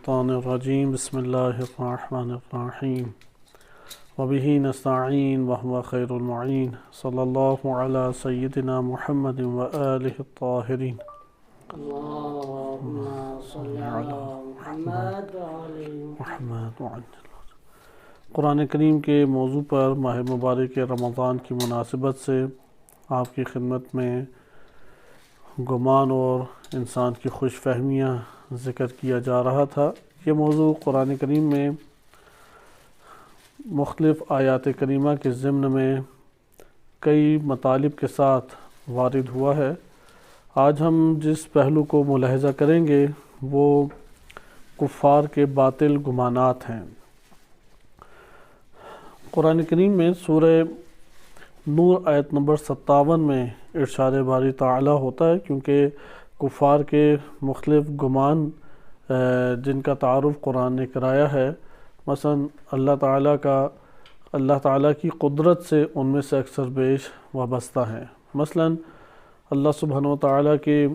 الشیطان الرجیم بسم اللہ الرحمن الرحیم وبہ نستعین وہو خیر المعین صلی اللہ علی سیدنا محمد وآلہ الطاہرین اللہم صلی علی محمد محمد وعلی قرآن کریم کے موضوع پر ماہ مبارک رمضان کی مناسبت سے آپ کی خدمت میں گمان اور انسان کی خوش فہمیاں ذکر کیا جا رہا تھا۔ یہ موضوع قرآن کریم میں مختلف آیات کریمہ کے ضمن میں کئی مطالب کے ساتھ وارد ہوا ہے۔ آج ہم جس پہلو کو ملاحظہ کریں گے وہ کفار کے باطل گمانات ہیں۔ قرآن کریم میں سورہ نور آیت نمبر 57 میں ارشاد باری تعالیٰ ہوتا ہے، کیونکہ کفار کے مختلف گمان جن کا تعارف قرآن نے کرایا ہے، مثلا اللہ تعالیٰ کی قدرت سے ان میں سے اکثر بیش وابستہ ہیں۔ مثلا اللہ سبحانہ و تعالیٰ کے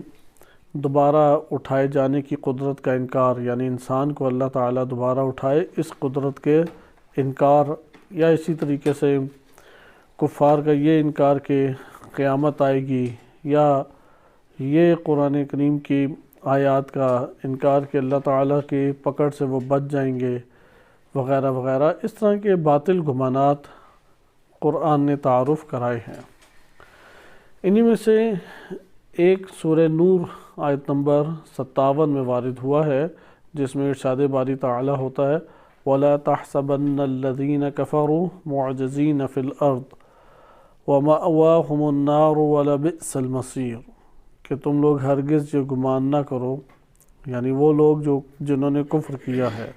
دوبارہ اٹھائے جانے کی قدرت کا انکار، یعنی انسان کو اللہ تعالیٰ دوبارہ اٹھائے، اس قدرت کے انکار، یا اسی طریقے سے کفار کا یہ انکار کہ قیامت آئے گی، یا یہ قرآن کریم کی آیات کا انکار کہ اللہ تعالیٰ کی پکڑ سے وہ بچ جائیں گے، وغیرہ وغیرہ۔ اس طرح کے باطل گمانات قرآن نے تعارف کرائے ہیں۔ انہی میں سے ایک سورہ نور آیت نمبر 57 میں وارد ہوا ہے، جس میں ارشاد باری تعالیٰ ہوتا ہے وَلَا تَحْسَبَنَّ الَّذِينَ كَفَرُوا مُعْجِزِينَ فِي الْأَرْضِ وَمَأْوَاهُمُ النَّارُ وَلَبِئْسَ الْمَصِيرُ، کہ تم لوگ ہرگز یہ گمان نہ کرو، یعنی وہ لوگ جنہوں نے کفر کیا ہے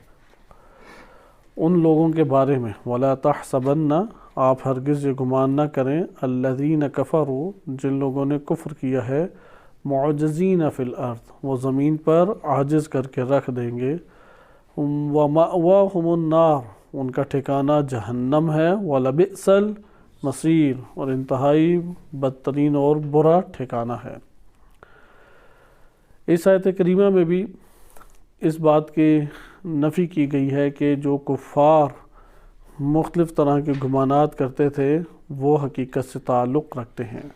ان لوگوں کے بارے میں، وَلَا تَحْسَبَنَّ، آپ ہرگز یہ گمان نہ کریں، الَّذِينَ كَفَرُوا، جن لوگوں نے کفر کیا ہے، مُعْجِزِينَ فِي الْأَرْضِ، وہ زمین پر عاجز کر کے رکھ دیں گے، وَمَأْوَاهُمُ النَّارُ، ان کا ٹھکانہ جہنم ہے، وَلَبِئْسَ الْمَصِيرُ، اور انتہائی بدترین اور برا ٹھکانہ ہے۔ اس آیت کریمہ میں بھی اس بات کی نفی کی گئی ہے کہ جو کفار مختلف طرح کے گمانات کرتے تھے وہ حقیقت سے تعلق رکھتے ہیں۔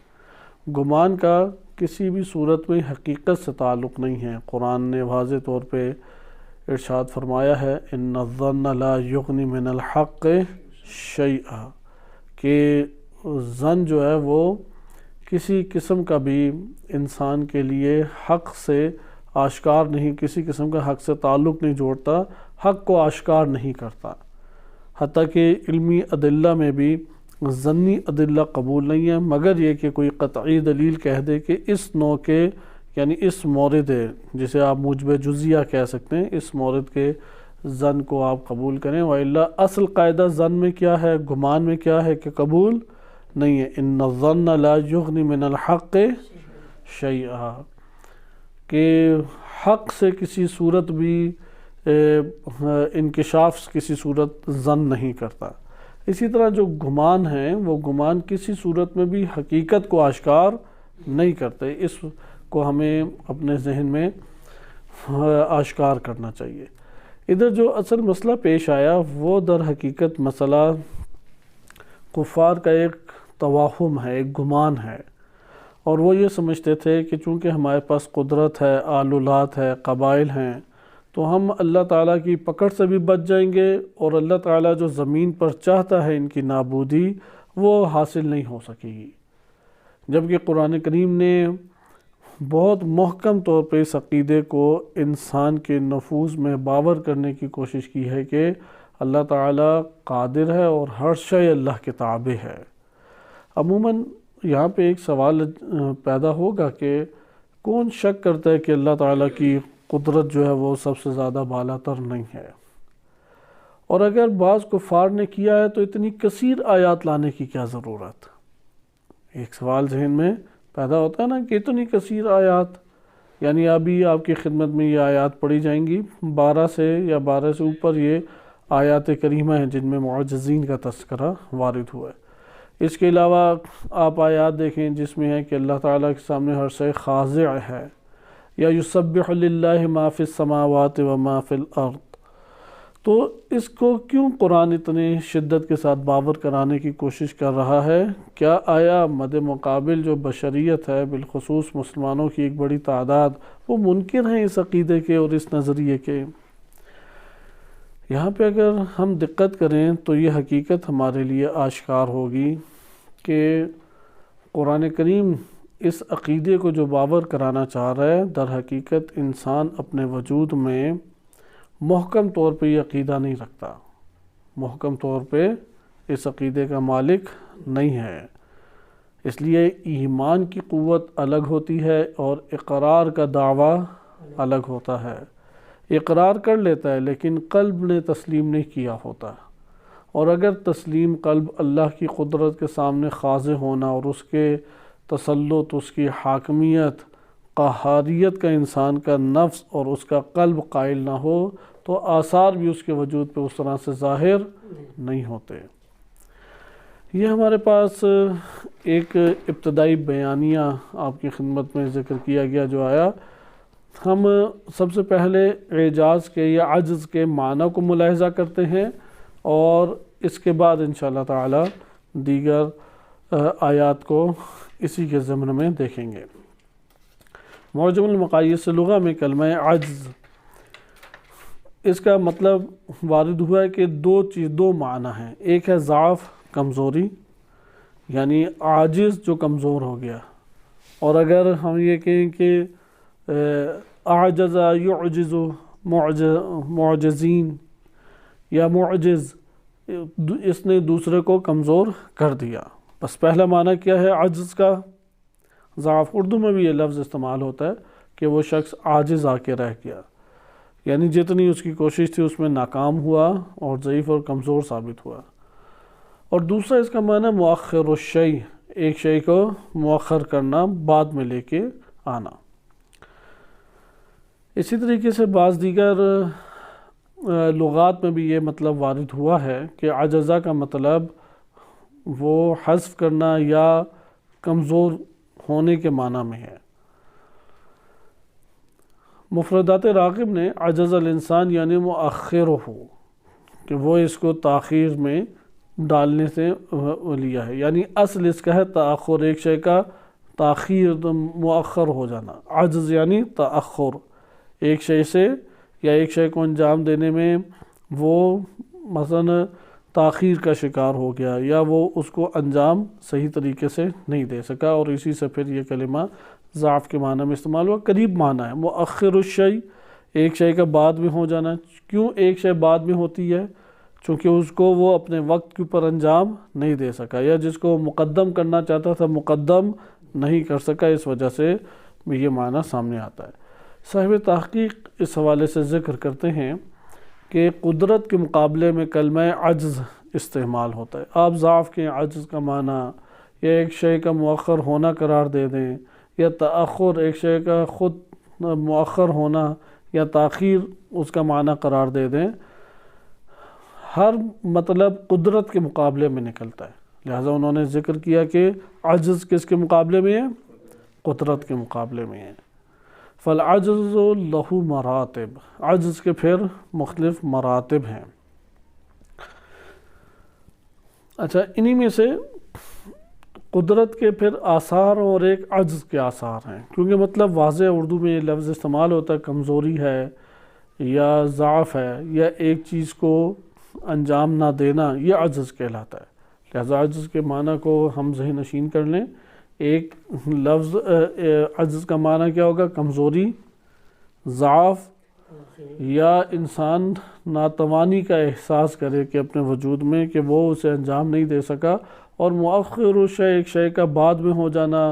گمان کا کسی بھی صورت میں حقیقت سے تعلق نہیں ہے۔ قرآن نے واضح طور پہ ارشاد فرمایا ہے ان الظن لا یغنی من الحق شیئا، کہ ظن جو ہے وہ کسی قسم کا بھی انسان کے لیے حق سے آشکار نہیں، کسی قسم کا حق سے تعلق نہیں جوڑتا، حق کو آشکار نہیں کرتا۔ حتیٰ کہ علمی ادلہ میں بھی ظنی ادلہ قبول نہیں ہے، مگر یہ کہ کوئی قطعی دلیل کہہ دے کہ اس نوع کے، یعنی اس مورد جسے آپ موجب جزیہ کہہ سکتے ہیں، اس مورد کے ظن کو آپ قبول کریں، وَإِلَّا اصل قاعدہ ظن میں کیا ہے، گمان میں کیا ہے کہ قبول نہیں ہے۔ ان الظن لا یغنی من الحق شیئا، کہ حق سے کسی صورت بھی انکشاف کسی صورت ظن نہیں کرتا۔ اسی طرح جو گمان ہیں وہ گمان کسی صورت میں بھی حقیقت کو آشکار نہیں کرتے۔ اس کو ہمیں اپنے ذہن میں آشکار کرنا چاہیے۔ ادھر جو اصل مسئلہ پیش آیا وہ در حقیقت مسئلہ کفار کا ایک توہم ہے، ایک گمان ہے، اور وہ یہ سمجھتے تھے کہ چونکہ ہمارے پاس قدرت ہے، آلولات ہے، قبائل ہیں، تو ہم اللہ تعالیٰ کی پکڑ سے بھی بچ جائیں گے، اور اللہ تعالیٰ جو زمین پر چاہتا ہے ان کی نابودی وہ حاصل نہیں ہو سکے گی۔ جبکہ قرآن کریم نے بہت محکم طور پہ اس عقیدے کو انسان کے نفوذ میں باور کرنے کی کوشش کی ہے کہ اللہ تعالیٰ قادر ہے اور ہر شے اللہ کے تابع ہے۔ عموماً یہاں پہ ایک سوال پیدا ہوگا کہ کون شک کرتا ہے کہ اللہ تعالیٰ کی قدرت جو ہے وہ سب سے زیادہ بالا تر نہیں ہے، اور اگر بعض کفار نے کیا ہے تو اتنی کثیر آیات لانے کی کیا ضرورت؟ ایک سوال ذہن میں پیدا ہوتا ہے نا کہ اتنی کثیر آیات، یعنی ابھی آپ کی خدمت میں یہ آیات پڑھی جائیں گی، 12 سے یا 12 سے اوپر یہ آیات کریمہ ہیں جن میں معجزین کا تذکرہ وارد ہوا ہے۔ اس کے علاوہ آپ آیات دیکھیں جس میں ہے کہ اللہ تعالیٰ کے سامنے ہر شے خاضع ہے، یا یسبح للہ ما فی السماوات و ما فی الارض. تو اس کو کیوں قرآن اتنی شدت کے ساتھ باور کرانے کی کوشش کر رہا ہے؟ کیا آیا مد مقابل جو بشریت ہے، بالخصوص مسلمانوں کی ایک بڑی تعداد، وہ منکر ہیں اس عقیدے کے اور اس نظریے کے؟ یہاں پہ اگر ہم دقت کریں تو یہ حقیقت ہمارے لیے آشکار ہوگی کہ قرآن کریم اس عقیدے کو جو باور کرانا چاہ رہا ہے، در حقیقت انسان اپنے وجود میں محکم طور پہ یہ عقیدہ نہیں رکھتا، محکم طور پہ اس عقیدے کا مالک نہیں ہے. اس لیے ایمان کی قوت الگ ہوتی ہے اور اقرار کا دعویٰ الگ ہوتا ہے. اقرار کر لیتا ہے لیکن قلب نے تسلیم نہیں کیا ہوتا، اور اگر تسلیم قلب اللہ کی قدرت کے سامنے خاضع ہونا اور اس کے تسلط، اس کی حاکمیت، قہاریت کا انسان کا نفس اور اس کا قلب قائل نہ ہو تو آثار بھی اس کے وجود پہ اس طرح سے ظاہر نہیں ہوتے. یہ ہمارے پاس ایک ابتدائی بیانیہ آپ کی خدمت میں ذکر کیا گیا جو آیا. ہم سب سے پہلے اعجاز کے یا عجز کے معنی کو ملاحظہ کرتے ہیں اور اس کے بعد انشاءاللہ تعالی دیگر آیات کو اسی کے ضمن میں دیکھیں گے. معجم المقاییس لغہ میں کلمہ عجز، اس کا مطلب وارد ہوا ہے کہ دو معنی ہیں. ایک ہے ضعف، کمزوری، یعنی عاجز جو کمزور ہو گیا. اور اگر ہم یہ کہیں کہ اعجز یعجز معجزین یا معجز، اس نے دوسرے کو کمزور کر دیا. بس پہلا معنی کیا ہے عجز کا؟ ضعف. اردو میں بھی یہ لفظ استعمال ہوتا ہے کہ وہ شخص عاجز آ کے رہ گیا، یعنی جتنی اس کی کوشش تھی اس میں ناکام ہوا اور ضعیف اور کمزور ثابت ہوا. اور دوسرا اس کا معنی مؤخر الشیء، ایک شے کو مؤخر کرنا، بعد میں لے کے آنا. اسی طریقے سے بعض دیگر لغات میں بھی یہ مطلب وارد ہوا ہے کہ عجزہ کا مطلب وہ حذف کرنا یا کمزور ہونے کے معنی میں ہے. مفردات راغب نے عجز الانسان یعنی مؤخرہ، کہ وہ اس کو تاخیر میں ڈالنے سے لیا ہے، یعنی اصل اس کا ہے تاخر، ایک شے کا تاخیر، مؤخر ہو جانا. عجز یعنی تاخر، ایک شے سے یا ایک شے کو انجام دینے میں وہ مثلا تاخیر کا شکار ہو گیا یا وہ اس کو انجام صحیح طریقے سے نہیں دے سکا، اور اسی سے پھر یہ کلمہ ضعف کے معنی میں استعمال ہوا. قریب معنی ہے مؤخر الشیء، ایک شے کا بعد میں ہو جانا. کیوں ایک شے بعد میں ہوتی ہے؟ چونکہ اس کو وہ اپنے وقت کے اوپر انجام نہیں دے سکا، یا جس کو مقدم کرنا چاہتا تھا مقدم نہیں کر سکا، اس وجہ سے یہ معنی سامنے آتا ہے. صاحب تحقیق اس حوالے سے ذکر کرتے ہیں کہ قدرت کے مقابلے میں کلمہ عجز استعمال ہوتا ہے. آپ ضعف کے عجز کا معنی یا ایک شے کا مؤخر ہونا قرار دے دیں، یا تأخر ایک شے کا خود مؤخر ہونا یا تاخیر اس کا معنی قرار دے دیں، ہر مطلب قدرت کے مقابلے میں نکلتا ہے. لہٰذا انہوں نے ذکر کیا کہ عجز کس کے مقابلے میں ہے؟ قدرت کے مقابلے میں ہے. فالعجز لہ مراتب، عجز کے پھر مختلف مراتب ہیں. اچھا، انہی میں سے قدرت کے پھر آثار اور ایک عجز کے آثار ہیں، کیونکہ مطلب واضح اردو میں یہ لفظ استعمال ہوتا ہے کمزوری ہے یا ضعف ہے یا ایک چیز کو انجام نہ دینا، یہ عجز کہلاتا ہے. لہذا عجز کے معنی کو ہم ذہن نشین کر لیں. ایک لفظ عجز کا معنی کیا ہوگا؟ کمزوری، ضعف، یا انسان ناتوانی کا احساس کرے کہ اپنے وجود میں کہ وہ اسے انجام نہیں دے سکا. اور مؤخر الشیء، ایک شے کا بعد میں ہو جانا،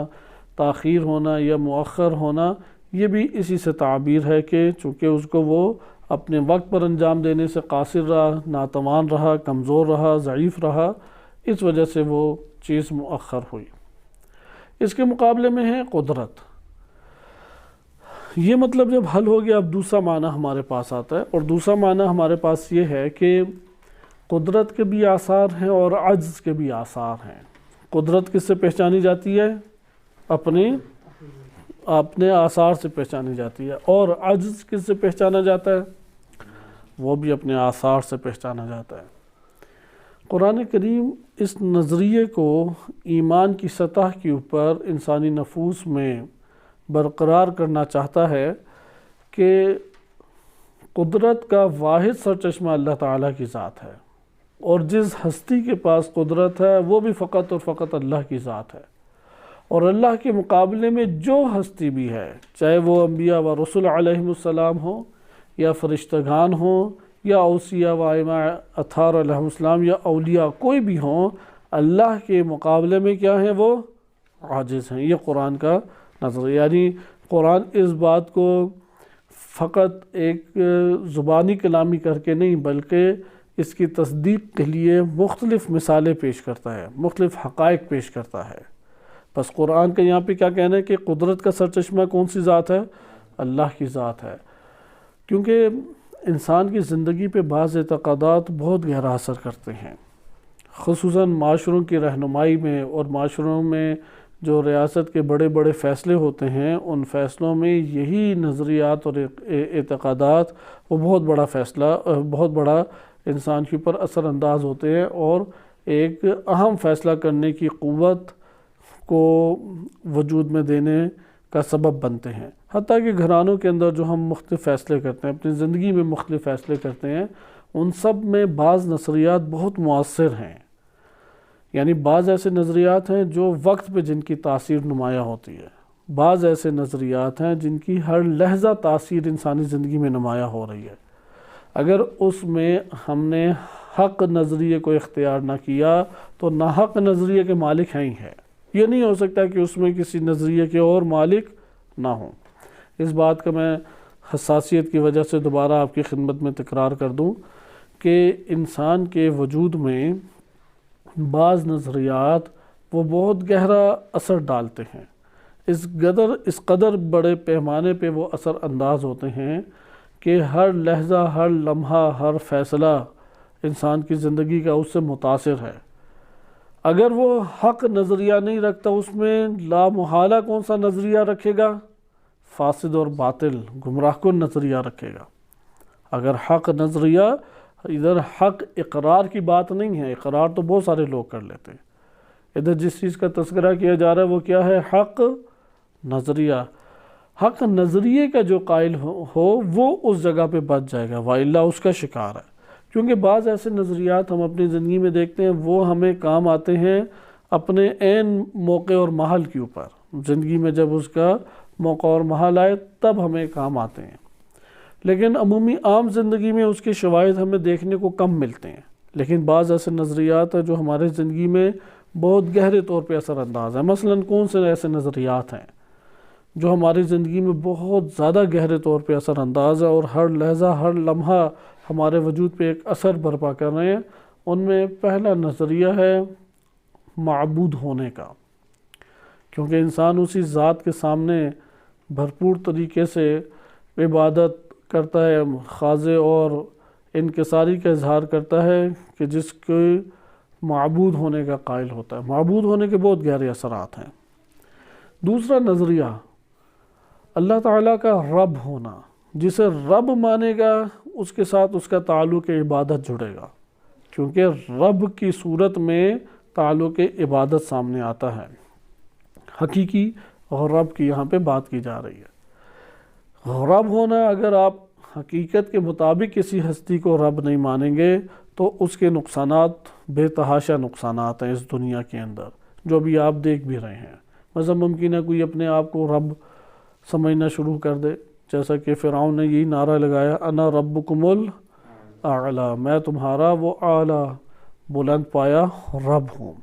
تاخیر ہونا یا مؤخر ہونا، یہ بھی اسی سے تعبیر ہے کہ چونکہ اس کو وہ اپنے وقت پر انجام دینے سے قاصر رہا، ناتوان رہا، کمزور رہا، ضعیف رہا، اس وجہ سے وہ چیز مؤخر ہوئی. اس کے مقابلے میں ہے قدرت. یہ مطلب جب حل ہو گیا، اب دوسرا معنی ہمارے پاس آتا ہے، اور دوسرا معنی ہمارے پاس یہ ہے کہ قدرت کے بھی آثار ہیں اور عجز کے بھی آثار ہیں. قدرت کس سے پہچانی جاتی ہے؟ اپنے اپنے آثار سے پہچانی جاتی ہے، اور عجز کس سے پہچانا جاتا ہے؟ وہ بھی اپنے آثار سے پہچانا جاتا ہے۔ قرآن کریم اس نظریے کو ایمان کی سطح کے اوپر انسانی نفوس میں برقرار کرنا چاہتا ہے کہ قدرت کا واحد سرچشمہ اللہ تعالیٰ کی ذات ہے، اور جس ہستی کے پاس قدرت ہے وہ بھی فقط اور فقط اللہ کی ذات ہے، اور اللہ کے مقابلے میں جو ہستی بھی ہے، چاہے وہ انبیاء و رسول علیہم السلام ہوں، یا فرشتگان ہوں، یا اوصیاء و ائمہ اطہار علیہم السلام، یا اولیاء کوئی بھی ہوں، اللہ کے مقابلے میں کیا ہیں؟ وہ عاجز ہیں۔ یہ قرآن کا نظر، یعنی قرآن اس بات کو فقط ایک زبانی کلامی کر کے نہیں، بلکہ اس کی تصدیق کے لیے مختلف مثالیں پیش کرتا ہے، مختلف حقائق پیش کرتا ہے۔ بس قرآن کا یہاں پہ کیا کہنا ہے کہ قدرت کا سرچشمہ کون سی ذات ہے؟ اللہ کی ذات ہے، کیونکہ انسان کی زندگی پہ بعض اعتقادات بہت گہرا اثر کرتے ہیں، خصوصاً معاشروں کی رہنمائی میں، اور معاشروں میں جو ریاست کے بڑے بڑے فیصلے ہوتے ہیں، ان فیصلوں میں یہی نظریات اور اعتقادات وہ بہت بڑا انسان کے اوپر اثر انداز ہوتے ہیں، اور ایک اہم فیصلہ کرنے کی قوت کو وجود میں دینے کا سبب بنتے ہیں۔ حتیٰ کہ گھرانوں کے اندر جو ہم مختلف فیصلے کرتے ہیں، اپنی زندگی میں مختلف فیصلے کرتے ہیں، ان سب میں بعض نظریات بہت مؤثر ہیں، یعنی بعض ایسے نظریات ہیں جو وقت پہ جن کی تاثیر نمایاں ہوتی ہے، بعض ایسے نظریات ہیں جن کی ہر لحظہ تاثیر انسانی زندگی میں نمایاں ہو رہی ہے۔ اگر اس میں ہم نے حق نظریے کو اختیار نہ کیا تو ناحق نظریے کے مالک ہیں ہی ہیں، یہ نہیں ہو سکتا کہ اس میں کسی نظریے کے اور مالک نہ ہوں۔ اس بات کا میں حساسیت کی وجہ سے دوبارہ آپ کی خدمت میں تکرار کر دوں کہ انسان کے وجود میں بعض نظریات وہ بہت گہرا اثر ڈالتے ہیں، اس قدر بڑے پیمانے پہ وہ اثر انداز ہوتے ہیں کہ ہر لحظہ، ہر لمحہ، ہر فیصلہ انسان کی زندگی کا اس سے متاثر ہے۔ اگر وہ حق نظریہ نہیں رکھتا، اس میں لا محالہ کون سا نظریہ رکھے گا؟ فاسد اور باطل، گمراہ کن نظریہ رکھے گا۔ اگر حق نظریہ، ادھر حق اقرار کی بات نہیں ہے، اقرار تو بہت سارے لوگ کر لیتے ہیں، ادھر جس چیز کا تذکرہ کیا جا رہا ہے وہ کیا ہے؟ حق نظریہ۔ حق نظریے کا جو قائل ہو وہ اس جگہ پہ بچ جائے گا، وَإِلَّا اس کا شکار ہے، کیونکہ بعض ایسے نظریات ہم اپنی زندگی میں دیکھتے ہیں، وہ ہمیں کام آتے ہیں اپنے عین موقع اور محل کے اوپر، زندگی میں جب اس کا موقع اور محل آئے تب ہمیں کام آتے ہیں، لیکن عمومی عام زندگی میں اس کے شواہد ہمیں دیکھنے کو کم ملتے ہیں۔ لیکن بعض ایسے نظریات ہیں جو ہمارے زندگی میں بہت گہرے طور پہ اثر انداز ہیں۔ مثلاً کون سے ایسے نظریات ہیں جو ہماری زندگی میں بہت زیادہ گہرے طور پہ اثر انداز ہے اور ہر لحظہ، ہر لمحہ ہمارے وجود پہ ایک اثر برپا کر رہے ہیں؟ ان میں پہلا نظریہ ہے معبود ہونے کا، کیونکہ انسان اسی ذات کے سامنے بھرپور طریقے سے عبادت کرتا ہے، خاضع اور انکساری کا اظہار کرتا ہے کہ جس کے معبود ہونے کا قائل ہوتا ہے۔ معبود ہونے کے بہت گہرے اثرات ہیں۔ دوسرا نظریہ اللہ تعالیٰ کا رب ہونا، جسے رب مانے گا اس کے ساتھ اس کا تعلق عبادت جڑے گا، کیونکہ رب کی صورت میں تعلق عبادت سامنے آتا ہے۔ حقیقی اور رب کی یہاں پہ بات کی جا رہی ہے۔ رب ہونا، اگر آپ حقیقت کے مطابق کسی ہستی کو رب نہیں مانیں گے تو اس کے نقصانات بے تحاشا نقصانات ہیں اس دنیا کے اندر، جو بھی آپ دیکھ بھی رہے ہیں۔ مثلا ممکن ہے کوئی اپنے آپ کو رب سمجھنا شروع کر دے، جیسا کہ فرعون نے یہی نعرہ لگایا، انا ربکم الاعلی، میں تمہارا وہ اعلیٰ بلند پایا رب ہوں،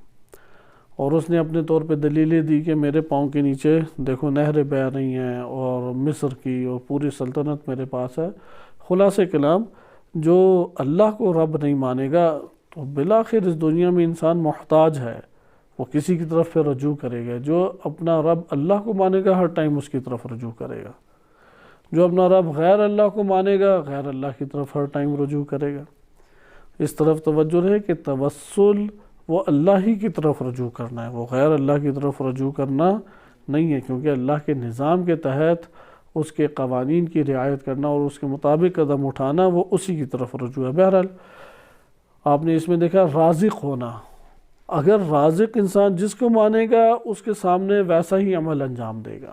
اور اس نے اپنے طور پہ دلیلیں دی کہ میرے پاؤں کے نیچے دیکھو نہریں بہہ رہی ہیں، اور مصر کی اور پوری سلطنت میرے پاس ہے۔ خلاصہ کلام، جو اللہ کو رب نہیں مانے گا تو بالآخر اس دنیا میں انسان محتاج ہے، وہ کسی کی طرف پھر رجوع کرے گا۔ جو اپنا رب اللہ کو مانے گا ہر ٹائم اس کی طرف رجوع کرے گا، جو اپنا رب غیر اللہ کو مانے گا غیر اللہ کی طرف ہر ٹائم رجوع کرے گا۔ اس طرف توجہ رہے کہ توسل وہ اللہ ہی کی طرف رجوع کرنا ہے، وہ غیر اللہ کی طرف رجوع کرنا نہیں ہے، کیونکہ اللہ کے نظام کے تحت اس کے قوانین کی رعایت کرنا اور اس کے مطابق قدم اٹھانا وہ اسی کی طرف رجوع ہے۔ بہرحال آپ نے اس میں دیکھا رازق ہونا، اگر رازق انسان جس کو مانے گا اس کے سامنے ویسا ہی عمل انجام دے گا۔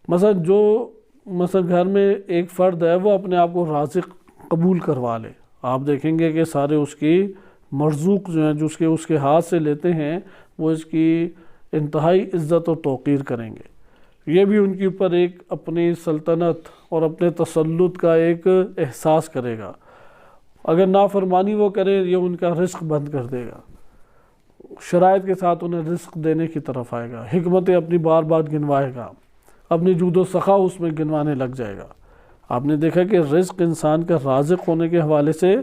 مثلا گھر میں ایک فرد ہے، وہ اپنے آپ کو رازق قبول کروا لے، آپ دیکھیں گے کہ سارے اس کی مرزوق جو ہیں، جو اس کے ہاتھ سے لیتے ہیں، وہ اس کی انتہائی عزت اور توقیر کریں گے۔ یہ بھی ان کے اوپر ایک اپنی سلطنت اور اپنے تسلط کا ایک احساس کرے گا۔ اگر نافرمانی وہ کرے، یہ ان کا رزق بند کر دے گا، شرائط کے ساتھ انہیں رزق دینے کی طرف آئے گا، حکمتیں اپنی بار بار گنوائے گا، اپنی جود و سخا اس میں گنوانے لگ جائے گا۔ آپ نے دیکھا کہ رزق انسان کا رازق ہونے کے حوالے سے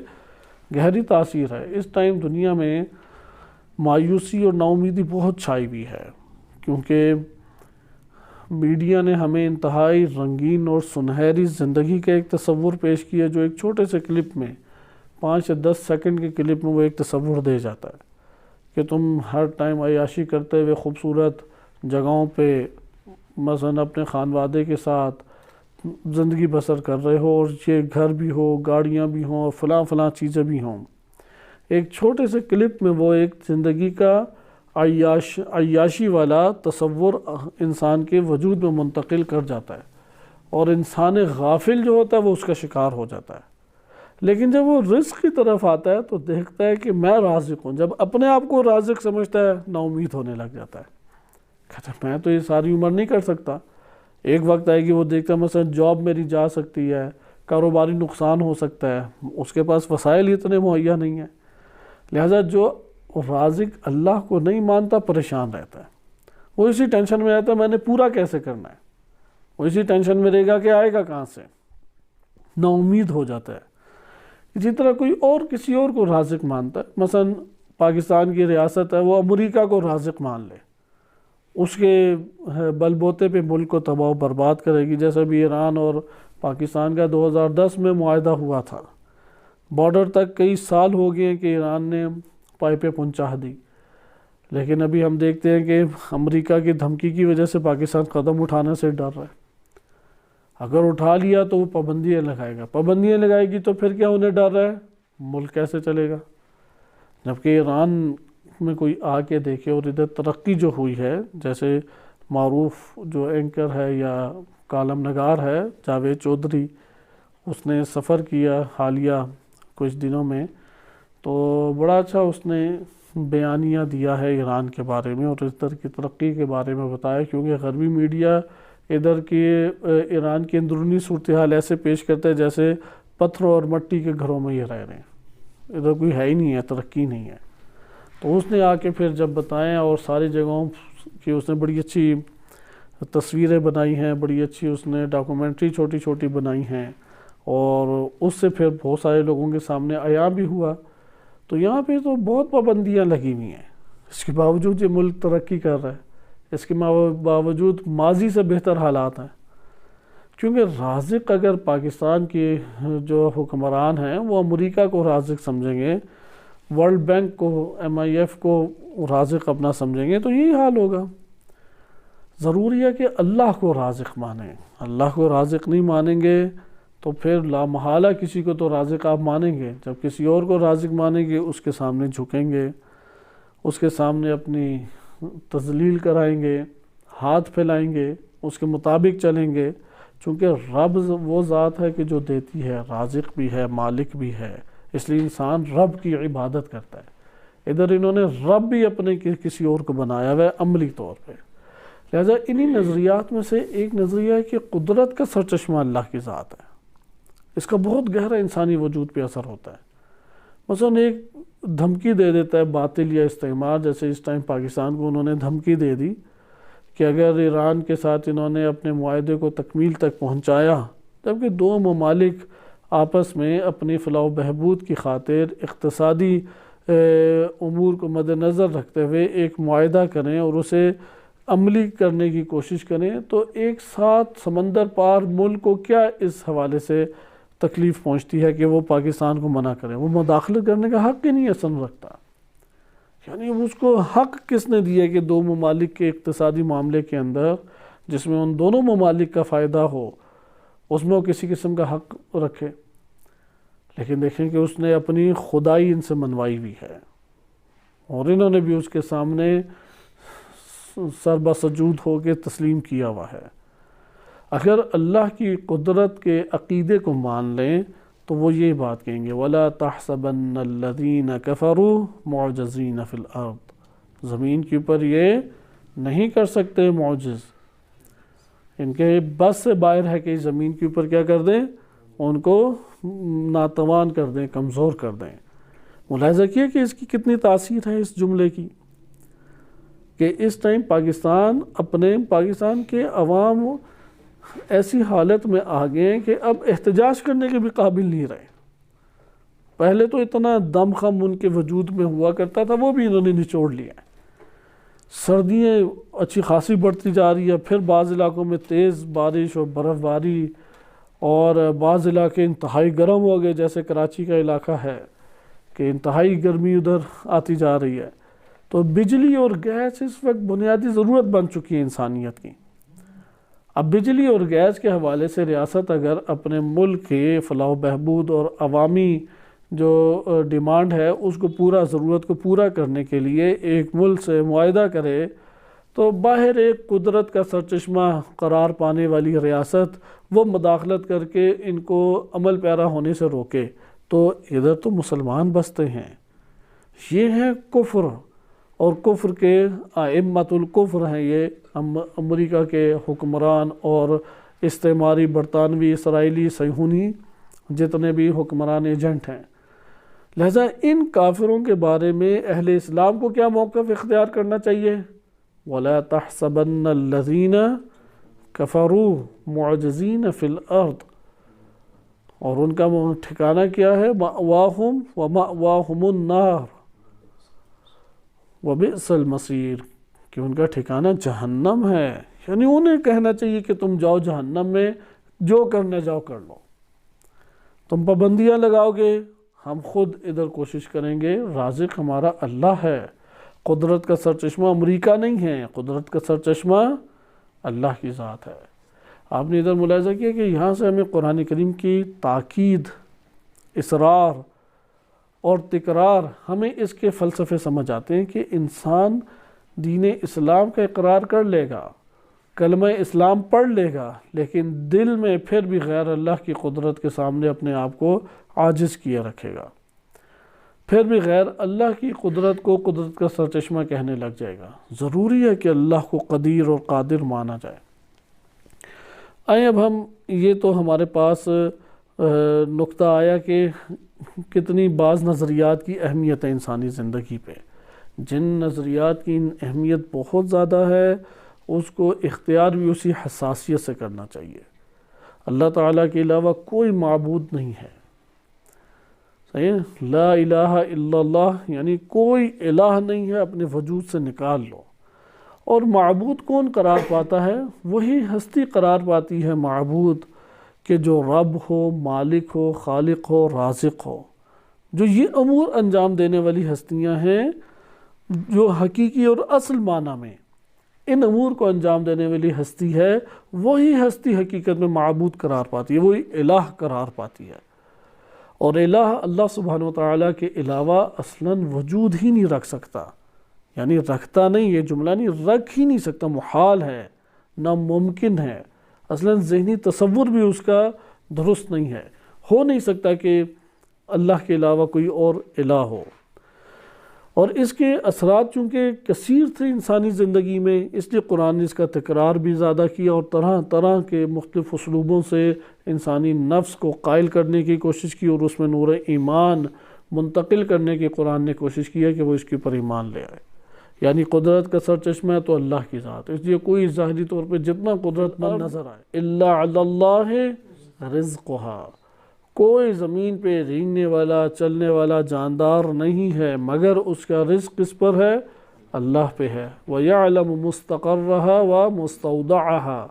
گہری تاثیر ہے۔ اس ٹائم دنیا میں مایوسی اور ناامیدی بہت چھائی ہوئی ہے، کیونکہ میڈیا نے ہمیں انتہائی رنگین اور سنہری زندگی کا ایک تصور پیش کیا، جو ایک چھوٹے سے کلپ میں 5 یا 10 سیکنڈ کے کلپ میں وہ ایک تصور دے جاتا ہے کہ تم ہر ٹائم عیاشی کرتے ہوئے خوبصورت جگہوں پہ مثلا اپنے خانوادے کے ساتھ زندگی بسر کر رہے ہو، اور یہ گھر بھی ہو، گاڑیاں بھی ہوں، اور فلاں چیزیں بھی ہوں۔ ایک چھوٹے سے کلپ میں وہ ایک زندگی کا عیاشی والا تصور انسان کے وجود میں منتقل کر جاتا ہے، اور انسان غافل جو ہوتا ہے وہ اس کا شکار ہو جاتا ہے۔ لیکن جب وہ رزق کی طرف آتا ہے تو دیکھتا ہے کہ میں رازق ہوں، جب اپنے آپ کو رازق سمجھتا ہے نا امید ہونے لگ جاتا ہے، کہتا ہے میں تو یہ ساری عمر نہیں کر سکتا۔ ایک وقت آئے گی وہ دیکھتا ہے مثلا جاب میری جا سکتی ہے، کاروباری نقصان ہو سکتا ہے، اس کے پاس وسائل اتنے مہیا نہیں ہیں۔ لہٰذا جو رازق اللہ کو نہیں مانتا پریشان رہتا ہے، وہ اسی ٹینشن میں رہتا ہے میں نے پورا کیسے کرنا ہے، وہ اسی ٹینشن میں رہے گا کہ آئے گا کہاں سے، نا امید ہو جاتا ہے۔ اسی طرح کوئی اور کسی اور کو رازق مانتا ہے، مثلا پاکستان کی ریاست ہے، وہ امریکہ کو رازق مان لے، اس کے بل بوتے پہ ملک کو تباہ و برباد کرے گی، جیسا بھی ایران اور پاکستان کا 2010 میں معاہدہ ہوا تھا۔ بارڈر تک کئی سال ہو گئے کہ ایران نے پائپیں پہنچا دی، لیکن ابھی ہم دیکھتے ہیں کہ امریکہ کی دھمکی کی وجہ سے پاکستان قدم اٹھانے سے ڈر رہا ہے۔ اگر اٹھا لیا تو وہ پابندیاں لگائے گا، پابندیاں لگائے گی تو پھر کیا انہیں ڈر رہا ہے، ملک کیسے چلے گا؟ جبکہ ایران میں کوئی آ کے دیکھے اور ادھر ترقی جو ہوئی ہے، جیسے معروف جو اینکر ہے یا کالم نگار ہے جاوید چودھری، اس نے سفر کیا حالیہ کچھ دنوں میں، تو بڑا اچھا اس نے بیانیہ دیا ہے ایران کے بارے میں اور ادھر کی ترقی کے بارے میں بتایا، کیونکہ غربی میڈیا ادھر کی ایران کی اندرونی صورتحال ایسے پیش کرتا ہے جیسے پتھروں اور مٹی کے گھروں میں یہ رہ رہے ہیں، ادھر کوئی ہے ہی نہیں ہے، ترقی نہیں ہے۔ تو اس نے آ کے پھر جب بتایا اور ساری جگہوں کی اس نے بڑی اچھی تصویریں بنائی ہیں، بڑی اچھی اس نے ڈاکومنٹری چھوٹی چھوٹی بنائی ہیں، اور اس سے پھر بہت سارے لوگوں کے سامنے عیاں بھی ہوا۔ تو یہاں پہ تو بہت پابندیاں لگی ہوئی ہیں، اس کے باوجود یہ ملک ترقی کر رہا ہے، اس کے باوجود ماضی سے بہتر حالات ہیں، کیونکہ رازق اگر پاکستان کے جو حکمران ہیں وہ امریکہ کو رازق سمجھیں گے، ورلڈ بینک کو، MIF کو رازق اپنا سمجھیں گے، تو یہی حال ہوگا۔ ضروری ہے کہ اللہ کو رازق مانیں، اللہ کو رازق نہیں مانیں گے تو پھر لا محالہ کسی کو تو رازق آپ مانیں گے، جب کسی اور کو رازق مانیں گے اس کے سامنے جھکیں گے، اس کے سامنے اپنی تذلیل کرائیں گے، ہاتھ پھیلائیں گے، اس کے مطابق چلیں گے، چونکہ رب وہ ذات ہے کہ جو دیتی ہے، رازق بھی ہے، مالک بھی ہے، اس لیے انسان رب کی عبادت کرتا ہے۔ ادھر انہوں نے رب بھی اپنے کسی اور کو بنایا ہوا ہے عملی طور پہ۔ لہٰذا انہی نظریات میں سے ایک نظریہ ہے کہ قدرت کا سرچشمہ اللہ کی ذات ہے، اس کا بہت گہرا انسانی وجود پہ اثر ہوتا ہے۔ مثلا ایک دھمکی دے دیتا ہے باطل یا استعمار، جیسے اس ٹائم پاکستان کو انہوں نے دھمکی دے دی کہ اگر ایران کے ساتھ انہوں نے اپنے معاہدے کو تکمیل تک پہنچایا، جبکہ دو ممالک آپس میں اپنی فلاح و بہبود کی خاطر اقتصادی امور کو مد نظر رکھتے ہوئے ایک معاہدہ کریں اور اسے عملی کرنے کی کوشش کریں، تو ایک ساتھ سمندر پار ملک کو کیا اس حوالے سے تکلیف پہنچتی ہے کہ وہ پاکستان کو منع کریں، وہ مداخلت کرنے کا حق ہی نہیں اصلا رکھتا، یعنی اس کو حق کس نے دیا کہ دو ممالک کے اقتصادی معاملے کے اندر جس میں ان دونوں ممالک کا فائدہ ہو اس میں وہ کسی قسم کا حق رکھے؟ لیکن دیکھیں کہ اس نے اپنی خدائی ان سے منوائی ہوئی ہے اور انہوں نے بھی اس کے سامنے سر بسجود ہو کے تسلیم کیا ہوا ہے۔ اگر اللہ کی قدرت کے عقیدے کو مان لیں تو وہ یہ بات کہیں گے وَلَا تَحْسَبَنَّ الَّذِينَ كَفَرُوا مُعْجَزِينَ فِي الْأَرْضِ، زمین کے اوپر یہ نہیں کر سکتے معجز، ان کے بس سے باہر ہے کہ زمین کے اوپر کیا کر دیں، ان کو ناتوان کر دیں، کمزور کر دیں۔ ملاحظہ کیا کہ اس کی کتنی تاثیر ہے اس جملے کی، کہ اس ٹائم پاکستان کے عوام ایسی حالت میں آ گئے ہیں کہ اب احتجاج کرنے کے بھی قابل نہیں رہے۔ پہلے تو اتنا دم خم ان کے وجود میں ہوا کرتا تھا، وہ بھی انہوں نے نچوڑ لیا ہے۔ سردیاں اچھی خاصی بڑھتی جا رہی ہے، پھر بعض علاقوں میں تیز بارش اور برف باری، اور بعض علاقے انتہائی گرم ہو گئے، جیسے کراچی کا علاقہ ہے کہ انتہائی گرمی ادھر آتی جا رہی ہے۔ تو بجلی اور گیس اس وقت بنیادی ضرورت بن چکی ہے انسانیت کی۔ اب بجلی اور گیس کے حوالے سے ریاست اگر اپنے ملک کے فلاح و بہبود اور عوامی جو ڈیمانڈ ہے اس کو ضرورت کو پورا کرنے کے لیے ایک ملک سے معاہدہ کرے، تو باہر ایک قدرت کا سرچشمہ قرار پانے والی ریاست وہ مداخلت کر کے ان کو عمل پیرا ہونے سے روکے، تو ادھر تو مسلمان بستے ہیں، یہ ہیں کفر، اور کفر کے ائمۃ الکفر ہیں یہ امریکہ کے حکمران اور استعماری برطانوی اسرائیلی صہیونی جتنے بھی حکمران ایجنٹ ہیں۔ لہذا ان کافروں کے بارے میں اہل اسلام کو کیا موقف اختیار کرنا چاہیے؟ وَلَا تَحْسَبَنَّ الَّذِينَ كَفَرُوا مُعْجِزِينَ فِي الْأَرْضِ، اور ان کا ٹھکانہ کیا ہے؟ مَأْوَاهُمْ وَمَأْوَاهُمُ النَّارِ وَبِئْسَ الْمَصِيرُ، کہ ان کا ٹھکانہ جہنم ہے، یعنی انہیں کہنا چاہیے کہ تم جاؤ جہنم میں، جو کرنا جاؤ کر لو، تم پابندیاں لگاؤ گے، ہم خود ادھر کوشش کریں گے، رازق ہمارا اللہ ہے، قدرت کا سرچشمہ امریکہ نہیں ہے، قدرت کا سرچشمہ اللہ کی ذات ہے۔ آپ نے ادھر ملاحظہ کیا کہ یہاں سے ہمیں قرآن کریم کی تاکید، اصرار اور تکرار، ہمیں اس کے فلسفے سمجھ آتے ہیں کہ انسان دین اسلام کا اقرار کر لے گا، کلمہ اسلام پڑھ لے گا، لیکن دل میں پھر بھی غیر اللہ کی قدرت کے سامنے اپنے آپ کو عاجز کیے رکھے گا، پھر بھی غیر اللہ کی قدرت کو قدرت کا سرچشمہ کہنے لگ جائے گا۔ ضروری ہے کہ اللہ کو قدیر اور قادر مانا جائے۔ آئیں اب ہم، یہ تو ہمارے پاس نقطہ آیا کہ کتنی بعض نظریات کی اہمیت ہے انسانی زندگی پہ، جن نظریات کی اہمیت بہت زیادہ ہے اس کو اختیار بھی اسی حساسیت سے کرنا چاہیے۔ اللہ تعالیٰ کے علاوہ کوئی معبود نہیں ہے، صحیح ہے؟ لا الہ الا اللہ، یعنی کوئی الہ نہیں ہے، اپنے وجود سے نکال لو۔ اور معبود کون قرار پاتا ہے؟ وہی ہستی قرار پاتی ہے معبود، کہ جو رب ہو، مالک ہو، خالق ہو، رازق ہو، جو یہ امور انجام دینے والی ہستیاں ہیں، جو حقیقی اور اصل معنی میں ان امور کو انجام دینے والی ہستی ہے، وہی ہستی حقیقت میں معبود قرار پاتی ہے، وہی الہ قرار پاتی ہے۔ اور الہ اللہ سبحانہ وتعالیٰ کے علاوہ اصلاً وجود ہی نہیں رکھ سکتا، یعنی رکھتا نہیں، یہ جملہ نہیں، رکھ ہی نہیں سکتا، محال ہے، ناممکن ہے، اصلاً ذہنی تصور بھی اس کا درست نہیں ہے، ہو نہیں سکتا کہ اللہ کے علاوہ کوئی اور الہ ہو۔ اور اس کے اثرات چونکہ کثیر تھے انسانی زندگی میں، اس لیے قرآن نے اس کا تکرار بھی زیادہ کیا، اور طرح طرح کے مختلف اسلوبوں سے انسانی نفس کو قائل کرنے کی کوشش کی، اور اس میں نور ایمان منتقل کرنے کی قرآن نے کوشش کی ہے کہ وہ اس کے اوپر ایمان لے آئے۔ یعنی قدرت کا سرچشمہ ہے تو اللہ کی ذات، اس لیے کوئی ظاہری طور پہ جتنا قدرت مند نظر آئے، الا علی اللہ رزقھا، کوئی زمین پہ رینگنے والا، چلنے والا جاندار نہیں ہے مگر اس کا رزق کس پر ہے؟ اللہ پہ ہے۔ وَيَعْلَمُ مُسْتَقَرَّهَا وَمُسْتَوْدَعَهَا،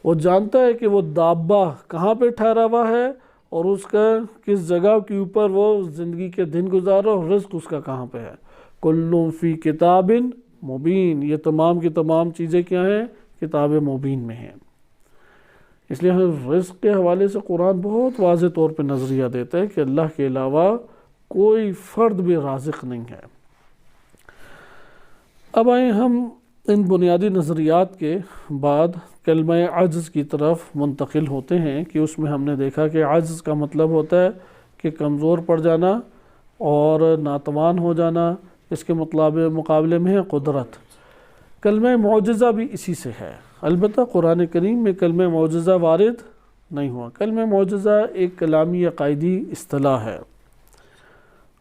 وہ جانتا ہے کہ وہ دابہ کہاں پہ ٹھہرا ہوا ہے اور اس کا کس جگہ کے اوپر وہ زندگی کے دن گزارا، اور رزق اس کا کہاں پہ ہے۔ کل فی کتاب مبین، یہ تمام کی تمام چیزیں کیا ہیں؟ کتاب مبین میں ہیں۔ اس لیے رزق کے حوالے سے قرآن بہت واضح طور پہ نظریہ دیتا ہے کہ اللہ کے علاوہ کوئی فرد بھی رازق نہیں ہے۔ اب آئیں ہم ان بنیادی نظریات کے بعد کلمہ عجز کی طرف منتقل ہوتے ہیں کہ اس میں ہم نے دیکھا کہ عجز کا مطلب ہوتا ہے کہ کمزور پڑ جانا اور ناتوان ہو جانا، اس کے مقابلے میں ہے قدرت۔ کلمہ معجزہ بھی اسی سے ہے، البتہ قرآن کریم میں کلمہ معجزہ وارد نہیں ہوا۔ کلمہ معجزہ ایک کلامی عقائدی اصطلاح ہے،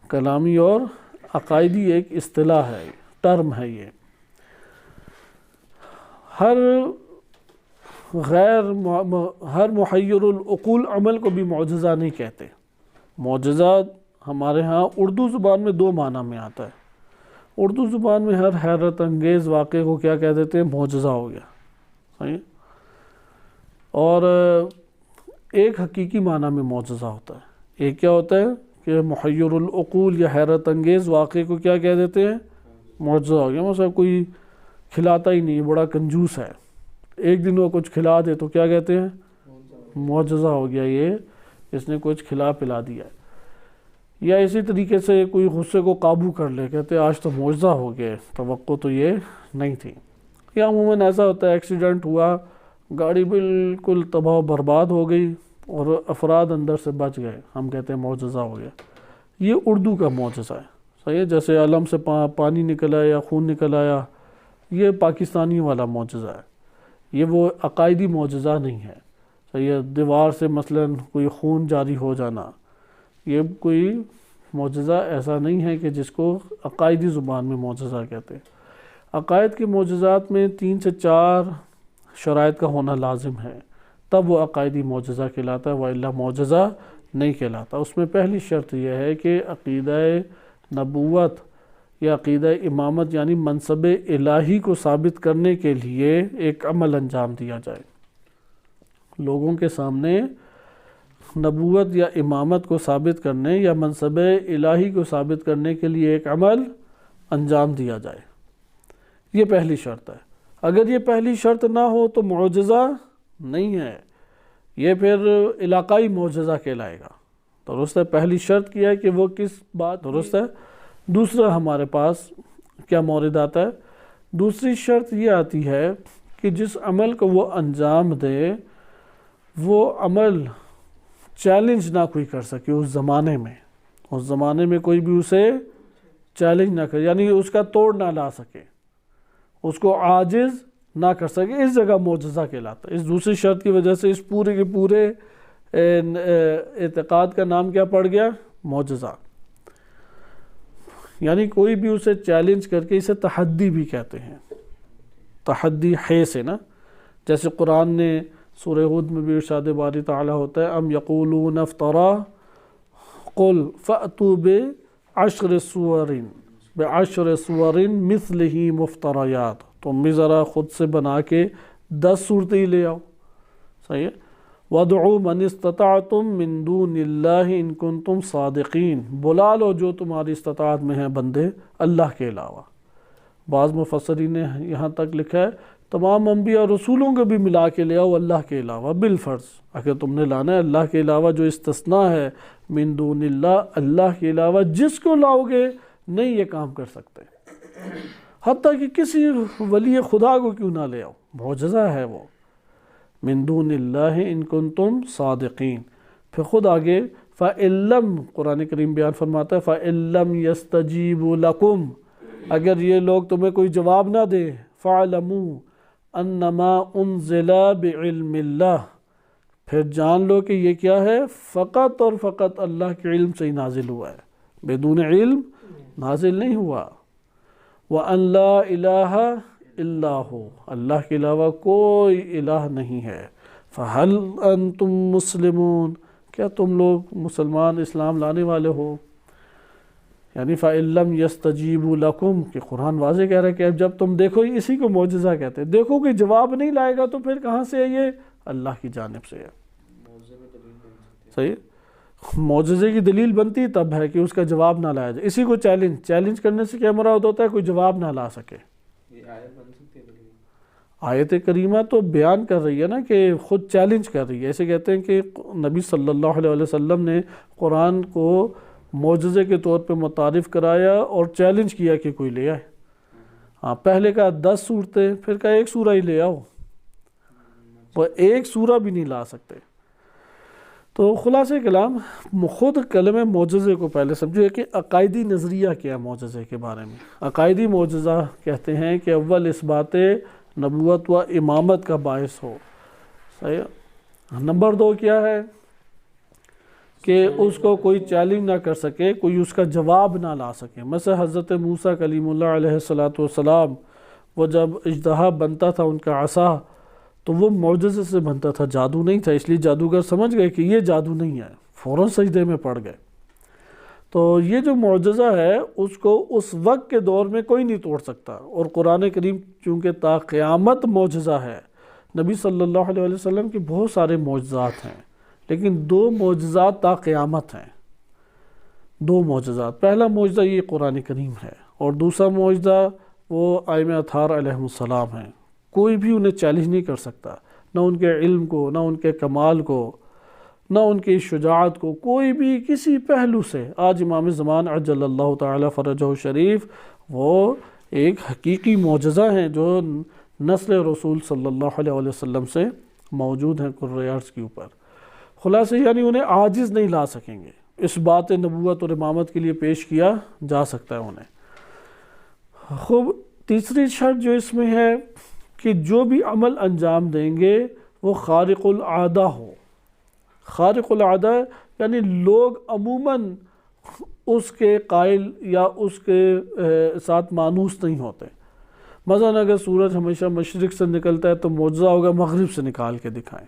کلامی اور عقائدی ایک اصطلاح ہے، ٹرم ہے۔ یہ ہر محیر العقول عمل کو بھی معجزہ نہیں کہتے۔ معجزہ ہمارے ہاں اردو زبان میں دو معنی میں آتا ہے۔ اردو زبان میں ہر حیرت انگیز واقعے کو کیا کہہ دیتے ہیں؟ معجزہ ہو گیا، صحیح؟ اور ایک حقیقی معنی میں معجزہ ہوتا ہے۔ ایک کیا ہوتا ہے کہ محیر العقول یا حیرت انگیز واقعے کو کیا کہہ دیتے ہیں؟ معجزہ ہو گیا۔ مثلا کوئی کھلاتا ہی نہیں، بڑا کنجوس ہے، ایک دن وہ کچھ کھلا دے تو کیا کہتے ہیں؟ معجزہ ہو گیا، یہ اس نے کچھ کھلا پلا دیا ہے۔ یا اسی طریقے سے کوئی غصے کو قابو کر لے، کہتے ہیں آج تو معجزہ ہو گیا، توقع تو یہ نہیں تھی۔ یا عموماً ایسا ہوتا ہے ایکسیڈنٹ ہوا، گاڑی بالکل تباہ و برباد ہو گئی اور افراد اندر سے بچ گئے، ہم کہتے ہیں معجزہ ہو گیا۔ یہ اردو کا معجزہ ہے، صحیح ہے؟ جیسے علم سے پانی نکل آیا یا خون نکل آیا، یہ پاکستانی والا معجزہ ہے، یہ وہ عقائدی معجزہ نہیں ہے، صحیح ہے؟ دیوار سے مثلاً کوئی خون جاری ہو جانا، یہ کوئی معجزہ ایسا نہیں ہے کہ جس کو عقائدی زبان میں معجزہ کہتے ہیں۔ عقائد کے معجزات میں 3 سے 4 شرائط کا ہونا لازم ہے، تب وہ عقائدی معجزہ کہلاتا ہے، وإلا معجزہ نہیں کہلاتا۔ اس میں پہلی شرط یہ ہے کہ عقیدہ نبوت یا عقیدہ امامت یعنی منصب الہی کو ثابت کرنے کے لیے ایک عمل انجام دیا جائے۔ لوگوں کے سامنے نبوت یا امامت کو ثابت کرنے یا منصب الہی کو ثابت کرنے کے لیے ایک عمل انجام دیا جائے، یہ پہلی شرط ہے۔ اگر یہ پہلی شرط نہ ہو تو معجزہ نہیں ہے، یہ پھر علاقائی معجزہ کہلائے گا۔ درست ہے؟ پہلی شرط کیا ہے کہ وہ کس بات، درست ہے؟ دوسرا ہمارے پاس کیا مورد آتا ہے؟ دوسری شرط یہ آتی ہے کہ جس عمل کو وہ انجام دے وہ عمل چیلنج نہ کوئی کر سکے اس زمانے میں کوئی بھی اسے چیلنج نہ کرے، یعنی اس کا توڑ نہ لا سکے، اس کو عاجز نہ کر سکے، اس جگہ معجزہ کہلاتا ہے۔ اس دوسری شرط کی وجہ سے اس پورے کے پورے اعتقاد کا نام کیا پڑ گیا؟ معجزہ۔ یعنی کوئی بھی اسے چیلنج کر کے، اسے تحدی بھی کہتے ہیں، تحدی ہے سے نا، جیسے قرآن نے سورہ ہود میں بھی ارشاد باری تعالیٰ ہوتا ہے ام یقولون افترا قل فأتوا بعشر سور مثلہ مفتریات، تم بھی ذرا خود سے بنا کے 10 صورتیں لے آؤ، صحیح ہے؟ وَادْعُوا مَنِ اسْتَطَعْتُم مِّن دُونِ اللَّهِ إِن كُنتُمْ صَادِقِينَ، بلا لو جو تمہاری استطاعت میں ہیں بندے اللہ کے علاوہ۔ بعض مفسرین نے یہاں تک لکھا ہے تمام انبیاء اور رسولوں کو بھی ملا کے لے آؤ اللہ کے علاوہ بالفرض، اگر تم نے لانا ہے اللہ کے علاوہ جو استثناء ہے من دون اللہ، اللہ کے علاوہ جس کو لاؤ گے نہیں یہ کام کر سکتے، حتیٰ کہ کسی ولی خدا کو کیوں نہ لے آؤ، معجزہ ہے وہ، من دون اللہ ان کنتم صادقین۔ پھر خود آگے فَإِن لَّمْ، قرآن کریم بیان فرماتا ہے فَإِن لَّمْ يَسْتَجِيبُوا لَكُمْ، اگر یہ لوگ تمہیں کوئی جواب نہ دے، فَاعْلَمُوا أَنَّمَا أُنزِلَ بِعِلْمِ اللَّهِ، پھر جان لو کہ یہ کیا ہے؟ فقط اور فقط اللہ کے علم سے ہی نازل ہوا ہے، بدون علم نازل نہیں ہوا۔ وَأَن لَا إِلَٰهَ إِلَّا هُوَ، اللہ کے علاوہ کوئی الہ نہیں ہے۔ فَهَلْ أَنْتُمْ مُسْلِمُونَ، کیا تم لوگ مسلمان اسلام لانے والے ہو؟ یعنی فَإِن لَّمْ يَسْتَجِيبُوا لَكُمْ، کہ قرآن واضح کہہ رہا ہے کہ اب جب تم دیکھو، اسی کو معجزہ کہتے ہیں، دیکھو کہ جواب نہیں لائے گا تو پھر کہاں سے ہے؟ یہ اللہ کی جانب سے ہے، صحیح؟ معجزے کی دلیل بنتی تب ہے کہ اس کا جواب نہ لایا جائے. اسی کو چیلنج کرنے سے کیا مراد ہوتا ہے؟ کوئی جواب نہ لا سکے. یہ آیت بن سکتی ہے دلیل؟ آیت کریمہ تو بیان کر رہی ہے نا کہ خود چیلنج کر رہی ہے. ایسے کہتے ہیں کہ نبی صلی اللہ علیہ وسلم نے قرآن کو معجزے کے طور پہ متعارف کرایا اور چیلنج کیا کہ کوئی لے آئے. ہاں، پہلے کہا 10 صورتیں، پھر کہا ایک سورہ ہی لے آؤ. وہ ایک سورہ بھی نہیں لا سکتے. تو خلاصہ کلام، خود کلمہ معجزے کو پہلے سمجھو کہ عقائدی نظریہ کیا ہے معجزے کے بارے میں. عقائدی معجزہ کہتے ہیں کہ اول اس بات نبوت و امامت کا باعث ہو. صحیح. نمبر 2 کیا ہے کہ اس کو کوئی چیلنج نہ کر سکے، کوئی اس کا جواب نہ لا سکے. مثلا حضرت موسیٰ کلیم اللہ علیہ السلام، وہ جب اژدہا بنتا تھا ان کا عصا، تو وہ معجزے سے بنتا تھا، جادو نہیں تھا. اس لیے جادوگر سمجھ گئے کہ یہ جادو نہیں ہے، فوراً سجدے میں پڑ گئے. تو یہ جو معجزہ ہے اس کو اس وقت کے دور میں کوئی نہیں توڑ سکتا. اور قرآن کریم چونکہ تا قیامت معجزہ ہے، نبی صلی اللہ علیہ وسلم کے بہت سارے معجزات ہیں، لیکن 2 معجزات تا قیامت ہیں. 2 معجزات. پہلا معجزہ یہ قرآن کریم ہے، اور دوسرا معجزہ وہ ائمہ اطہار علیہ السلام ہیں. کوئی بھی انہیں چیلنج نہیں کر سکتا، نہ ان کے علم کو، نہ ان کے کمال کو، نہ ان کی شجاعت کو. کوئی بھی کسی پہلو سے. آج امام زمان عجل اللہ تعالی فرجہ شریف وہ ایک حقیقی معجزہ ہیں جو نسل رسول صلی اللہ علیہ وسلم سے موجود ہیں کرۂ ارض کے اوپر. خلاصہ یعنی انہیں عاجز نہیں لا سکیں گے. اس بات نبوت اور امامت کے لیے پیش کیا جا سکتا ہے انہیں. خوب، تیسری شرط جو اس میں ہے کہ جو بھی عمل انجام دیں گے وہ خارق العادہ ہو. خارق العادہ یعنی لوگ عموماً اس کے قائل یا اس کے ساتھ مانوس نہیں ہوتے. مثلا اگر سورج ہمیشہ مشرق سے نکلتا ہے تو معجزہ ہوگا مغرب سے نکال کے دکھائیں.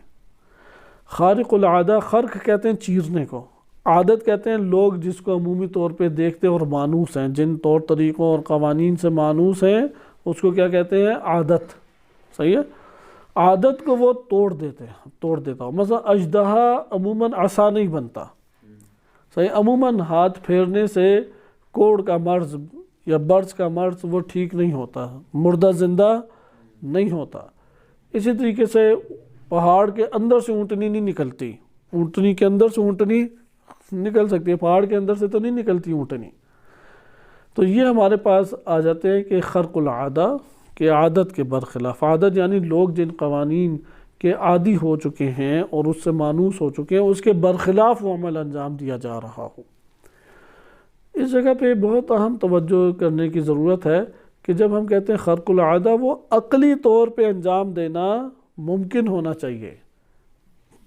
خارق العادہ، خرق کہتے ہیں چیرنے کو، عادت کہتے ہیں لوگ جس کو عمومی طور پہ دیکھتے اور مانوس ہیں، جن طور طریقوں اور قوانین سے مانوس ہیں، اس کو کیا کہتے ہیں؟ عادت. صحیح ہے. عادت کو وہ توڑ دیتا ہو. مثلا اژدہا عموماً عصا نہیں بنتا. صحیح. عموماً ہاتھ پھیرنے سے کوڑ کا مرض یا برس کا مرض وہ ٹھیک نہیں ہوتا، مردہ زندہ نہیں ہوتا. اسی طریقے سے پہاڑ کے اندر سے اونٹنی نہیں نکلتی. اونٹنی کے اندر سے اونٹنی نکل سکتی ہے، پہاڑ کے اندر سے تو نہیں نکلتی اونٹنی. تو یہ ہمارے پاس آ جاتے ہیں کہ خرق العادہ، کہ عادت کے برخلاف. عادت یعنی لوگ جن قوانین کے عادی ہو چکے ہیں اور اس سے مانوس ہو چکے ہیں، اس کے برخلاف وہ عمل انجام دیا جا رہا ہو. اس جگہ پہ بہت اہم توجہ کرنے کی ضرورت ہے کہ جب ہم کہتے ہیں خرق العادہ، وہ عقلی طور پہ انجام دینا ممکن ہونا چاہیے.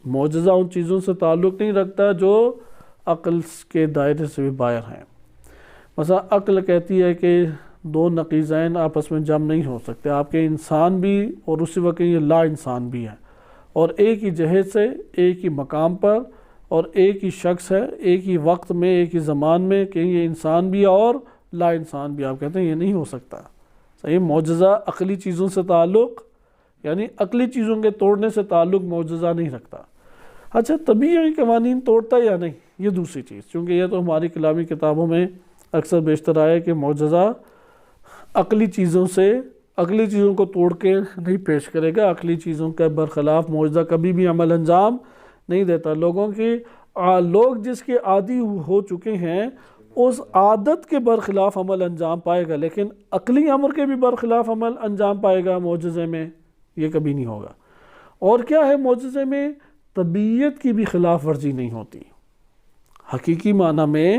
معجزہ ان چیزوں سے تعلق نہیں رکھتا جو عقل کے دائرے سے بھی باہر ہیں. مثلا عقل کہتی ہے کہ 2 نقیضین آپس میں جمع نہیں ہو سکتے. آپ کے انسان بھی اور اسی وقت یہ لا انسان بھی ہے، اور ایک ہی جہت سے، ایک ہی مقام پر، اور ایک ہی شخص ہے، ایک ہی وقت میں، ایک ہی زمان میں، کہ یہ انسان بھی اور لا انسان بھی. آپ کہتے ہیں یہ نہیں ہو سکتا. صحیح. معجزہ عقلی چیزوں سے تعلق، یعنی عقلی چیزوں کے توڑنے سے تعلق معجزہ نہیں رکھتا. اچھا، طبیعی قوانین توڑتا یا نہیں، یہ دوسری چیز. چونکہ یہ تو ہماری کلامی کتابوں میں اکثر بیشتر آیا کہ معجزہ عقلی چیزوں کو توڑ کے نہیں پیش کرے گا. عقلی چیزوں کے برخلاف معجزہ کبھی بھی عمل انجام نہیں دیتا. لوگ جس کے عادی ہو چکے ہیں اس عادت کے برخلاف عمل انجام پائے گا، لیکن عقلی امر کے بھی برخلاف عمل انجام پائے گا معجزے میں، یہ کبھی نہیں ہوگا. اور کیا ہے معجزے میں؟ طبیعت کی بھی خلاف ورزی نہیں ہوتی. حقیقی معنی میں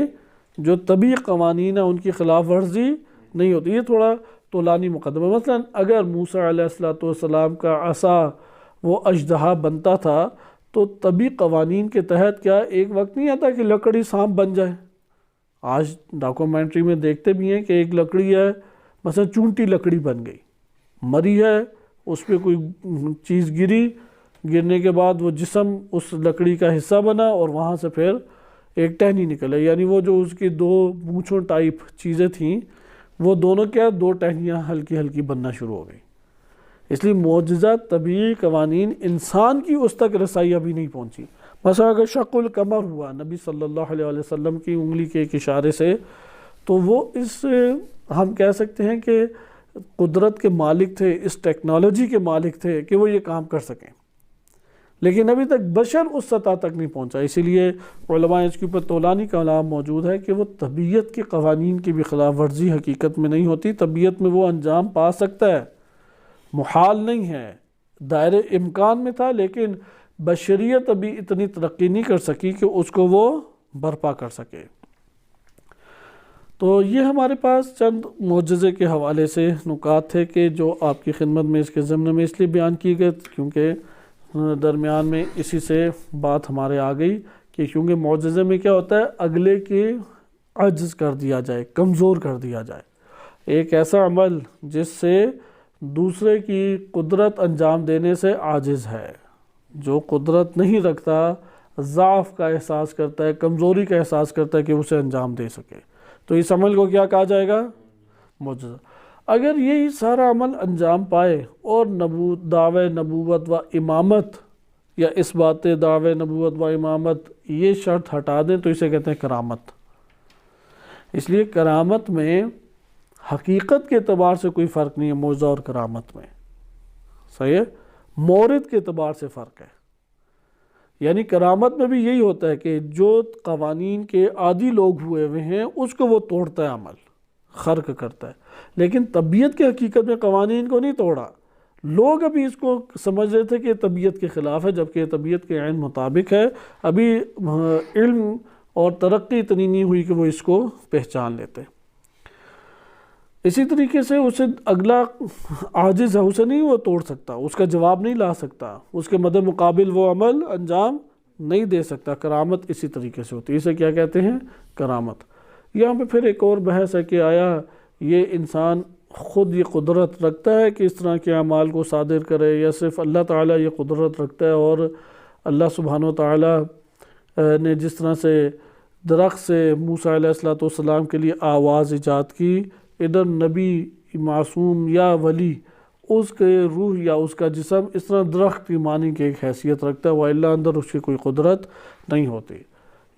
جو طبیعی قوانین ہیں ان کی خلاف ورزی نہیں ہوتی. یہ تھوڑا طولانی مقدمہ. مثلا اگر موسیٰ علیہ السلام کا عصا وہ اژدہا بنتا تھا تو طبی قوانین کے تحت کیا ایک وقت نہیں آتا کہ لکڑی سانپ بن جائے؟ آج ڈاکومنٹری میں دیکھتے بھی ہیں کہ ایک لکڑی ہے، مثلا چونٹی لکڑی بن گئی، مری ہے، اس پہ کوئی چیز گرنے کے بعد وہ جسم اس لکڑی کا حصہ بنا اور وہاں سے پھر ایک ٹہنی نکلے. یعنی وہ جو اس کی 2 مونچھوں ٹائپ چیزیں تھیں وہ دونوں کیا 2 ٹہنیاں ہلکی ہلکی بننا شروع ہو گئی. اس لیے معجزہ طبیعی قوانین انسان کی اس تک رسائی ابھی نہیں پہنچی. مثلا اگر شق القمر ہوا نبی صلی اللہ علیہ وسلم کی انگلی کے ایک اشارے سے، تو وہ اس ہم کہہ سکتے ہیں کہ قدرت کے مالک تھے، اس ٹیکنالوجی کے مالک تھے کہ وہ یہ کام کر سکیں، لیکن ابھی تک بشر اس سطح تک نہیں پہنچا۔ اسی لیے علماء اس کے اوپر طولانی کلام موجود ہے کہ وہ طبیعت کے قوانین کی بھی خلاف ورزی حقیقت میں نہیں ہوتی، طبیعت میں وہ انجام پا سکتا ہے، محال نہیں ہے، دائرے امکان میں تھا، لیکن بشریت ابھی اتنی ترقی نہیں کر سکی کہ اس کو وہ برپا کر سکے۔ تو یہ ہمارے پاس چند معجزے کے حوالے سے نکات تھے کہ جو آپ کی خدمت میں اس کے ضمن میں اس لیے بیان کی گئے کیونکہ درمیان میں اسی سے بات ہمارے آ گئی کہ کیونکہ معجزے میں کیا ہوتا ہے، اگلے کے عجز کر دیا جائے، کمزور کر دیا جائے، ایک ایسا عمل جس سے دوسرے کی قدرت انجام دینے سے عاجز ہے، جو قدرت نہیں رکھتا، ضعف کا احساس کرتا ہے، کمزوری کا احساس کرتا ہے کہ اسے انجام دے سکے، تو اس عمل کو کیا کہا جائے گا؟ معجزہ۔ اگر یہی سارا عمل انجام پائے اور دعوی نبوت و امامت یا اس بات دعوی نبوت و امامت یہ شرط ہٹا دیں تو اسے کہتے ہیں کرامت۔ اس لیے کرامت میں حقیقت کے اعتبار سے کوئی فرق نہیں ہے، معجزہ اور کرامت میں، صحیح ہے، مورد کے اعتبار سے فرق ہے۔ یعنی کرامت میں بھی یہی ہوتا ہے کہ جو قوانین کے عادی لوگ ہوئے ہوئے ہیں اس کو وہ توڑتا ہے، عمل خرق کرتا ہے، لیکن طبیعت کے حقیقت میں قوانین کو نہیں توڑا۔ لوگ ابھی اس کو سمجھ رہے تھے کہ یہ طبیعت کے خلاف ہے، جبکہ یہ طبیعت کے عین مطابق ہے، ابھی علم اور ترقی اتنی نہیں ہوئی کہ وہ اس کو پہچان لیتے۔ اسی طریقے سے اسے اگلا عاجز ہے، اسے نہیں وہ توڑ سکتا، اس کا جواب نہیں لا سکتا، اس کے مد مقابل وہ عمل انجام نہیں دے سکتا۔ کرامت اسی طریقے سے ہوتی ہے، اسے کیا کہتے ہیں؟ کرامت۔ یہاں پہ پھر ایک اور بحث ہے کہ آیا یہ انسان خود یہ قدرت رکھتا ہے کہ اس طرح کے اعمال کو صادر کرے، یا صرف اللہ تعالیٰ یہ قدرت رکھتا ہے، اور اللہ سبحانہ و تعالیٰ نے جس طرح سے درخت سے موسیٰ علیہ السلام کے لیے آواز ایجاد کی، ادھر نبی معصوم یا ولی اس کے روح یا اس کا جسم اس طرح درخت کی معنی کی ایک حیثیت رکھتا ہے، وَإِلَّا اندر اس کی کوئی قدرت نہیں ہوتی۔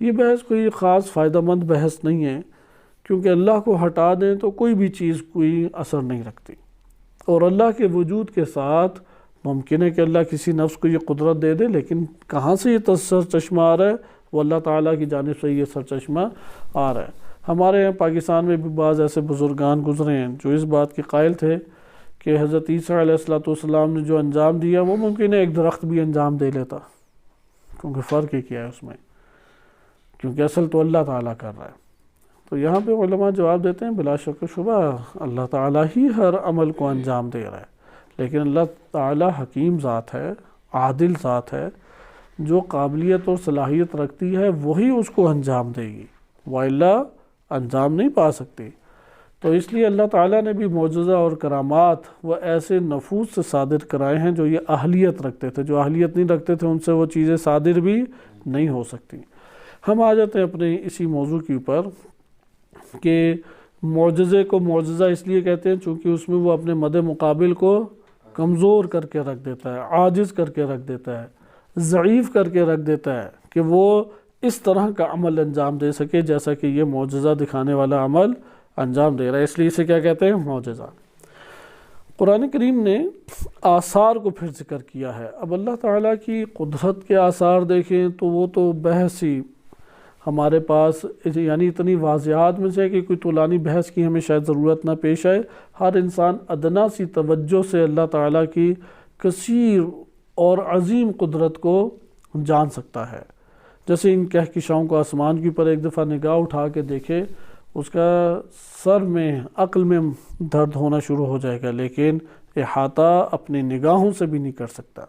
یہ بحث کوئی خاص فائدہ مند بحث نہیں ہے، کیونکہ اللہ کو ہٹا دیں تو کوئی بھی چیز کوئی اثر نہیں رکھتی، اور اللہ کے وجود کے ساتھ ممکن ہے کہ اللہ کسی نفس کو یہ قدرت دے دے، لیکن کہاں سے یہ سرچشمہ آ رہا ہے؟ وہ اللہ تعالیٰ کی جانب سے یہ سرچشمہ آ رہا ہے۔ ہمارے یہاں پاکستان میں بھی بعض ایسے بزرگان گزرے ہیں جو اس بات کے قائل تھے کہ حضرت عیسیٰ علیہ السلام نے جو انجام دیا وہ ممکن ہے ایک درخت بھی انجام دے لیتا، کیونکہ فرق ہی کیا ہے اس میں، کیونکہ اصل تو اللہ تعالیٰ کر رہا ہے۔ تو یہاں پہ علماء جواب دیتے ہیں بلا شک و شبہ اللہ تعالیٰ ہی ہر عمل کو انجام دے رہا ہے، لیکن اللہ تعالیٰ حکیم ذات ہے، عادل ذات ہے، جو قابلیت اور صلاحیت رکھتی ہے وہی اس کو انجام دے گی، وَإِلَّا انجام نہیں پا سکتی۔ تو اس لیے اللہ تعالیٰ نے بھی معجزہ اور کرامات وہ ایسے نفوس سے صادر کرائے ہیں جو یہ اہلیت رکھتے تھے، جو اہلیت نہیں رکھتے تھے ان سے وہ چیزیں صادر بھی نہیں ہو سکتی۔ ہم آ جاتے ہیں اپنے اسی موضوع کے اوپر کہ معجزے کو معجزہ اس لیے کہتے ہیں چونکہ اس میں وہ اپنے مد مقابل کو کمزور کر کے رکھ دیتا ہے، عاجز کر کے رکھ دیتا ہے، ضعیف کر کے رکھ دیتا ہے کہ وہ اس طرح کا عمل انجام دے سکے جیسا کہ یہ معجزہ دکھانے والا عمل انجام دے رہا ہے، اس لیے اسے کیا کہتے ہیں؟ معجزہ۔ قرآن کریم نے آثار کو پھر ذکر کیا ہے۔ اب اللہ تعالیٰ کی قدرت کے آثار دیکھیں تو وہ تو بحث ہی ہمارے پاس یعنی اتنی واضحات میں سے کہ کوئی طولانی بحث کی ہمیں شاید ضرورت نہ پیش آئے۔ ہر انسان ادنا سی توجہ سے اللہ تعالیٰ کی کثیر اور عظیم قدرت کو جان سکتا ہے۔ جیسے ان کہکشاؤں کو آسمان کے اوپر ایک دفعہ نگاہ اٹھا کے دیکھے، اس کا سر میں عقل میں درد ہونا شروع ہو جائے گا، لیکن احاطہ اپنی نگاہوں سے بھی نہیں کر سکتا۔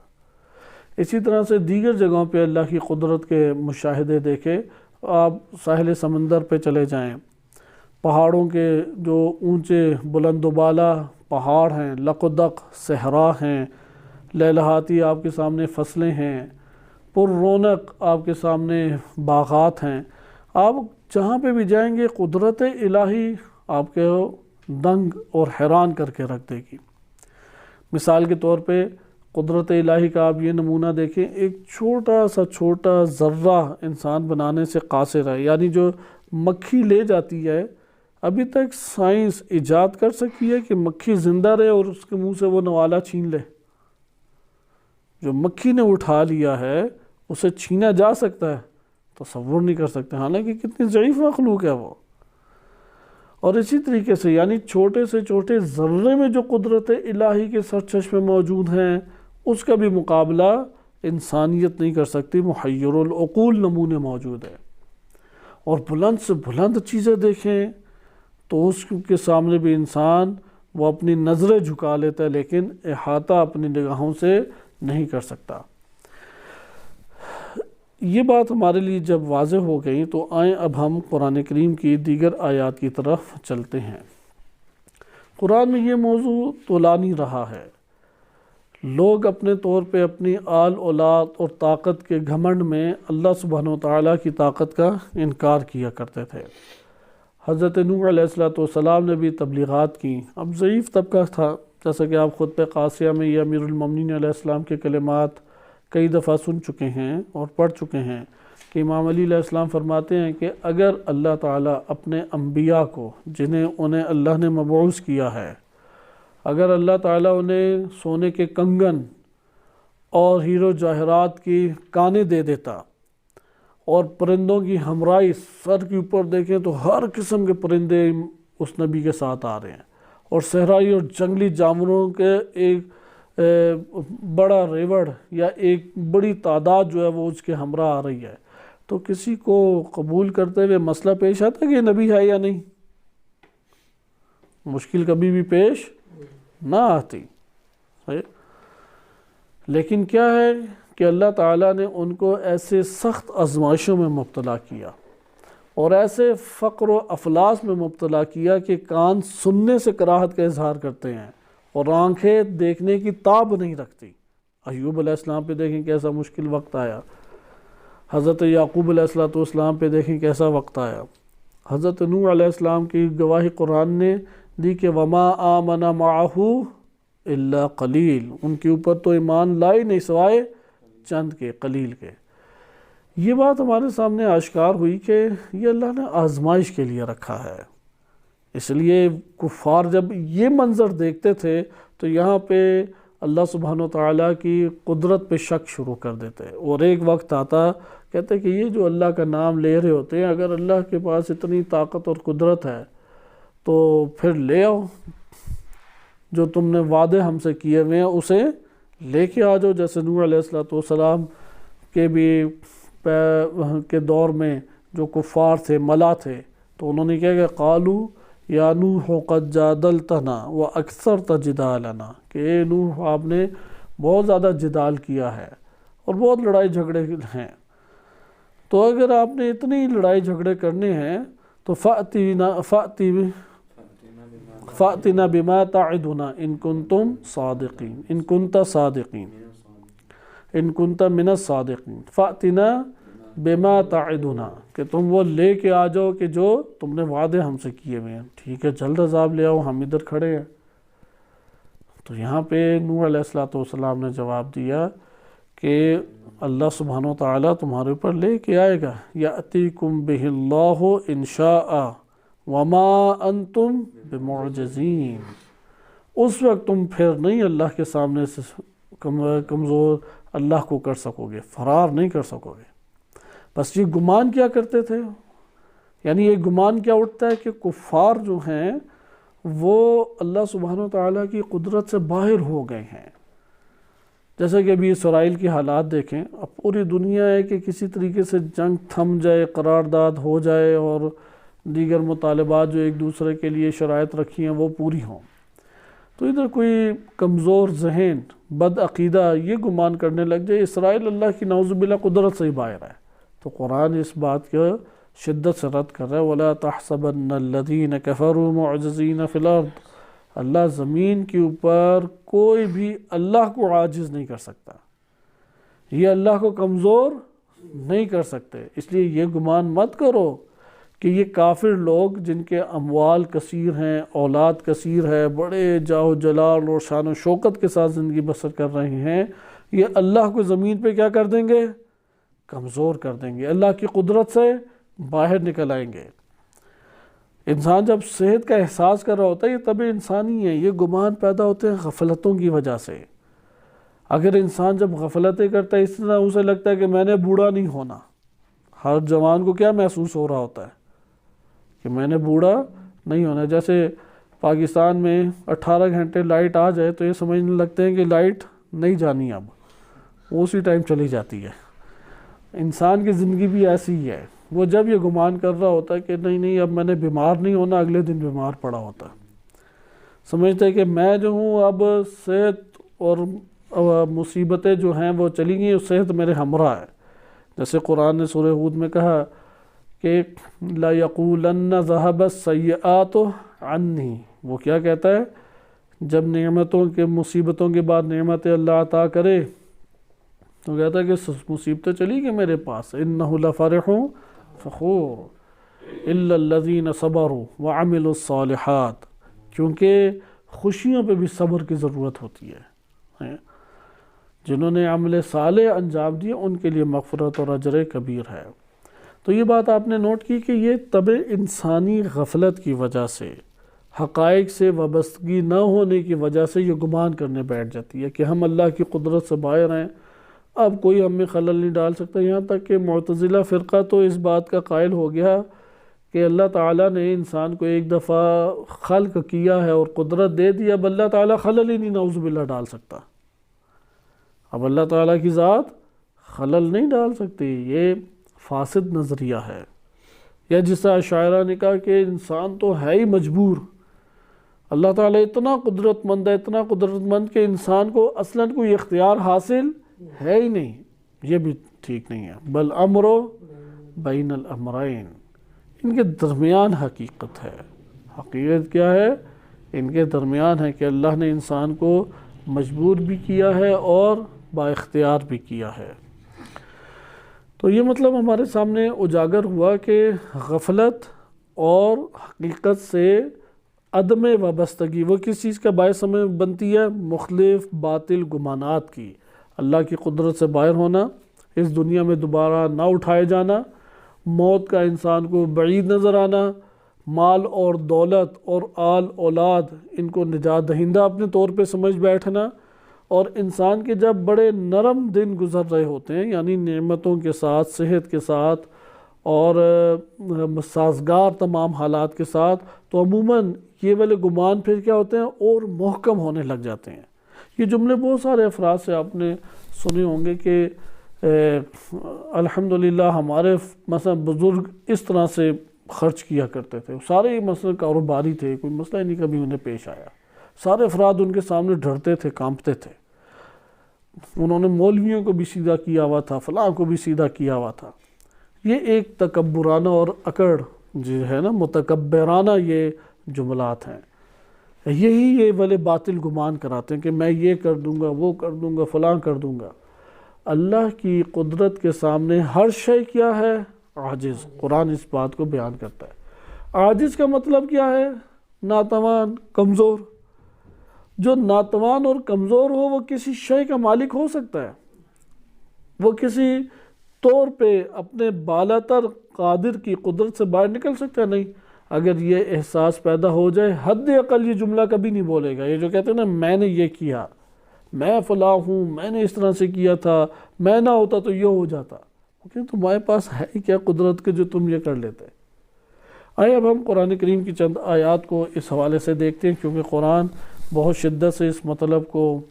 اسی طرح سے دیگر جگہوں پہ اللہ کی قدرت کے مشاہدے دیکھے، آپ ساحل سمندر پہ چلے جائیں، پہاڑوں کے جو اونچے بلند و بالا پہاڑ ہیں، لق و دق صحرا ہیں، لہلہاتی آپ کے سامنے فصلیں ہیں، پر رونق آپ کے سامنے باغات ہیں، آپ جہاں پہ بھی جائیں گے قدرت الہی آپ کو دنگ اور حیران کر کے رکھ دے گی۔ مثال کے طور پہ قدرت الہی کا آپ یہ نمونہ دیکھیں، ایک چھوٹا ذرہ انسان بنانے سے قاصر ہے، یعنی جو مکھی لے جاتی ہے، ابھی تک سائنس ایجاد کر سکی ہے کہ مکھی زندہ رہے اور اس کے منہ سے وہ نوالا چھین لے؟ جو مکھی نے اٹھا لیا ہے اسے چھینا جا سکتا ہے؟ تصور نہیں کر سکتے، حالانکہ کتنی ضعیف مخلوق ہے وہ۔ اور اسی طریقے سے یعنی چھوٹے سے چھوٹے ذرے میں جو قدرت الہی کے سرچشمے موجود ہیں، اس کا بھی مقابلہ انسانیت نہیں کر سکتی، محیر العقول نمونے موجود ہیں۔ اور بلند سے بلند چیزیں دیکھیں تو اس کے سامنے بھی انسان وہ اپنی نظریں جھکا لیتا ہے، لیکن احاطہ اپنی نگاہوں سے نہیں کر سکتا۔ یہ بات ہمارے لیے جب واضح ہو گئی تو آئیں اب ہم قرآن کریم کی دیگر آیات کی طرف چلتے ہیں۔ قرآن میں یہ موضوع طولانی رہا ہے، لوگ اپنے طور پہ اپنی آل اولاد اور طاقت کے گھمنڈ میں اللہ سبحانہ وتعالیٰ کی طاقت کا انکار کیا کرتے تھے۔ حضرت نوح علیہ السلام نے بھی تبلیغات کی، اب ضعیف طبقہ تھا، جیسا کہ آپ خطبہ قاسیہ میں یہ امیر المومنین علیہ السلام کے کلمات کئی دفعہ سن چکے ہیں اور پڑھ چکے ہیں کہ امام علی علیہ السلام فرماتے ہیں کہ اگر اللہ تعالیٰ اپنے انبیاء کو، انہیں اللہ نے مبعوث کیا ہے، اگر اللہ تعالیٰ انہیں سونے کے کنگن اور ہیرو جواہرات کی کانیں دے دیتا اور پرندوں کی ہمراہی، سر کے اوپر دیکھیں تو ہر قسم کے پرندے اس نبی کے ساتھ آ رہے ہیں، اور صحرائی اور جنگلی جانوروں کے ایک بڑا ریوڑ یا ایک بڑی تعداد جو ہے وہ اس کے ہمراہ آ رہی ہے، تو کسی کو قبول کرتے ہوئے مسئلہ پیش آتا ہے کہ یہ نبی ہے یا نہیں؟ مشکل کبھی بھی پیش نہ آتی۔ لیکن کیا ہے کہ اللہ تعالیٰ نے ان کو ایسے سخت آزمائشوں میں مبتلا کیا اور ایسے فقر و افلاس میں مبتلا کیا کہ کان سننے سے کراہت کا اظہار کرتے ہیں اور آنکھیں دیکھنے کی تاب نہیں رکھتی۔ ایوب علیہ السلام پہ دیکھیں کیسا مشکل وقت آیا، حضرت یعقوب علیہ السلام پہ دیکھیں کیسا وقت آیا، حضرت نوح علیہ السلام کی گواہی قرآن نے دی کہ وما آمن معہ الا قلیل، ان کے اوپر تو ایمان لائے نہیں سوائے چند کے، قلیل کے۔ یہ بات ہمارے سامنے آشکار ہوئی کہ یہ اللہ نے آزمائش کے لیے رکھا ہے، اس لیے کفار جب یہ منظر دیکھتے تھے تو یہاں پہ اللہ سبحانہ وتعالیٰ کی قدرت پہ شک شروع کر دیتے، اور ایک وقت آتا کہتے کہ یہ جو اللہ کا نام لے رہے ہوتے ہیں، اگر اللہ کے پاس اتنی طاقت اور قدرت ہے تو پھر لے آؤ، جو تم نے وعدے ہم سے کیے ہوئے ہیں اسے لے کے آ جاؤ۔ جیسے نوح علیہ السلام کے بھی کے دور میں جو کفار تھے، ملا تھے، تو انہوں نے کیا کہ قالو یا نوح قد جادلتنا واکثرت جدالنا، کہ اے نوح آپ نے بہت زیادہ جدال کیا ہے اور بہت لڑائی جھگڑے ہیں، تو اگر آپ نے اتنی لڑائی جھگڑے کرنے ہیں تو فَأْتِنَا بِمَا تَعِدُنَا إِن كُنتُم صَادِقِينَ إِن كُنتَ صَادِقِينَ إِن كُنتَ مِنَ الصَّادِقِينَ فَأْتِنَا بِمَا تَعِدُنَا، کہ تم وہ لے کے آ جاؤ کہ جو تم نے وعدے ہم سے کیے ہوئے ہیں۔ ٹھیک ہے، جلد عذاب لے آؤ، ہم ادھر کھڑے ہیں۔ تو یہاں پہ نوح علیہ السلام نے جواب دیا کہ اللہ سبحانہ وتعالیٰ تمہارے اوپر لے کے آئے گا، یأتیکم بہ اللہ ان شاء وما انتم بمعجزین، اس وقت تم پھر نہیں اللہ کے سامنے سے کمزور اللہ کو کر سکو گے، فرار نہیں کر سکو گے۔ بس یہ گمان کیا کرتے تھے، یعنی یہ گمان کیا اٹھتا ہے کہ کفار جو ہیں وہ اللہ سبحانہ وتعالیٰ کی قدرت سے باہر ہو گئے ہیں۔ جیسا کہ ابھی اسرائیل کی حالات دیکھیں، اب پوری دنیا ہے کہ کسی طریقے سے جنگ تھم جائے، قرارداد ہو جائے اور دیگر مطالبات جو ایک دوسرے کے لیے شرائط رکھی ہیں وہ پوری ہوں، تو ادھر کوئی کمزور ذہن، بد عقیدہ یہ گمان کرنے لگ جائے اسرائیل اللہ کی نعوذ باللہ قدرت سے ہی باہر ہے، تو قرآن اس بات کا شدت سے رد کر رہا ہے، وَلَا تَحْسَبَنَّ الَّذِينَ كَفَرُوا مُعْجِزِينَ فِي الْأَرْضِ، اللہ زمین کے اوپر کوئی بھی اللہ کو عاجز نہیں کر سکتا، یہ اللہ کو کمزور نہیں کر سکتے، اس لیے یہ گمان مت کرو کہ یہ کافر لوگ جن کے اموال کثیر ہیں، اولاد کثیر ہے، بڑے جاہ و جلال اور شان و شوکت کے ساتھ زندگی بسر کر رہے ہیں، یہ اللہ کو زمین پہ کیا کر دیں گے؟ کمزور کر دیں گے، اللہ کی قدرت سے باہر نکل آئیں گے۔ انسان جب صحت کا احساس کر رہا ہوتا ہے، یہ طبع انسانی ہے، یہ گمان پیدا ہوتے ہیں غفلتوں کی وجہ سے۔ اگر انسان جب غفلتیں کرتا ہے، اس طرح اسے لگتا ہے کہ میں نے بوڑھا نہیں ہونا۔ ہر جوان کو کیا محسوس ہو رہا ہوتا ہے کہ میں نے بوڑھا نہیں ہونا۔ جیسے پاکستان میں 18 گھنٹے لائٹ آ جائے تو یہ سمجھنے لگتے ہیں کہ لائٹ نہیں جانی، اب وہ اسی ٹائم چلی جاتی ہے۔ انسان کی زندگی بھی ایسی ہی ہے، وہ جب یہ گمان کر رہا ہوتا ہے کہ نہیں اب میں نے بیمار نہیں ہونا، اگلے دن بیمار پڑا ہوتا ہے۔ سمجھتے ہیں کہ میں جو ہوں اب صحت اور مصیبتیں جو ہیں وہ چلی گئی، صحت میرے ہمراہ ہے۔ جیسے قرآن نے سورہ ہود میں کہا کہ لَيَقُولَنَّ ذَهَبَ السَّيِّئَاتُ عَنِّي، وہ کیا کہتا ہے جب نعمتوں کے مصیبتوں کے بعد نعمتیں اللہ عطا کرے تو کہتا ہے کہ مصیبتیں چلی گئی میرے پاس، إِنَّهُ لَفَرِحٌ فَخُورٌ إِلَّا الَّذِينَ صَبَرُوا وَعَمِلُوا الصَّالِحَاتِ، کیونکہ خوشیوں پہ بھی صبر کی ضرورت ہوتی ہے۔ جنہوں نے عمل صالح انجام دیے ان کے لیے مغفرت اور اجر کبیر ہے۔ تو یہ بات آپ نے نوٹ کی کہ یہ طبع انسانی غفلت کی وجہ سے، حقائق سے وابستگی نہ ہونے کی وجہ سے یہ گمان کرنے بیٹھ جاتی ہے کہ ہم اللہ کی قدرت سے باہر ہیں، اب کوئی ہم میں خلل نہیں ڈال سکتا۔ یہاں تک کہ معتزلہ فرقہ تو اس بات کا قائل ہو گیا کہ اللہ تعالیٰ نے انسان کو ایک دفعہ خلق کیا ہے اور قدرت دے دی، اب اللہ تعالیٰ خلل ہی نہیں نعوذ باللہ ڈال سکتا۔ اب اللہ تعالیٰ کی ذات خلل نہیں ڈال سکتی، یہ فاسد نظریہ ہے۔ یا جس طرح شاعرہ نے کہا کہ انسان تو ہے ہی مجبور، اللہ تعالیٰ اتنا قدرت مند ہے، اتنا قدرت مند کہ انسان کو اصلاً کوئی اختیار حاصل ہے ہی نہیں، یہ بھی ٹھیک نہیں ہے۔ بل امرو بین الامرین، ان کے درمیان حقیقت ہے۔ حقیقت کیا ہے؟ ان کے درمیان ہے کہ اللہ نے انسان کو مجبور بھی کیا ہے اور با اختیار بھی کیا ہے۔ تو یہ مطلب ہمارے سامنے اجاگر ہوا کہ غفلت اور حقیقت سے عدم وابستگی وہ کس چیز کا باعث ہمیں بنتی ہے؟ مختلف باطل گمانات کی۔ اللہ کی قدرت سے باہر ہونا، اس دنیا میں دوبارہ نہ اٹھائے جانا، موت کا انسان کو بعید نظر آنا، مال اور دولت اور آل اولاد ان کو نجات دہندہ اپنے طور پہ سمجھ بیٹھنا، اور انسان کے جب بڑے نرم دن گزر رہے ہوتے ہیں، یعنی نعمتوں کے ساتھ، صحت کے ساتھ اور سازگار تمام حالات کے ساتھ، تو عموماً یہ والے گمان پھر کیا ہوتے ہیں اور محکم ہونے لگ جاتے ہیں۔ یہ جملے بہت سارے افراد سے آپ نے سنے ہوں گے کہ الحمدللہ ہمارے مثلا بزرگ اس طرح سے خرچ کیا کرتے تھے، سارے مثلا کاروباری تھے، کوئی مسئلہ نہیں کبھی انہیں پیش آیا، سارے افراد ان کے سامنے ڈرتے تھے، کانپتے تھے۔ انہوں نے مولویوں کو بھی سیدھا کیا ہوا تھا، فلاں کو بھی سیدھا کیا ہوا تھا۔ یہ ایک تکبرانہ اور اکڑ جو ہے نا، متکبرانہ یہ جملات ہیں، یہی یہ والے باطل گمان کراتے ہیں کہ میں یہ کر دوں گا، وہ کر دوں گا، فلاں کر دوں گا۔ اللہ کی قدرت کے سامنے ہر شے کیا ہے؟ عاجز۔ قرآن اس بات کو بیان کرتا ہے۔ عاجز کا مطلب کیا ہے؟ ناتوان، کمزور۔ جو ناتوان اور کمزور ہو وہ کسی شے کا مالک ہو سکتا ہے، وہ کسی طور پہ اپنے بالاتر قادر کی قدرت سے باہر نکل سکتا ہے؟ نہیں۔ اگر یہ احساس پیدا ہو جائے، حد اقل یہ جملہ کبھی نہیں بولے گا۔ یہ جو کہتے ہیں نا میں نے یہ کیا، میں فلاں ہوں، میں نے اس طرح سے کیا تھا، میں نہ ہوتا تو یہ ہو جاتا، کیونکہ تمہارے پاس ہے ہی کیا قدرت کے جو تم یہ کر لیتے۔ آئے اب ہم قرآن کریم کی چند آیات کو اس حوالے سے دیکھتے ہیں، کیونکہ قرآن بہت شدت سے اس مطلب کو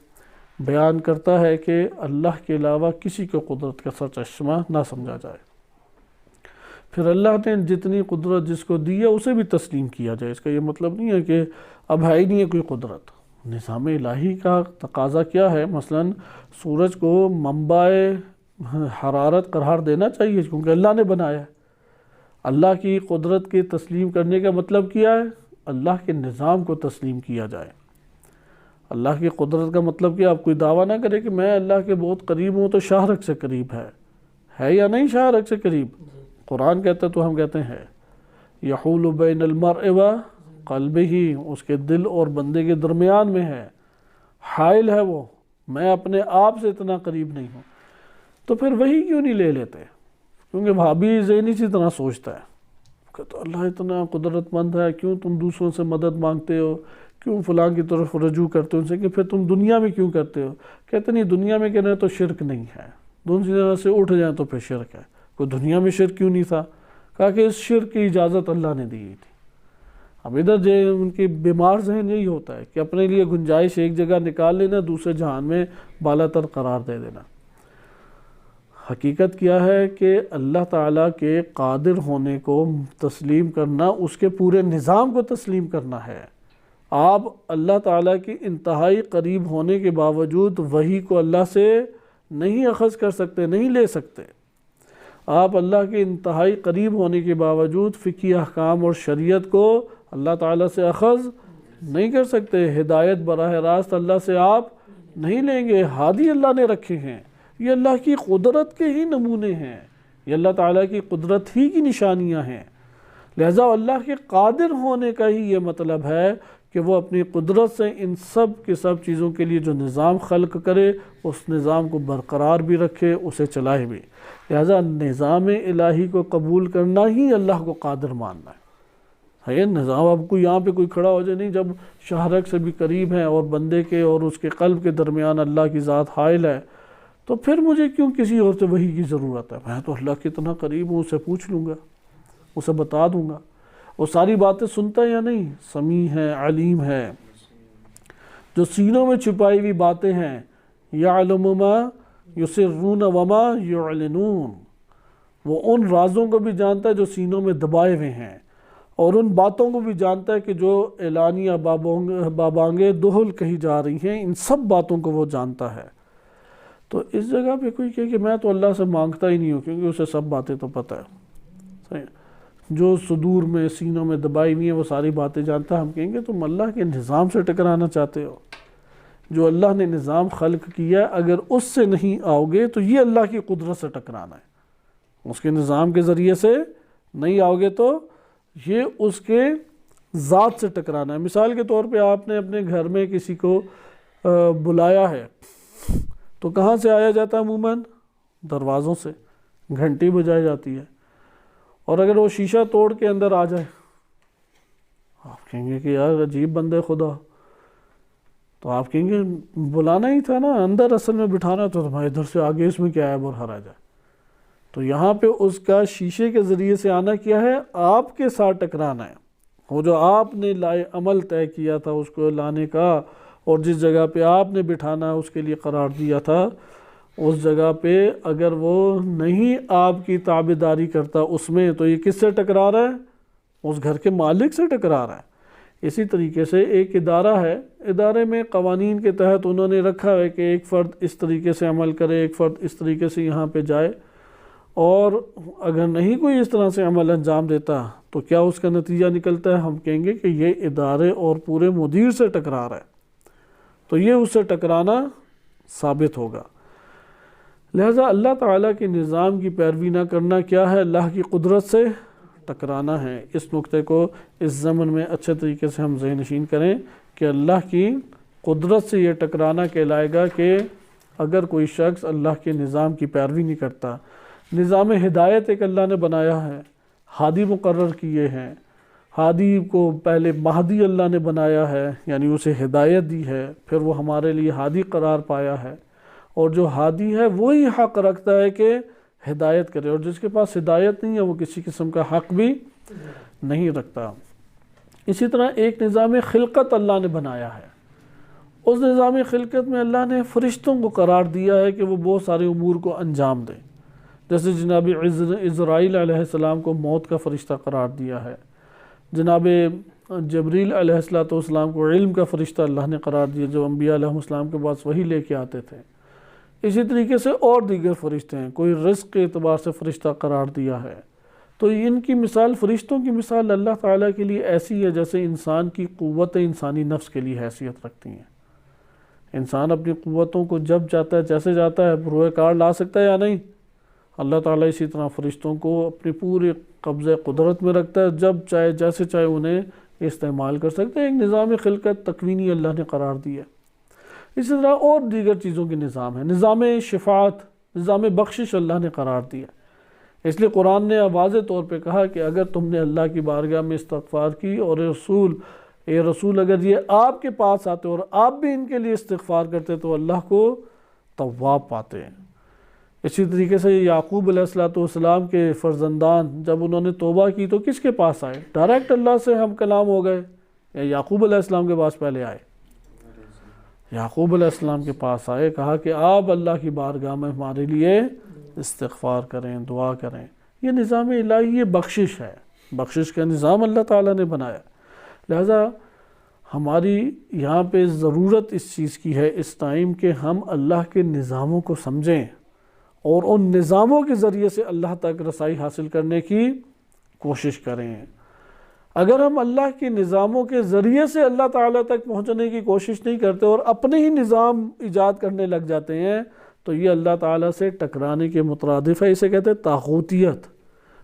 بیان کرتا ہے کہ اللہ کے علاوہ کسی کو قدرت کا سرچشمہ نہ سمجھا جائے۔ پھر اللہ نے جتنی قدرت جس کو دی ہے اسے بھی تسلیم کیا جائے۔ اس کا یہ مطلب نہیں ہے کہ اب ہے ہی نہیں ہے کوئی قدرت۔ نظام الہی کا تقاضا کیا ہے؟ مثلا سورج کو منبع حرارت قرار دینا چاہیے کیونکہ اللہ نے بنایا ہے۔ اللہ کی قدرت کے تسلیم کرنے کا مطلب کیا ہے؟ اللہ کے نظام کو تسلیم کیا جائے۔ اللہ کی قدرت کا مطلب کیا؟ آپ کوئی دعویٰ نہ کرے کہ میں اللہ کے بہت قریب ہوں تو شاہ رگ سے قریب ہے یا نہیں؟ شاہ رگ سے قریب قرآن کہتا ہے تو ہم کہتے ہیں ہے۔ یحول بین المرء و قلبہ، اس کے دل اور بندے کے درمیان میں ہے، حائل ہے وہ، میں اپنے آپ سے اتنا قریب نہیں ہوں۔ تو پھر وہی کیوں نہیں لے لیتے؟ کیونکہ بھابی ذہنی سی طرح سوچتا ہے کہ تو اللہ اتنا قدرت مند ہے، کیوں تم دوسروں سے مدد مانگتے ہو، کیوں فلاں کی طرف رجوع کرتے ہو ان سے، کہ پھر تم دنیا میں کیوں کرتے ہو؟ کہتے نہیں، دنیا میں کہنا تو شرک نہیں ہے، دنیا سے اٹھ جائیں تو پھر شرک ہے۔ کوئی دنیا میں شرک کیوں نہیں تھا؟ کہا کہ اس شرک کی اجازت اللہ نے دی تھی۔ اب ادھر جو ان کی بیمار ذہن یہی ہوتا ہے کہ اپنے لیے گنجائش ایک جگہ نکال لینا، دوسرے جہان میں بالا تر قرار دے دینا۔ حقیقت کیا ہے کہ اللہ تعالیٰ کے قادر ہونے کو تسلیم کرنا، اس کے پورے نظام کو تسلیم کرنا ہے۔ آپ اللہ تعالیٰ کی انتہائی قریب ہونے کے باوجود وحی کو اللہ سے نہیں اخذ کر سکتے، نہیں لے سکتے۔ آپ اللہ کے انتہائی قریب ہونے کے باوجود فقہی احکام اور شریعت کو اللہ تعالیٰ سے اخذ نہیں کر سکتے۔ ہدایت براہ راست اللہ سے آپ نہیں لیں گے، ہادی اللہ نے رکھے ہیں، یہ اللہ کی قدرت کے ہی نمونے ہیں، یہ اللہ تعالیٰ کی قدرت ہی کی نشانیاں ہیں۔ لہٰذا اللہ کے قادر ہونے کا ہی یہ مطلب ہے کہ وہ اپنی قدرت سے ان سب کے سب چیزوں کے لیے جو نظام خلق کرے، اس نظام کو برقرار بھی رکھے، اسے چلائے بھی۔ لہٰذا نظام الہی کو قبول کرنا ہی اللہ کو قادر ماننا ہے۔ نظام اب کوئی یہاں پہ کوئی کھڑا ہو جائے، نہیں، جب شہرک سے بھی قریب ہیں اور بندے کے اور اس کے قلب کے درمیان اللہ کی ذات حائل ہے، تو پھر مجھے کیوں کسی اور سے وحی کی ضرورت ہے؟ میں تو اللہ کے اتنا قریب ہوں، اسے پوچھ لوں گا، اسے بتا دوں گا۔ وہ ساری باتیں سنتا یا نہیں؟ سمیع ہے، علیم ہے، جو سینوں میں چھپائی ہوئی باتیں ہیں، یعلم ما یسرون وما یعلنون، وہ ان رازوں کو بھی جانتا ہے جو سینوں میں دبائے ہوئے ہیں، اور ان باتوں کو بھی جانتا ہے کہ جو اعلانیہ بابانگے دہل کہی جا رہی ہیں، ان سب باتوں کو وہ جانتا ہے۔ تو اس جگہ پہ کوئی کہے کہ میں تو اللہ سے مانگتا ہی نہیں ہوں، کیونکہ اسے سب باتیں تو پتہ ہے، صحیح، جو صدور میں سینوں میں دبائی ہوئی ہیں وہ ساری باتیں جانتا ہے۔ ہم کہیں گے تم اللہ کے نظام سے ٹکرانا چاہتے ہو، جو اللہ نے نظام خلق کیا ہے، اگر اس سے نہیں آؤ گے تو یہ اللہ کی قدرت سے ٹکرانا ہے۔ اس کے نظام کے ذریعے سے نہیں آؤ گے تو یہ اس کے ذات سے ٹکرانا ہے۔ مثال کے طور پہ آپ نے اپنے گھر میں کسی کو بلایا ہے، تو کہاں سے آیا جاتا ہے؟ عموماً دروازوں سے، گھنٹی بجائی جاتی ہے، اور اگر وہ شیشہ توڑ کے اندر آ جائے، آپ کہیں گے کہ یار عجیب بندے خدا، تو آپ کہیں گے بلانا ہی تھا نا، اندر اصل میں بٹھانا تو تمہیں ادھر سے آگے، اس میں کیا ہے برہر آ جائے۔ تو یہاں پہ اس کا شیشے کے ذریعے سے آنا کیا ہے؟ آپ کے ساتھ ٹکرانا ہے۔ وہ جو آپ نے عمل طے کیا تھا اس کو لانے کا، اور جس جگہ پہ آپ نے بٹھانا اس کے لیے قرار دیا تھا، اس جگہ پہ اگر وہ نہیں آپ کی تابعداری کرتا اس میں، تو یہ کس سے ٹکرا رہا ہے؟ اس گھر کے مالک سے ٹکرا رہا ہے۔ اسی طریقے سے ایک ادارہ ہے، ادارے میں قوانین کے تحت انہوں نے رکھا ہے کہ ایک فرد اس طریقے سے عمل کرے، ایک فرد اس طریقے سے یہاں پہ جائے، اور اگر نہیں کوئی اس طرح سے عمل انجام دیتا تو کیا اس کا نتیجہ نکلتا ہے؟ ہم کہیں گے کہ یہ ادارے اور پورے مدیر سے ٹکرا رہا ہے، تو یہ اس سے ٹکرانا ثابت ہوگا۔ لہٰذا اللہ تعالیٰ کے نظام کی پیروی نہ کرنا کیا ہے؟ اللہ کی قدرت سے ٹکرانا ہے۔ اس نقطے کو اس ضمن میں اچھے طریقے سے ہم ذہن نشین کریں کہ اللہ کی قدرت سے یہ ٹکرانا کہلائے گا کہ اگر کوئی شخص اللہ کے نظام کی پیروی نہیں کرتا۔ نظام ہدایت ایک اللہ نے بنایا ہے، ہادی مقرر کیے ہیں، ہادی کو پہلے مہدی اللہ نے بنایا ہے، یعنی اسے ہدایت دی ہے، پھر وہ ہمارے لیے ہادی قرار پایا ہے، اور جو ہادی ہے وہی حق رکھتا ہے کہ ہدایت کرے، اور جس کے پاس ہدایت نہیں ہے وہ کسی قسم کا حق بھی نہیں رکھتا۔ اسی طرح ایک نظام خلقت اللہ نے بنایا ہے، اس نظام خلقت میں اللہ نے فرشتوں کو قرار دیا ہے کہ وہ بہت سارے امور کو انجام دیں، جیسے جناب عزرائیل علیہ السلام کو موت کا فرشتہ قرار دیا ہے، جناب جبریل علیہ السلام کو علم کا فرشتہ اللہ نے قرار دیا جو انبیاء علیہ السلام کے پاس وہی لے کے آتے تھے۔ اسی طریقے سے اور دیگر فرشتے ہیں، کوئی رزق کے اعتبار سے فرشتہ قرار دیا ہے۔ تو ان کی مثال، فرشتوں کی مثال اللہ تعالیٰ کے لیے ایسی ہے جیسے انسان کی قوت انسانی نفس کے لیے حیثیت رکھتی ہیں۔ انسان اپنی قوتوں کو جب چاہتا ہے جیسے جاتا ہے بروئے کار لا سکتا ہے یا نہیں؟ اللہ تعالیٰ اسی طرح فرشتوں کو اپنے پورے قبضہ قدرت میں رکھتا ہے، جب چاہے جیسے چاہے انہیں استعمال کر سکتے ہیں۔ ایک نظام خلقت تکوینی اللہ نے قرار دیا ہے۔ اسی طرح اور دیگر چیزوں کے نظام ہیں، نظام شفاعت، نظام بخشش اللہ نے قرار دیا۔ اس لیے قرآن نے واضح طور پہ کہا کہ اگر تم نے اللہ کی بارگاہ میں استغفار کی اور اے رسول اگر یہ آپ کے پاس آتے اور آپ بھی ان کے لیے استغفار کرتے تو اللہ کو تواب پاتے ہیں۔ اسی طریقے سے یعقوب علیہ السلام کے فرزندان جب انہوں نے توبہ کی تو کس کے پاس آئے؟ ڈائریکٹ اللہ سے ہم کلام ہو گئے یا یعقوب علیہ السلام کے پاس پہلے آئے؟ یعقوب علیہ السلام کے پاس آئے، کہا کہ آپ اللہ کی بارگاہ میں ہمارے لیے استغفار کریں، دعا کریں۔ یہ نظام الہی، یہ بخشش ہے، بخشش کا نظام اللہ تعالیٰ نے بنایا۔ لہذا ہماری یہاں پہ ضرورت اس چیز کی ہے اس ٹائم کہ ہم اللہ کے نظاموں کو سمجھیں اور ان نظاموں کے ذریعے سے اللہ تک رسائی حاصل کرنے کی کوشش کریں۔ اگر ہم اللہ کے نظاموں کے ذریعے سے اللہ تعالیٰ تک پہنچنے کی کوشش نہیں کرتے اور اپنے ہی نظام ایجاد کرنے لگ جاتے ہیں تو یہ اللہ تعالیٰ سے ٹکرانے کے مترادف ہے۔ اسے کہتے ہیں طاغوتیت۔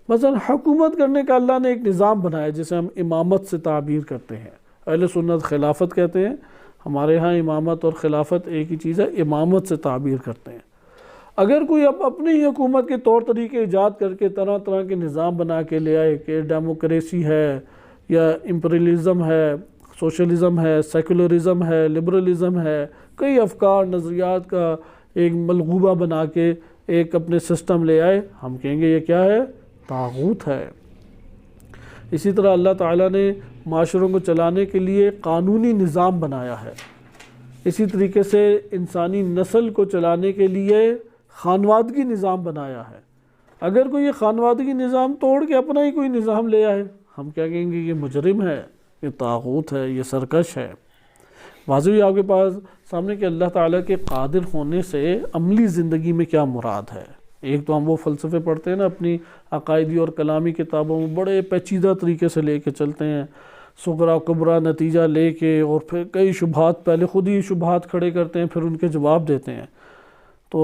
مثلا حکومت کرنے کا اللہ نے ایک نظام بنایا جسے ہم امامت سے تعبیر کرتے ہیں، اہل سنت خلافت کہتے ہیں، ہمارے ہاں امامت اور خلافت ایک ہی چیز ہے، امامت سے تعبیر کرتے ہیں۔ اگر کوئی اپنی ہی حکومت کے طور طریقے ایجاد کر کے طرح طرح کے نظام بنا کے لے آئے کہ ڈیموکریسی ہے یا امپریلزم ہے، سوشلزم ہے، سیکولرزم ہے، لبرلزم ہے، کئی افکار نظریات کا ایک ملغوبہ بنا کے ایک اپنے سسٹم لے آئے، ہم کہیں گے یہ کیا ہے؟ طاغوت ہے۔ اسی طرح اللہ تعالیٰ نے معاشروں کو چلانے کے لیے قانونی نظام بنایا ہے۔ اسی طریقے سے انسانی نسل کو چلانے کے لیے خانوادگی نظام بنایا ہے۔ اگر کوئی یہ خانوادگی نظام توڑ کے اپنا ہی کوئی نظام لے آئے، ہم کیا کہیں گے؟ یہ مجرم ہے، یہ طاغوت ہے، یہ سرکش ہے۔ واضح ہوئی آپ کے پاس سامنے کہ اللہ تعالیٰ کے قادر ہونے سے عملی زندگی میں کیا مراد ہے۔ ایک تو ہم وہ فلسفے پڑھتے ہیں نا اپنی عقائدی اور کلامی کتابوں میں، بڑے پیچیدہ طریقے سے لے کے چلتے ہیں، صغرا کبرا نتیجہ لے کے، اور پھر کئی شبہات، پہلے خود ہی شبہات کھڑے کرتے ہیں پھر ان کے جواب دیتے ہیں، تو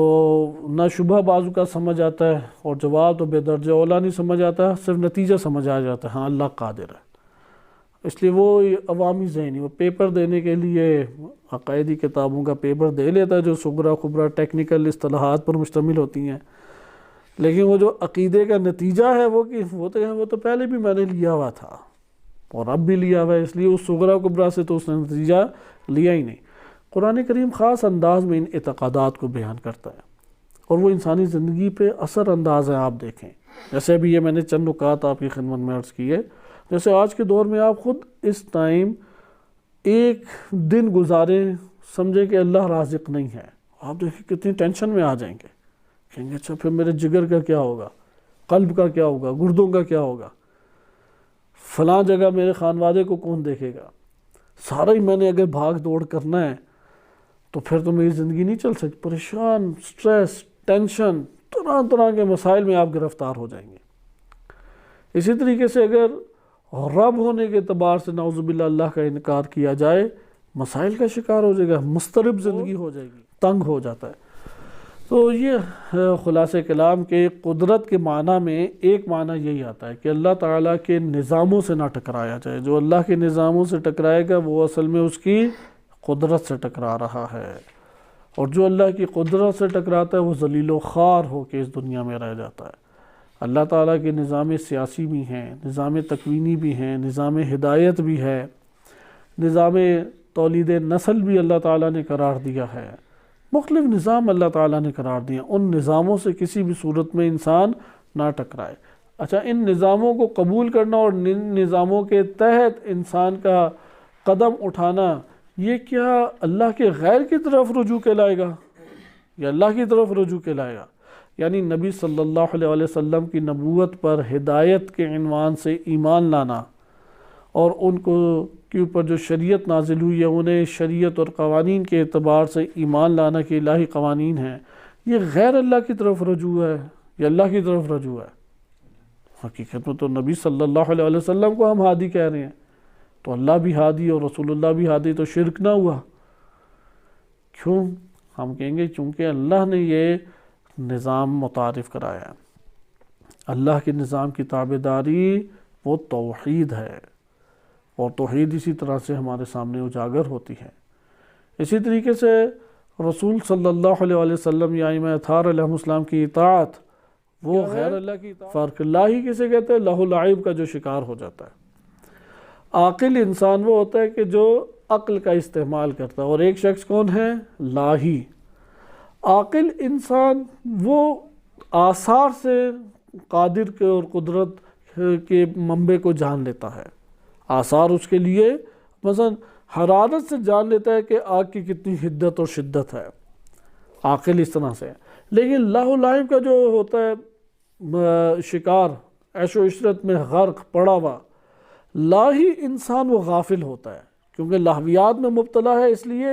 نہ شبہ بازو کا سمجھ آتا ہے اور جواب تو بے درجہ اولا نہیں سمجھ آتا، صرف نتیجہ سمجھ آ جاتا ہے، ہاں اللہ قادر ہے۔ اس لیے وہ عوامی ذہنی، وہ پیپر دینے کے لیے عقائدی کتابوں کا پیپر دے لیتا ہے جو صغرا کبرا ٹیکنیکل اصطلاحات پر مشتمل ہوتی ہیں، لیکن وہ جو عقیدے کا نتیجہ ہے وہ تو پہلے بھی میں نے لیا ہوا تھا اور اب بھی لیا ہوا ہے، اس لیے اس صغرا کبرا سے تو اس نے نتیجہ لیا ہی نہیں۔ قرآن کریم خاص انداز میں ان اعتقادات کو بیان کرتا ہے اور وہ انسانی زندگی پہ اثر انداز ہے۔ آپ دیکھیں جیسے ابھی یہ میں نے چند نکات آپ کی خدمت میں عرض کی ہے، جیسے آج کے دور میں آپ خود اس ٹائم ایک دن گزاریں سمجھیں کہ اللہ رازق نہیں ہے، آپ دیکھیں کتنی ٹینشن میں آ جائیں گے، کہیں گے اچھا پھر میرے جگر کا کیا ہوگا، قلب کا کیا ہوگا، گردوں کا کیا ہوگا، فلاں جگہ میرے خانوادے کو کون دیکھے گا، سارا ہی میں نے اگر بھاگ دوڑ کرنا ہے تو پھر تو میری زندگی نہیں چل سکتی، پریشان، سٹریس، ٹینشن، طرح طرح کے مسائل میں آپ گرفتار ہو جائیں گے۔ اسی طریقے سے اگر رب ہونے کے اعتبار سے نعوذ باللہ اللہ کا انکار کیا جائے، مسائل کا شکار ہو جائے گا، مضطرب زندگی ہو جائے گی، تنگ ہو جاتا ہے۔ تو یہ خلاصہ کلام کے قدرت کے معنی میں ایک معنی یہی آتا ہے کہ اللہ تعالیٰ کے نظاموں سے نہ ٹکرایا جائے، جو اللہ کے نظاموں سے ٹکرائے گا وہ اصل میں اس کی قدرت سے ٹکرا رہا ہے، اور جو اللہ کی قدرت سے ٹکراتا ہے وہ ذلیل و خوار ہو کے اس دنیا میں رہ جاتا ہے۔ اللہ تعالیٰ کے نظام سیاسی بھی ہیں، نظام تکوینی بھی ہیں، نظام ہدایت بھی ہے، نظام تولید نسل بھی اللہ تعالیٰ نے قرار دیا ہے، مختلف نظام اللہ تعالیٰ نے قرار دیا، ان نظاموں سے کسی بھی صورت میں انسان نہ ٹکرائے۔ اچھا، ان نظاموں کو قبول کرنا اور ان نظاموں کے تحت انسان کا قدم اٹھانا، یہ کیا اللہ کے غیر کی طرف رجوع کہلائے گا یا اللہ کی طرف رجوع کہلائے گا؟ یعنی نبی صلی اللہ علیہ وسلم کی نبوت پر ہدایت کے عنوان سے ایمان لانا اور ان کو کے اوپر جو شریعت نازل ہوئی ہے انہیں شریعت اور قوانین کے اعتبار سے ایمان لانا کہ الہی قوانین ہیں، یہ غیر اللہ کی طرف رجوع ہے یا اللہ کی طرف رجوع ہے؟ حقیقت میں تو نبی صلی اللہ علیہ وسلم کو ہم ہادی کہہ رہے ہیں، تو اللہ بھی ہادی اور رسول اللہ بھی ہادی، تو شرک نہ ہوا؟ کیوں؟ ہم کہیں گے چونکہ اللہ نے یہ نظام متعارف کرایا ہے۔ اللہ کے نظام کی تابعداری وہ توحید ہے، اور توحید اسی طرح سے ہمارے سامنے اجاگر ہوتی ہے۔ اسی طریقے سے رسول صلی اللہ علیہ وسلم یا ائمہ اطہار علیہ السلام کی اطاعت وہ غیر اللہ کی اطاعت، فرق لاہی کسے کہتے ہیں؟ لہو لعب کا جو شکار ہو جاتا ہے۔ عاقل انسان وہ ہوتا ہے کہ جو عقل کا استعمال کرتا ہے، اور ایک شخص کون ہے؟ لاہی۔ عاقل انسان وہ آثار سے قادر کے اور قدرت کے منبع کو جان لیتا ہے، آثار اس کے لیے مثلا حرارت سے جان لیتا ہے کہ آگ کی کتنی حدت اور شدت ہے، عاقل اس طرح سے۔ لیکن لاہ و لعب کا جو ہوتا ہے شکار، عیش و عشرت میں غرق پڑا ہوا لاہی انسان، وہ غافل ہوتا ہے، کیونکہ لاہویات میں مبتلا ہے، اس لیے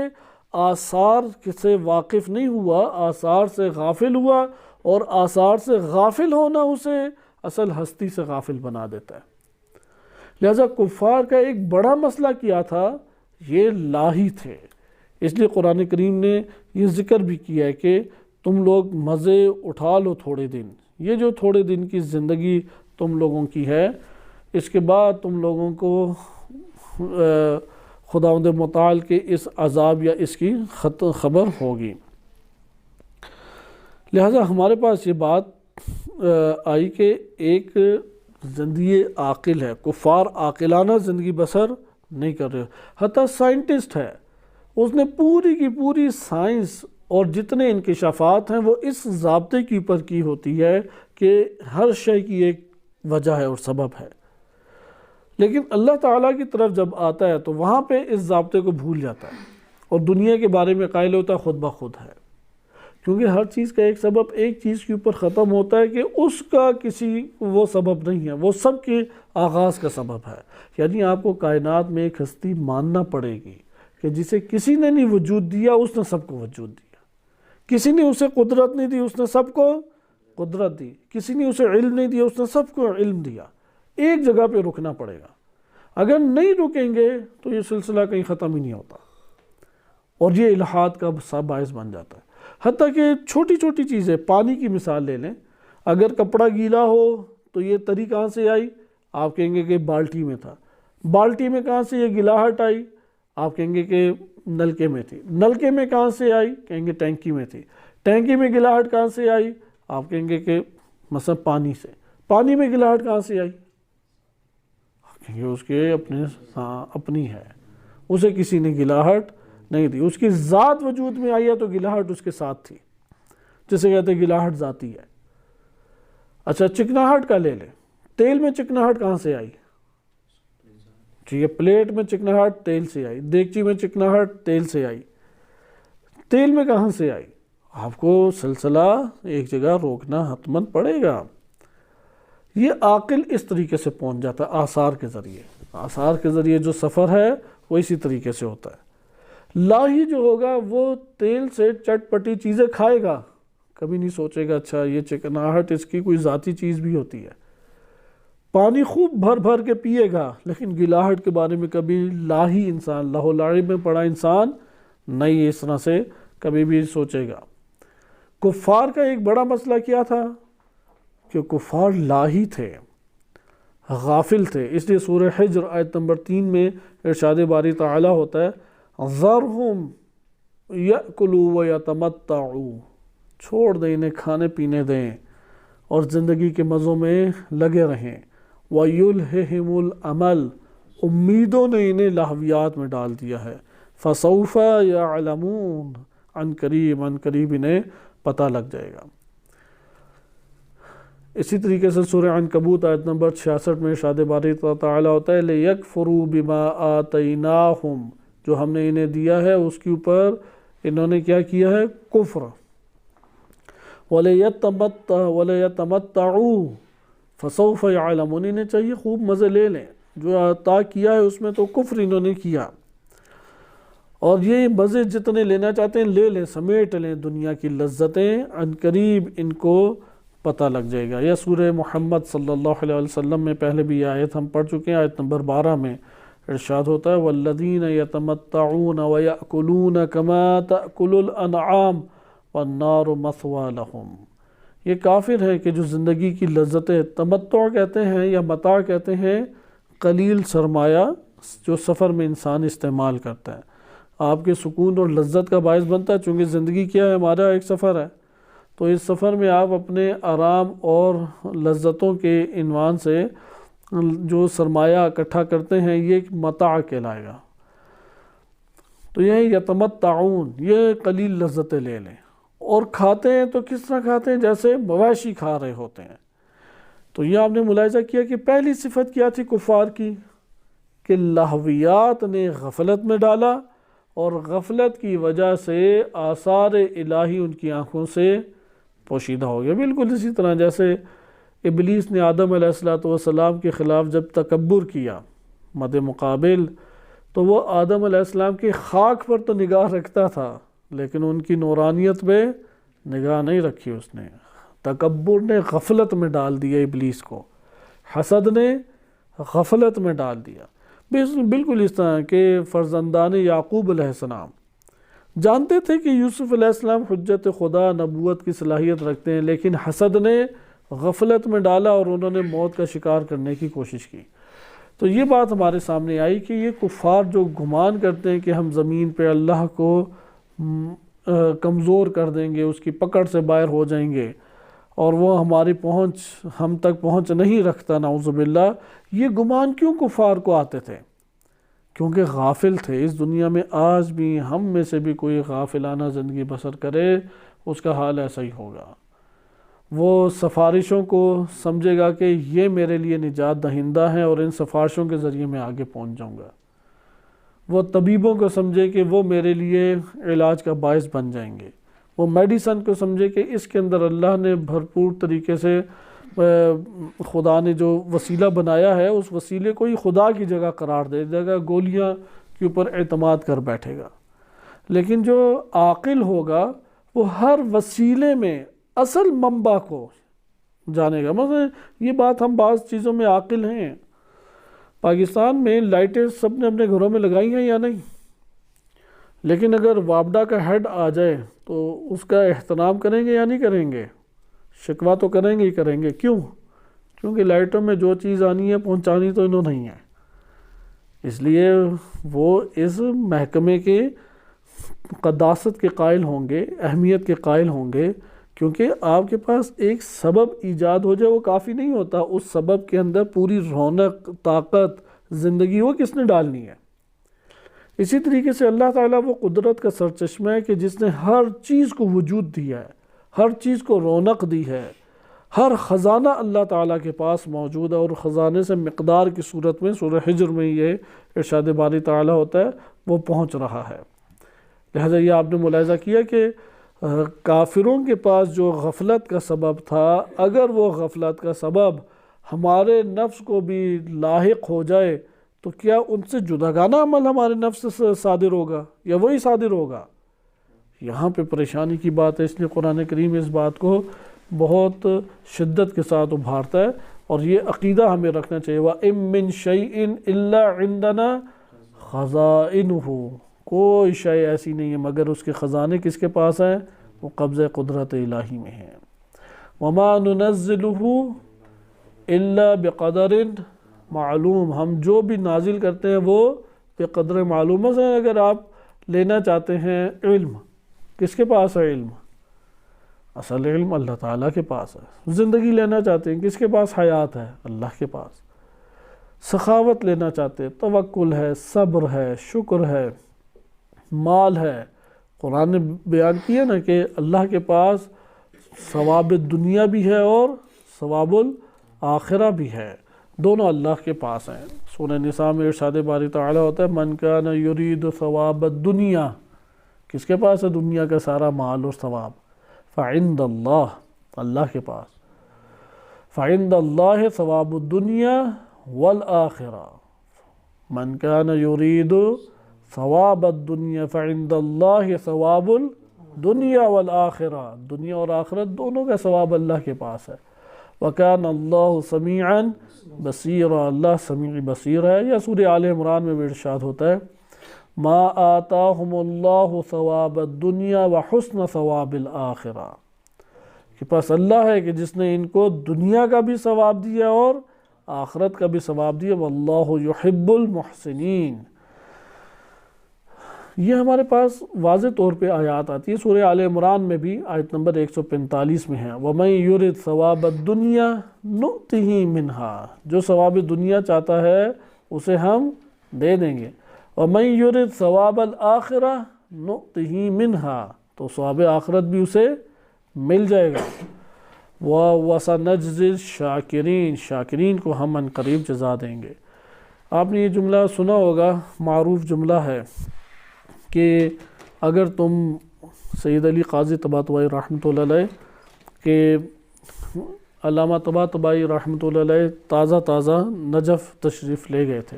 آثار سے واقف نہیں ہوا، آثار سے غافل ہوا، اور آثار سے غافل ہونا اسے اصل ہستی سے غافل بنا دیتا ہے۔ لہذا کفار کا ایک بڑا مسئلہ کیا تھا، یہ لاہی تھے۔ اس لیے قرآن کریم نے یہ ذکر بھی کیا ہے کہ تم لوگ مزے اٹھا لو تھوڑے دن، یہ جو تھوڑے دن کی زندگی تم لوگوں کی ہے، اس کے بعد تم لوگوں کو خداوند متعال کے اس عذاب یا اس کی خبر ہوگی۔ لہذا ہمارے پاس یہ بات آئی کہ ایک زندگی عاقل ہے، کفار عاقلانہ زندگی بسر نہیں کر رہے، حتیٰ سائنٹسٹ ہے، اس نے پوری کی پوری سائنس اور جتنے انکشافات ہیں وہ اس ضابطے کے اوپر کی ہوتی ہے کہ ہر شے کی ایک وجہ ہے اور سبب ہے، لیکن اللہ تعالیٰ کی طرف جب آتا ہے تو وہاں پہ اس ضابطے کو بھول جاتا ہے اور دنیا کے بارے میں قائل ہوتا ہے خود بخود ہے، کیونکہ ہر چیز کا ایک سبب ایک چیز کے اوپر ختم ہوتا ہے کہ اس کا کسی وہ سبب نہیں ہے، وہ سب کے آغاز کا سبب ہے۔ یعنی آپ کو کائنات میں ایک ہستی ماننا پڑے گی کہ جسے کسی نے نہیں وجود دیا، اس نے سب کو وجود دیا، کسی نے اسے قدرت نہیں دی، اس نے سب کو قدرت دی، کسی نے اسے علم نہیں دیا، اس نے سب کو علم دیا۔ ایک جگہ پہ رکنا پڑے گا، اگر نہیں رکیں گے تو یہ سلسلہ کہیں ختم ہی نہیں ہوتا، اور یہ الحاد کا باعث بن جاتا ہے۔ حتیٰ کہ چھوٹی چھوٹی چیزیں، پانی کی مثال لے لیں، اگر کپڑا گیلا ہو تو یہ تری کہاں سے آئی؟ آپ کہیں گے کہ بالٹی میں تھا، بالٹی میں کہاں سے یہ گلاہٹ آئی؟ آپ کہیں گے کہ نلکے میں تھی، نلکے میں کہاں سے آئی؟ کہیں گے ٹینکی میں تھی، ٹینکی میں گلاہٹ کہاں سے آئی؟ آپ کہیں گے کہ مثلا پانی سے، پانی میں گلاہٹ کہاں سے آئی؟ کہیں گے اس کے اپنی ہے، اسے کسی نے گلاہٹ نہیں دی، اس کی ذات وجود میں آئی ہے تو گلاہٹ اس کے ساتھ تھی، جسے کہتے ہیں گلاہٹ ذاتی ہے۔ اچھا چکناہٹ کا لے لیں، تیل میں چکناہٹ کہاں سے آئی؟ ٹھیک ہے، پلیٹ میں چکناہٹ تیل سے آئی، دیگچی میں چکناہٹ تیل سے آئی، تیل میں کہاں سے آئی؟ آپ کو سلسلہ ایک جگہ روکنا حتماً پڑے گا۔ یہ عاقل اس طریقے سے پہنچ جاتا ہے آثار کے ذریعے، آثار کے ذریعے جو سفر ہے وہ اسی طریقے سے ہوتا ہے۔ لاہی جو ہوگا وہ تیل سے چٹ پٹی چیزیں کھائے گا، کبھی نہیں سوچے گا اچھا یہ چکناہٹ اس کی کوئی ذاتی چیز بھی ہوتی ہے۔ پانی خوب بھر بھر کے پیے گا، لیکن گلاہٹ کے بارے میں کبھی لاہی انسان، لاہ و لعب میں پڑا انسان نہیں اس طرح سے کبھی بھی سوچے گا۔ کفار کا ایک بڑا مسئلہ کیا تھا کہ کفار لاہی تھے، غافل تھے، اس لیے سورہ حجر آیت نمبر 3 میں ارشاد باری تعالی ہوتا ہے ذرہم یأکلوا ویتمتعوا، چھوڑ دیں انہیں، کھانے پینے دیں اور زندگی کے مزوں میں لگے رہیں۔ وَيُلْهِهِمُ الْعَمَلِ، امیدوں نے انہیں لاہویات میں ڈال دیا ہے۔ فَسَوْفَ يَعْلَمُونَ، عن قریب انہیں پتہ لگ جائے گا۔ اسی طریقے سے سورہ عنکبوت آیت نمبر 66 میں ارشاد باری تعالیٰ ہوتا ہے لِيَكْفُرُوا بِمَا آتَيْنَاهُمْ، جو ہم نے انہیں دیا ہے اس کے اوپر انہوں نے کیا کیا ہے؟ کفر۔ وَلَيَتَمَتَّعُوا فَسَوْفَ يَعْلَمُونَ، انہیں چاہیے خوب مزے لے لیں، جو عطا کیا ہے اس میں تو کفر انہوں نے کیا، اور یہ مزے جتنے لینا چاہتے ہیں لے لیں، سمیٹ لیں دنیا کی لذتیں، عن قریب ان کو پتہ لگ جائے گا۔ یا سورہ محمد صلی اللہ علیہ وسلم میں پہلے بھی یہ آیت ہم پڑھ چکے ہیں، آیت نمبر 12 میں ارشاد ہوتا ہے وَالَّذِينَ يَتَمَتَّعُونَ وَيَأْكُلُونَ كَمَا تَأْكُلُ الْأَنْعَامُ وَالنَّارُ مَثْوَىٰ لَهُمْ، یہ کافر ہے کہ جو زندگی کی لذتیں تمتع کہتے ہیں یا متاع کہتے ہیں قلیل سرمایہ جو سفر میں انسان استعمال کرتا ہے، آپ کے سکون اور لذت کا باعث بنتا ہے، چونکہ زندگی کیا ہے، ہمارا ایک سفر ہے، تو اس سفر میں آپ اپنے آرام اور لذتوں کے عنوان سے جو سرمایہ اکٹھا کرتے ہیں یہ ایک متاع کہلائے گا۔ تو یہ یتمتعون، یہ قلیل لذتیں لے لیں، اور کھاتے ہیں تو کس طرح کھاتے ہیں؟ جیسے مویشی کھا رہے ہوتے ہیں۔ تو یہ آپ نے ملاحظہ کیا کہ پہلی صفت کیا تھی کفار کی، کہ لہویات نے غفلت میں ڈالا، اور غفلت کی وجہ سے آثار الہی ان کی آنکھوں سے پوشیدہ ہو گیا۔ بالکل اسی طرح جیسے ابلیس نے آدم علیہ السلام کے خلاف جب تکبر کیا مد مقابل، تو وہ آدم علیہ السلام کی خاک پر تو نگاہ رکھتا تھا لیکن ان کی نورانیت پہ نگاہ نہیں رکھی اس نے۔ تکبر نے غفلت میں ڈال دیا ابلیس کو، حسد نے غفلت میں ڈال دیا۔ بالکل اس طرح کہ فرزندان یعقوب علیہ السلام جانتے تھے کہ یوسف علیہ السلام حجت خدا نبوت کی صلاحیت رکھتے ہیں، لیکن حسد نے غفلت میں ڈالا اور انہوں نے موت کا شکار کرنے کی کوشش کی۔ تو یہ بات ہمارے سامنے آئی کہ یہ کفار جو گمان کرتے ہیں کہ ہم زمین پہ اللہ کو کمزور کر دیں گے، اس کی پکڑ سے باہر ہو جائیں گے، اور وہ ہماری پہنچ ہم تک پہنچ نہیں رکھتا، نعوذ باللہ، یہ گمان کیوں کفار کو آتے تھے؟ کیونکہ غافل تھے۔ اس دنیا میں آج بھی ہم میں سے بھی کوئی غافلانہ زندگی بسر کرے، اس کا حال ایسا ہی ہوگا۔ وہ سفارشوں کو سمجھے گا کہ یہ میرے لیے نجات دہندہ ہیں اور ان سفارشوں کے ذریعے میں آگے پہنچ جاؤں گا۔ وہ طبیبوں کو سمجھے کہ وہ میرے لیے علاج کا باعث بن جائیں گے۔ وہ میڈیسن کو سمجھے کہ اس کے اندر اللہ نے بھرپور طریقے سے خدا نے جو وسیلہ بنایا ہے اس وسیلے کو ہی خدا کی جگہ قرار دے دے گا، گولیاں کے اوپر اعتماد کر بیٹھے گا۔ لیکن جو عاقل ہوگا وہ ہر وسیلے میں اصل منبع کو جانے گا۔ مثلا یہ بات ہم بعض چیزوں میں عاقل ہیں، پاکستان میں لائٹیں سب نے اپنے گھروں میں لگائی ہیں یا نہیں، لیکن اگر وابڈا کا ہیڈ آ جائے تو اس کا احترام کریں گے یا نہیں کریں گے؟ شکوہ تو کریں گے ہی کریں گے۔ کیوں؟ کیونکہ لائٹوں میں جو چیز آنی ہے پہنچانی تو انہوں نہیں ہے، اس لیے وہ اس محکمے کے قداست کے قائل ہوں گے، اہمیت کے قائل ہوں گے، کیونکہ آپ کے پاس ایک سبب ایجاد ہو جائے وہ کافی نہیں ہوتا، اس سبب کے اندر پوری رونق، طاقت، زندگی وہ کس نے ڈالنی ہے۔ اسی طریقے سے اللہ تعالیٰ وہ قدرت کا سرچشمہ ہے کہ جس نے ہر چیز کو وجود دیا ہے، ہر چیز کو رونق دی ہے، ہر خزانہ اللہ تعالیٰ کے پاس موجود ہے، اور خزانے سے مقدار کی صورت میں سورہ حجر میں یہ ارشاد باری تعالیٰ ہوتا ہے وہ پہنچ رہا ہے۔ لہذا یہ آپ نے ملاحظہ کیا کہ کافروں کے پاس جو غفلت کا سبب تھا، اگر وہ غفلت کا سبب ہمارے نفس کو بھی لاحق ہو جائے تو کیا ان سے جداگانہ عمل ہمارے نفس سے صادر ہوگا یا وہی صادر ہوگا؟ یہاں پہ پریشانی کی بات ہے، اس لیے قرآن کریم اس بات کو بہت شدت کے ساتھ ابھارتا ہے، اور یہ عقیدہ ہمیں رکھنا چاہیے۔ وَإِن مِّن شَيْءٍ إِلَّا عِندَنَا خَزَائِنُهُ، کوئی شے ایسی نہیں ہے مگر اس کے خزانے کس کے پاس ہیں؟ وہ قبضہ قدرت الہی میں ہیں۔ وَمَا نُنَزِّلُهُ إِلَّا بِقَدَرٍ معلوم، ہم جو بھی نازل کرتے ہیں وہ بے قدر معلوم۔ مثلا اگر آپ لینا چاہتے ہیں علم، کس کے پاس ہے علم؟ اصل علم اللہ تعالیٰ کے پاس ہے۔ زندگی لینا چاہتے ہیں، کس کے پاس حیات ہے؟ اللہ کے پاس۔ سخاوت لینا چاہتے ہیں، توکل ہے، صبر ہے، شکر ہے، مال ہے۔ قرآن نے بیان کیا نا کہ اللہ کے پاس ثواب دنیا بھی ہے اور ثواب الآخرہ بھی ہے، دونوں اللہ کے پاس ہیں۔ سورہ نساء میں ارشاد باری تعالیٰ ہوتا ہے من کان یرید ثواب الدنیا، کس کے پاس ہے دنیا کا سارا مال اور ثواب؟ فعند اللہ، اللہ کے پاس۔ فعند اللہ ثواب الدنیا والآخرہ، من کان یرید ثواب الدنیا فعند اللہ ثواب الدنیا والآخرہ، دنیا اور آخرت دونوں کا ثواب اللہ کے پاس ہے۔ وَكَانَ اللَّهُ سَمِيعًا بَصِيرًا، اللہ سمیع بصیر ہے۔ یا سورہ آل عمران میں بھی ارشاد ہوتا ہے مَا آتَاهُمُ اللَّهُ ثَوَابَ الدُّنْيَا وَحُسْنَ ثَوَابِ الْآخِرَةِ، کہ پس اللہ ہے کہ جس نے ان کو دنیا کا بھی ثواب دیا اور آخرت کا بھی ثواب دیا، واللہ یحب المحسنین۔ یہ ہمارے پاس واضح طور پہ آیات آتی ہے، سورہ آل عمران میں بھی آیت نمبر 145 میں ہے، وَمَن يُرِدْ ثَوَابَ الدُّنْيَا نُؤْتِهِ مِنْهَا، جو ثواب دنیا چاہتا ہے اسے ہم دے دیں گے، وَمَن يُرِدْ ثَوَابَ الْآخِرَةِ نُؤْتِهِ مِنْهَا، تو ثواب آخرت بھی اسے مل جائے گا، وَسَنَجْزِي الشَّاكِرِينَ، شاکرین کو ہم ان قریب جزا دیں گے۔ آپ نے یہ جملہ سنا ہوگا، معروف جملہ ہے کہ اگر تم سید علی قاضی طباطبائی رحمۃ اللہ علیہ کہ علامہ طباطبائی رحمۃ اللہ علیہ تازہ نجف تشریف لے گئے تھے۔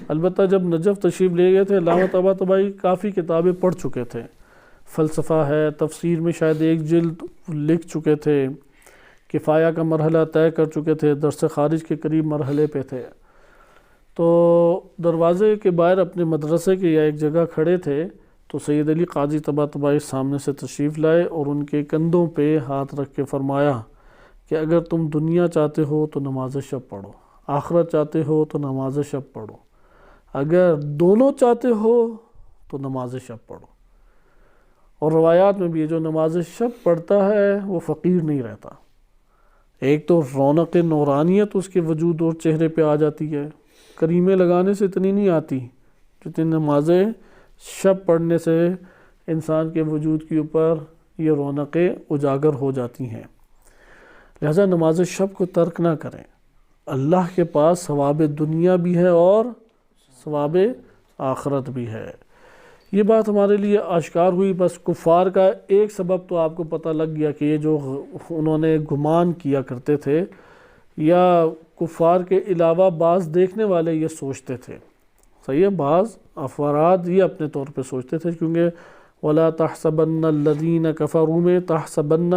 البتہ جب نجف تشریف لے گئے تھے علامہ طباطبائی کافی کتابیں پڑھ چکے تھے، فلسفہ ہے، تفسیر میں شاید ایک جلد لکھ چکے تھے، کفایہ کا مرحلہ طے کر چکے تھے، درس خارج کے قریب مرحلے پہ تھے۔ تو دروازے کے باہر اپنے مدرسے کے یا ایک جگہ کھڑے تھے تو سید علی قاضی طباطبائی سامنے سے تشریف لائے اور ان کے کندھوں پہ ہاتھ رکھ کے فرمایا کہ اگر تم دنیا چاہتے ہو تو نماز شب پڑھو، آخرت چاہتے ہو تو نماز شب پڑھو، اگر دونوں چاہتے ہو تو نماز شب پڑھو۔ اور روایات میں بھی جو نماز شب پڑھتا ہے وہ فقیر نہیں رہتا، ایک تو رونق نورانیت اس کے وجود اور چہرے پہ آ جاتی ہے، کریمے لگانے سے اتنی نہیں آتی جتنی نمازیں شب پڑھنے سے انسان کے وجود کے اوپر یہ رونقیں اجاگر ہو جاتی ہیں۔ لہذا نماز شب کو ترک نہ کریں، اللہ کے پاس ثواب دنیا بھی ہے اور ثواب آخرت بھی ہے۔ یہ بات ہمارے لیے آشکار ہوئی، بس کفار کا ایک سبب تو آپ کو پتہ لگ گیا کہ یہ جو انہوں نے گمان کیا کرتے تھے، یا کفار کے علاوہ بعض دیکھنے والے یہ سوچتے تھے، صحیح ہے، بعض افراد یہ اپنے طور پہ سوچتے تھے، کیونکہ وَلَا تَحْسَبَنَّ الَّذِينَ كَفَرُوا میں تَحْسَبَنَّ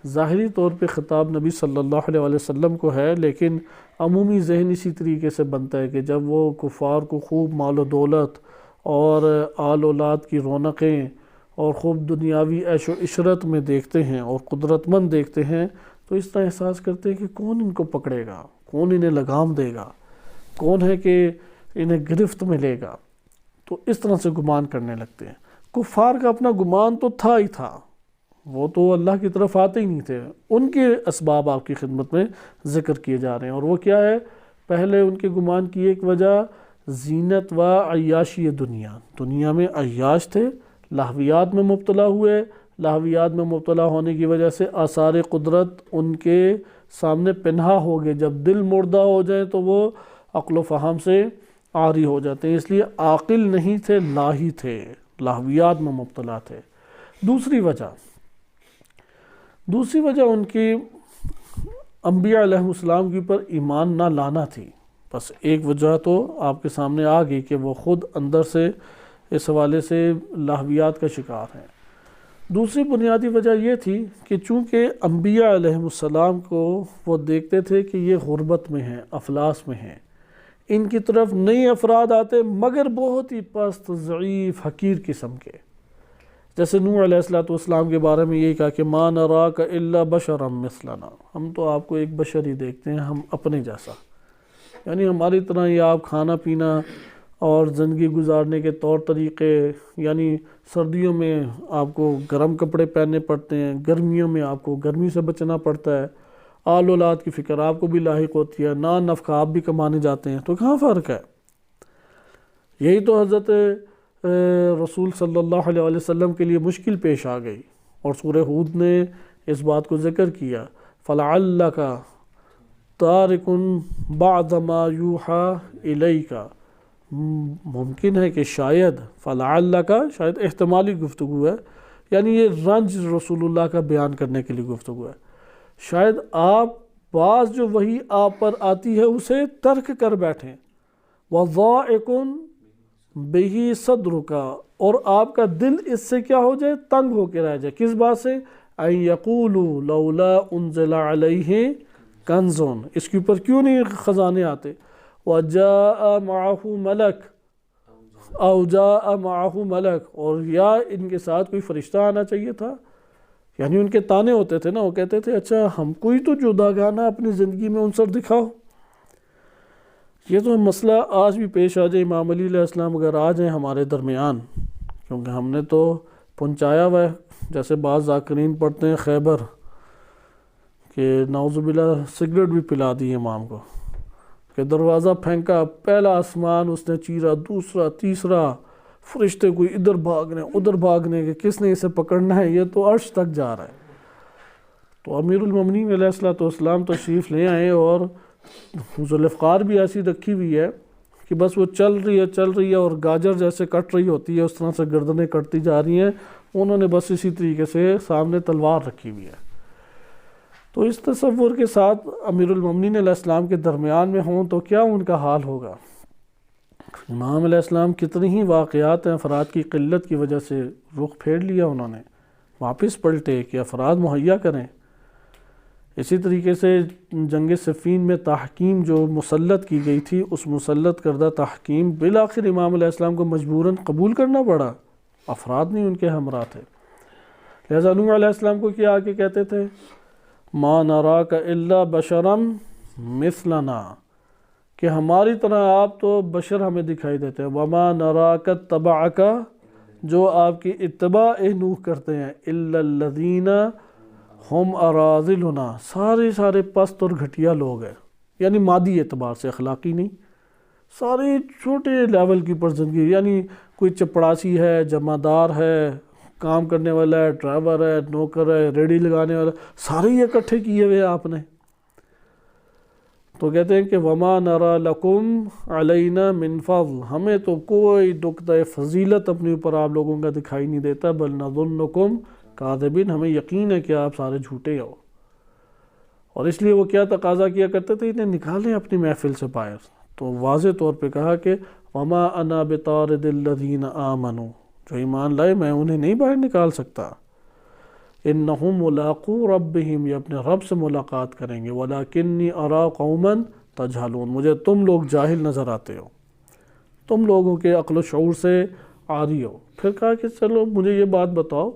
ظاہری طور پہ خطاب نبی صلی اللہ علیہ وسلم کو ہے، لیکن عمومی ذہن اسی طریقے سے بنتا ہے کہ جب وہ کفار کو خوب مال و دولت اور آل اولاد کی رونقیں اور خوب دنیاوی عیش و عشرت میں دیکھتے ہیں اور قدرت مند دیکھتے ہیں تو اس طرح احساس کرتے ہیں کہ کون ان کو پکڑے گا، کون انہیں لگام دے گا، کون ہے کہ انہیں گرفت میں لے گا، تو اس طرح سے گمان کرنے لگتے ہیں۔ کفار کا اپنا گمان تو تھا ہی تھا، وہ تو اللہ کی طرف آتے ہی نہیں تھے، ان کے اسباب آپ کی خدمت میں ذکر کیے جا رہے ہیں، اور وہ کیا ہے؟ پہلے ان کے گمان کی ایک وجہ زینت و عیاشی دنیا میں عیاش تھے، لہویات میں مبتلا ہوئے، لہویات میں مبتلا ہونے کی وجہ سے آثار قدرت ان کے سامنے پنہا ہو گئے، جب دل مردہ ہو جائے تو وہ عقل و فہم سے عاری ہو جاتے ہیں، اس لیے عاقل نہیں تھے، لاہی تھے، لہویات میں مبتلا تھے۔ دوسری وجہ ان کی انبیاء علیہ السلام کے اوپر ایمان نہ لانا تھی۔ بس ایک وجہ تو آپ کے سامنے آ گئی کہ وہ خود اندر سے اس حوالے سے لہویات کا شکار ہیں۔ دوسری بنیادی وجہ یہ تھی کہ چونکہ انبیاء علیہ السلام کو وہ دیکھتے تھے کہ یہ غربت میں ہیں، افلاس میں ہیں، ان کی طرف نئے افراد آتے مگر بہت ہی پست، ضعیف، حقیر قسم کے، جیسے نوح علیہ السلام کے بارے میں یہی کہا کہ ما نراک الا بشرا مثلنا، ہم تو آپ کو ایک بشر ہی دیکھتے ہیں، ہم اپنے جیسا، یعنی ہماری طرح ہی آپ کھانا پینا اور زندگی گزارنے کے طور طریقے، یعنی سردیوں میں آپ کو گرم کپڑے پہننے پڑتے ہیں، گرمیوں میں آپ کو گرمی سے بچنا پڑتا ہے، آل اولاد کی فکر آپ کو بھی لاحق ہوتی ہے، نفقہ آپ بھی کمانے جاتے ہیں، تو کہاں فرق ہے؟ یہی تو حضرت رسول صلی اللہ علیہ وسلم کے لیے مشکل پیش آ گئی، اور سورہ ہود نے اس بات کو ذکر کیا، فَلَعَلَّكَ تَارِكٌ بَعْضَ مَا يُوحَىٰ إِلَيْكَ، ممکن ہے کہ شاید، فَلَعَلَّكَ شاید احتمالی گفتگو ہے، یعنی یہ رنج رسول اللہ کا بیان کرنے کے لیے گفتگو ہے، شاید آپ بعض جو وحی آپ پر آتی ہے اسے ترک کر بیٹھیں، وَضَائِقٌ بِهِ صَدْرُكَ، اور آپ کا دل اس سے کیا ہو جائے؟ تنگ ہو کے رہ جائے، کس بات سے؟ أَن يَقُولُوا لَوْلَا أُنزِلَ عَلَيْهِ كَنْزٌ، اس کے اوپر کیوں نہیں خزانے آتے؟ وَجَاءَ مَعَهُ مَلَكٌ، أَوْ جَاءَ مَعَهُ مَلَكٌ، اور یا ان کے ساتھ کوئی فرشتہ آنا چاہیے تھا، یعنی ان کے تانے ہوتے تھے نا، وہ کہتے تھے اچھا ہم کوئی تو جداگانہ اپنی زندگی میں عنصر دکھاؤ۔ یہ تو مسئلہ آج بھی پیش آ جائے، امام علی علیہ السلام اگر آ جائیں ہمارے درمیان، کیونکہ ہم نے تو پہنچایا ہوا ہے، جیسے بعض ذاکرین پڑھتے ہیں خیبر کہ نعوذ باللہ سگریٹ بھی پلا دی امام کو، کہ دروازہ پھینکا، پہلا آسمان اس نے چیرا، دوسرا، تیسرا، فرشتے کوئی ادھر بھاگنے ادھر بھاگنے کہ کس نے اسے پکڑنا ہے، یہ تو عرش تک جا رہا ہے۔ تو امیر المومنین علیہ السلام تشریف لے آئے اور ذوالفقار بھی ایسی رکھی ہوئی ہے کہ بس وہ چل رہی ہے اور گاجر جیسے کٹ رہی ہوتی ہے اس طرح سے گردنیں کٹتی جا رہی ہیں، انہوں نے بس اسی طریقے سے سامنے تلوار رکھی ہوئی ہے۔ تو اس تصور کے ساتھ امیر المومنین علیہ السلام کے درمیان میں ہوں تو کیا ان کا حال ہوگا؟ امام علیہ السلام کتنی ہی واقعات ہیں، افراد کی قلت کی وجہ سے رخ پھیر لیا انہوں نے، واپس پلٹے کہ افراد مہیا کریں۔ اسی طریقے سے جنگ صفین میں تحکیم جو مسلط کی گئی تھی، اس مسلط کردہ تحکیم بالآخر امام علیہ السلام کو مجبوراً قبول کرنا پڑا، افراد نہیں ان کے ہمراہ تھے۔ لہذا نوح علیہ السلام کو کیا آگے کہتے تھے؟ ما نراک الا بشرم مثلنا، کہ ہماری طرح آپ تو بشر ہمیں دکھائی دیتے ہیں۔ وما نراک اتبعک، جو آپ کی اتباع نوح کرتے ہیں، الا الذین ہم اراذلنا، سارے پست اور گھٹیا لوگ ہیں، یعنی مادی اعتبار سے، اخلاقی نہیں، سارے چھوٹے لیول کی پر زندگی، یعنی کوئی چپڑاسی ہے، جمعدار ہے، کام کرنے والا ہے، ڈرائیور ہے، نوکر ہے، ریڑھی لگانے والا، سارے ہی اکٹھے کیے ہوئے آپ نے۔ تو کہتے ہیں کہ وما نرى لکم علینا من فضل، ہمیں تو کوئی نقطۂ فضیلت اپنے اوپر آپ لوگوں کا دکھائی نہیں دیتا، بل نظنکم کاذبین، ہمیں یقین ہے کہ آپ سارے جھوٹے ہو۔ اور اس لیے وہ کیا تقاضا کیا کرتے تھے؟ انہیں نکالیں اپنی محفل سے باہر۔ تو واضح طور پہ کہا کہ وما انا بطارد الذین آمنوا، جو ایمان لائے میں انہیں نہیں باہر نکال سکتا۔ انہم ملاقو ربہم، یہ اپنے رب سے ملاقات کریں گے۔ ولکنی ارا قوما تجہلون، مجھے تم لوگ جاہل نظر آتے ہو، تم لوگوں کے عقل و شعور سے عاری ہو۔ پھر کہا کہ چلو مجھے یہ بات بتاؤ،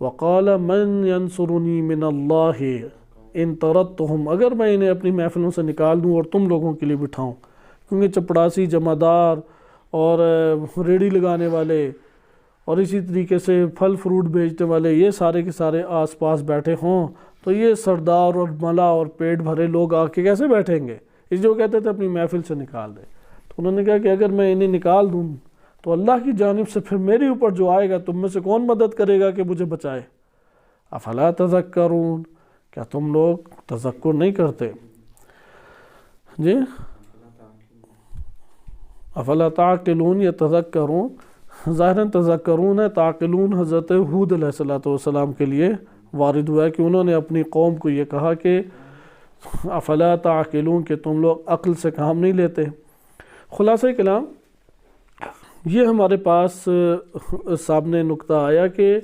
وقال من ینصرنی من اللہ ان طردتہم، اگر میں انہیں اپنی محفلوں سے نکال دوں اور تم لوگوں کے لیے بٹھاؤں، کیونکہ چپڑاسی، جمعدار اور ریڑھی لگانے والے اور اسی طریقے سے پھل فروٹ بیچنے والے، یہ سارے کے سارے آس پاس بیٹھے ہوں تو یہ سردار اور ملا اور پیٹ بھرے لوگ آ کے کیسے بیٹھیں گے؟ اس جو کہتے تھے اپنی محفل سے نکال دے۔ تو انہوں نے کہا کہ اگر میں انہیں نکال دوں تو اللہ کی جانب سے پھر میرے اوپر جو آئے گا، تم میں سے کون مدد کرے گا کہ مجھے بچائے؟ افلا تذکرون، کیا تم لوگ تذکر نہیں کرتے؟ جی افلا تعقلون یا تذکرون، ظاہراً تذکرون ہے، تعقلون حضرت ہود علیہ السلام کے لیے وارد ہوا ہے کہ انہوں نے اپنی قوم کو یہ کہا کہ افلا تعقلون، کہ تم لوگ عقل سے کام نہیں لیتے۔ خلاصہ کلام یہ ہمارے پاس سامنے نقطہ آیا کہ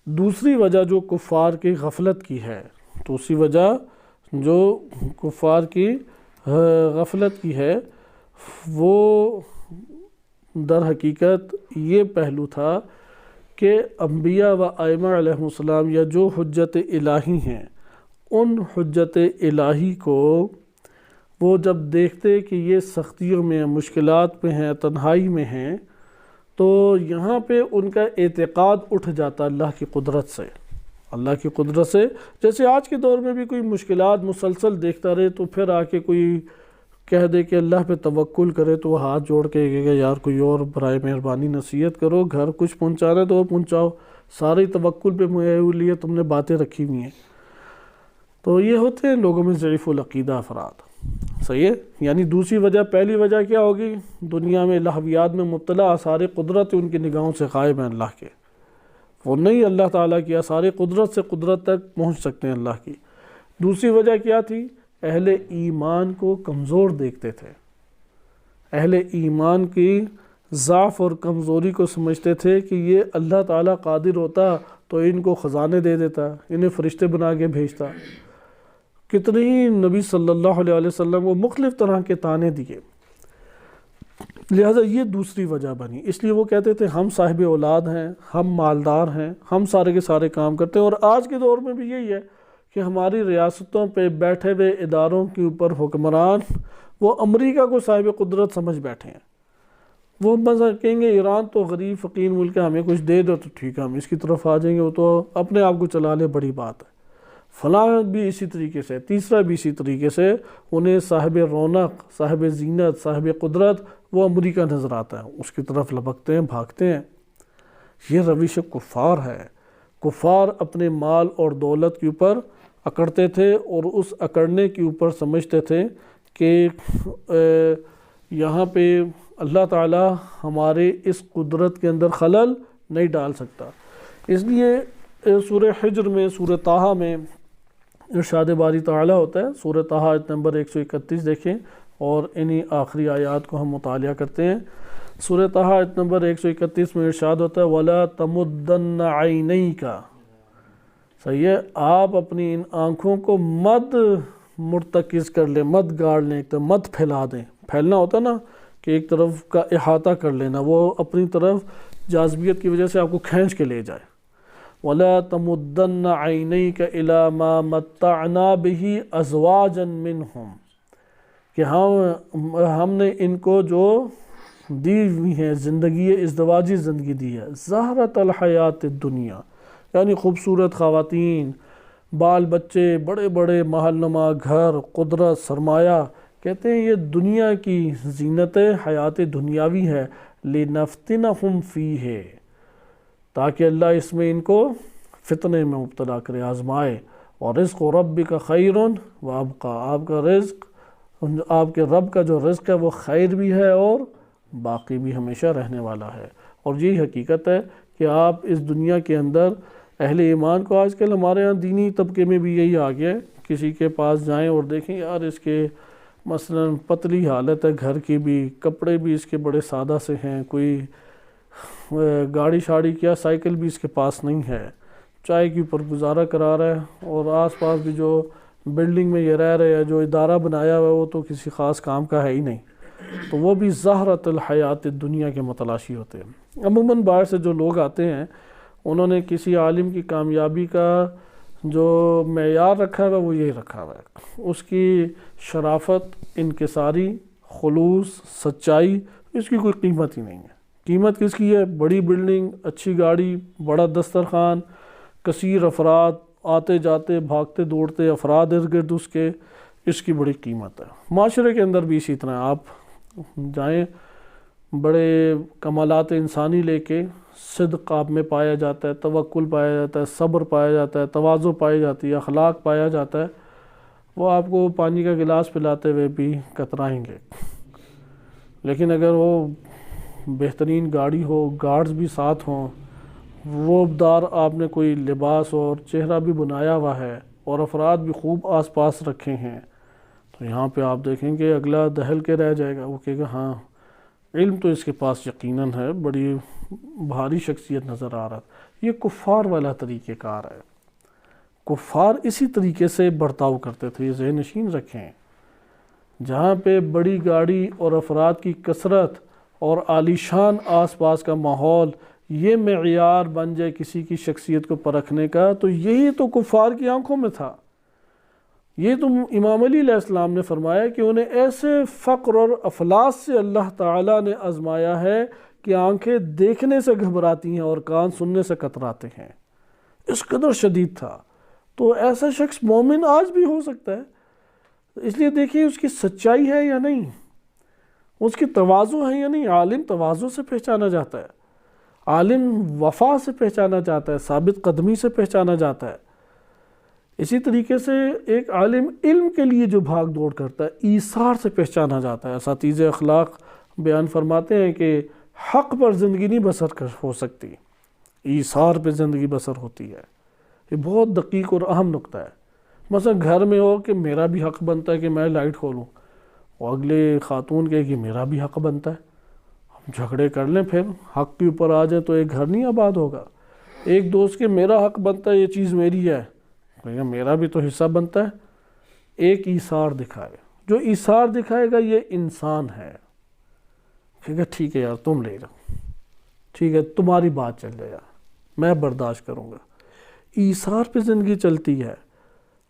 دوسری وجہ جو کفار کی غفلت کی ہے، دوسری وجہ جو کفار کی غفلت کی ہے، وہ در حقیقت یہ پہلو تھا کہ انبیاء و ائمہ علیہ السلام یا جو حجت الہی ہیں، ان حجت الہی کو وہ جب دیکھتے کہ یہ سختیوں میں، مشکلات میں ہیں، تنہائی میں ہیں، تو یہاں پہ ان کا اعتقاد اٹھ جاتا اللہ کی قدرت سے، اللہ کی قدرت سے۔ جیسے آج کے دور میں بھی کوئی مشکلات مسلسل دیکھتا رہے تو پھر آ کے کوئی کہہ دے کہ اللہ پہ توکل کرے تو وہ ہاتھ جوڑ کے کہے گا یار کوئی اور برائے مہربانی نصیحت کرو، گھر کچھ پہنچانا تو اور پہنچاؤ، سارے توکل پہ لیے تم نے باتیں رکھی ہوئی ہیں۔ تو یہ ہوتے ہیں لوگوں میں ضعیف العقیدہ افراد، صحیح ہے۔ یعنی دوسری وجہ، پہلی وجہ کیا ہوگی؟ دنیا میں لہویات میں مبتلا، آثار قدرت ان کی نگاہوں سے غائب ہیں اللہ کے، وہ نہیں اللہ تعالیٰ کی آثار قدرت سے قدرت تک پہنچ سکتے ہیں اللہ کی۔ دوسری وجہ کیا تھی؟ اہل ایمان کو کمزور دیکھتے تھے، اہل ایمان کی ضعف اور کمزوری کو سمجھتے تھے کہ یہ اللہ تعالیٰ قادر ہوتا تو ان کو خزانے دے دیتا، انہیں فرشتے بنا کے بھیجتا۔ کتنے ہی نبی صلی اللہ علیہ وسلم کو مختلف طرح کے طعنے دیے، لہٰذا یہ دوسری وجہ بنی، اس لیے وہ کہتے تھے ہم صاحب اولاد ہیں، ہم مالدار ہیں، ہم سارے کے سارے کام کرتے ہیں۔ اور آج کے دور میں بھی یہی ہے کہ ہماری ریاستوں پہ بیٹھے ہوئے اداروں کے اوپر حکمران وہ امریکہ کو صاحب قدرت سمجھ بیٹھے ہیں۔ وہ مثلا کہیں گے ایران تو غریب فقیر ملک ہے، ہمیں کچھ دے دو تو ٹھیک ہے ہم اس کی طرف آ جائیں گے، وہ تو اپنے آپ کو چلا لے بڑی بات ہے۔ فلاں بھی اسی طریقے سے، تیسرا بھی اسی طریقے سے، انہیں صاحب رونق، صاحب زینت، صاحب قدرت وہ امریکہ نظر آتا ہے، اس کی طرف لپکتے ہیں، بھاگتے ہیں۔ یہ روش کفار ہے۔ کفار اپنے مال اور دولت کے اوپر اکڑتے تھے، اور اس اکڑنے کے اوپر سمجھتے تھے کہ یہاں پہ اللہ تعالی ہمارے اس قدرت کے اندر خلل نہیں ڈال سکتا۔ اس لیے سورہ حجر میں، سورہ طٰہٰ میں ارشاد باری تعالیٰ ہوتا ہے، سورہ طٰہٰ آیت نمبر 131 دیکھیں، اور انہی آخری آیات کو ہم مطالعہ کرتے ہیں۔ سورہ طٰہٰ آیت نمبر 131 میں ارشاد ہوتا ہے وَلَا تَمُدَّنَّ عَيْنَيْكَ، صحیح ہے، آپ اپنی ان آنکھوں کو مت مرتکز کر لیں، مت گاڑ لیں، ایک طرف مت پھیلا دیں۔ پھیلنا ہوتا نا کہ ایک طرف کا احاطہ کر لینا، وہ اپنی طرف جاذبیت کی وجہ سے آپ کو کھینچ کے لے جائے۔ وَلَا تَمُدَّنَّ عَيْنَيْكَ إِلَىٰ مَا مَتَّعْنَا بِهِ أَزْوَاجًا مِّنْهُمْ، کہ ہم نے ان کو جو دی ہوئی ہیں زندگی ازدواجی زندگی دی ہے، زہرۃ الحیات الدنیا، یعنی خوبصورت خواتین، بال بچے، بڑے بڑے محل نما گھر، قدرت، سرمایہ، کہتے ہیں یہ دنیا کی زینت حیات دنیاوی ہے، لِنَفْتِنَهُمْ فِيهِ، تاکہ اللہ اس میں ان کو فتنے میں مبتلا کرے، آزمائے۔ اور رزق ربک خیر و ابقیٰ، آپ کا رزق، آپ کے رب کا جو رزق ہے وہ خیر بھی ہے اور باقی بھی ہمیشہ رہنے والا ہے۔ اور یہی حقیقت ہے کہ آپ اس دنیا کے اندر اہل ایمان کو، آج کل ہمارے ہاں دینی طبقے میں بھی یہی آ گیا ہے، کسی کے پاس جائیں اور دیکھیں یار اس کے مثلا پتلی حالت ہے گھر کی بھی، کپڑے بھی اس کے بڑے سادہ سے ہیں، کوئی گاڑی شاڑی کیا سائیکل بھی اس کے پاس نہیں ہے، چائے کے اوپر گزارا کرا رہا ہے، اور آس پاس بھی جو بلڈنگ میں یہ رہ رہے ہیں، جو ادارہ بنایا ہوا ہے وہ تو کسی خاص کام کا ہے ہی نہیں، تو وہ بھی زہرۃ الحیات دنیا کے متلاشی ہوتے ہیں۔ عموماً باہر سے جو لوگ آتے ہیں انہوں نے کسی عالم کی کامیابی کا جو معیار رکھا ہوا ہے وہ یہی رکھا ہوا ہے، اس کی شرافت، انکساری، خلوص، سچائی، اس کی کوئی قیمت ہی نہیں ہے۔ قیمت کس کی ہے؟ بڑی بلڈنگ، اچھی گاڑی، بڑا دسترخوان، کثیر افراد، آتے جاتے بھاگتے دوڑتے افراد ارد گرد اس کی بڑی قیمت ہے۔ معاشرے کے اندر بھی اسی طرح آپ جائیں، بڑے کمالات انسانی لے کے، صدق آپ میں پایا جاتا ہے، توکل پایا جاتا ہے، صبر پایا جاتا ہے، تواضع پائی جاتی ہے، اخلاق پایا جاتا ہے، وہ آپ کو پانی کا گلاس پلاتے ہوئے بھی کترائیں گے۔ لیکن اگر وہ بہترین گاڑی ہو، گارڈز بھی ساتھ ہوں، روبدار آپ نے کوئی لباس اور چہرہ بھی بنایا ہوا ہے، اور افراد بھی خوب آس پاس رکھے ہیں، تو یہاں پہ آپ دیکھیں گے اگلا دہل کے رہ جائے گا، وہ کہے گا ہاں علم تو اس کے پاس یقیناً ہے، بڑی بھاری شخصیت نظر آ رہا ہے۔ یہ کفار والا طریقہ کار ہے۔ کفار اسی طریقے سے برتاؤ کرتے تھے، یہ ذہن نشین رکھیں۔ جہاں پہ بڑی گاڑی اور افراد کی کثرت اور عالیشان آس پاس کا ماحول یہ معیار بن جائے کسی کی شخصیت کو پرکھنے کا، تو یہی تو کفار کی آنکھوں میں تھا۔ یہ تو امام علی علیہ السلام نے فرمایا کہ انہیں ایسے فقر اور افلاس سے اللہ تعالیٰ نے آزمایا ہے کہ آنکھیں دیکھنے سے گھبراتی ہیں اور کان سننے سے کتراتے ہیں، اس قدر شدید تھا۔ تو ایسا شخص مومن آج بھی ہو سکتا ہے، اس لیے دیکھیں اس کی سچائی ہے یا نہیں، اس کی تواضع ہے یا نہیں۔ عالم تواضع سے پہچانا جاتا ہے، عالم وفا سے پہچانا جاتا ہے، ثابت قدمی سے پہچانا جاتا ہے۔ اسی طریقے سے ایک عالم علم کے لیے جو بھاگ دوڑ کرتا ہے، ایثار سے پہچانا جاتا ہے۔ اساتذہ اخلاق بیان فرماتے ہیں کہ حق پر زندگی نہیں بسر ہو سکتی، ایثار پہ زندگی بسر ہوتی ہے۔ یہ بہت دقیق اور اہم نقطہ ہے۔ مثلا گھر میں ہو کہ میرا بھی حق بنتا ہے کہ میں لائٹ کھولوں، اور اگلے خاتون کہے کہ میرا بھی حق بنتا ہے، ہم جھگڑے کر لیں، پھر حق کے اوپر آ جائیں تو ایک گھر نہیں آباد ہوگا۔ ایک دوست کہ میرا حق بنتا ہے، یہ چیز میری ہے، میرا بھی تو حصہ بنتا ہے۔ ایک ایثار دکھائے، جو ایثار دکھائے گا یہ انسان ہے، کہ ٹھیک ہے یار تم لے جاؤ، ٹھیک ہے تمہاری بات چل جائے یار، میں برداشت کروں گا۔ ایثار پہ زندگی چلتی ہے،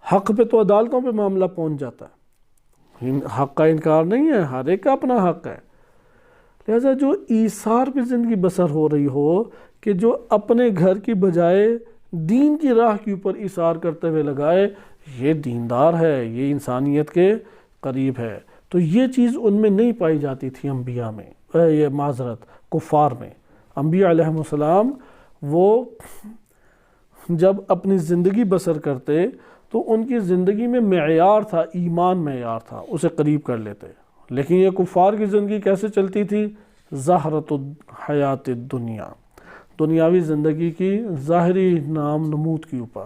حق پہ تو عدالتوں پہ معاملہ پہنچ جاتا ہے، حق کا انکار نہیں ہے، ہر ایک کا اپنا حق ہے۔ لہذا جو ایثار پہ زندگی بسر ہو رہی ہو کہ جو اپنے گھر کی بجائے دین کی راہ کے اوپر ایثار کرتے ہوئے لگائے، یہ دیندار ہے، یہ انسانیت کے قریب ہے۔ تو یہ چیز ان میں نہیں پائی جاتی تھی انبیاء میں، یہ معذرت کفار میں۔ انبیاء علیہ السلام وہ جب اپنی زندگی بسر کرتے تو ان کی زندگی میں معیار تھا، ایمان معیار تھا، اسے قریب کر لیتے۔ لیکن یہ کفار کی زندگی کیسے چلتی تھی؟ زہرۃ الحیات الدنیا، دنیاوی زندگی کی ظاہری نام نمود کے اوپر۔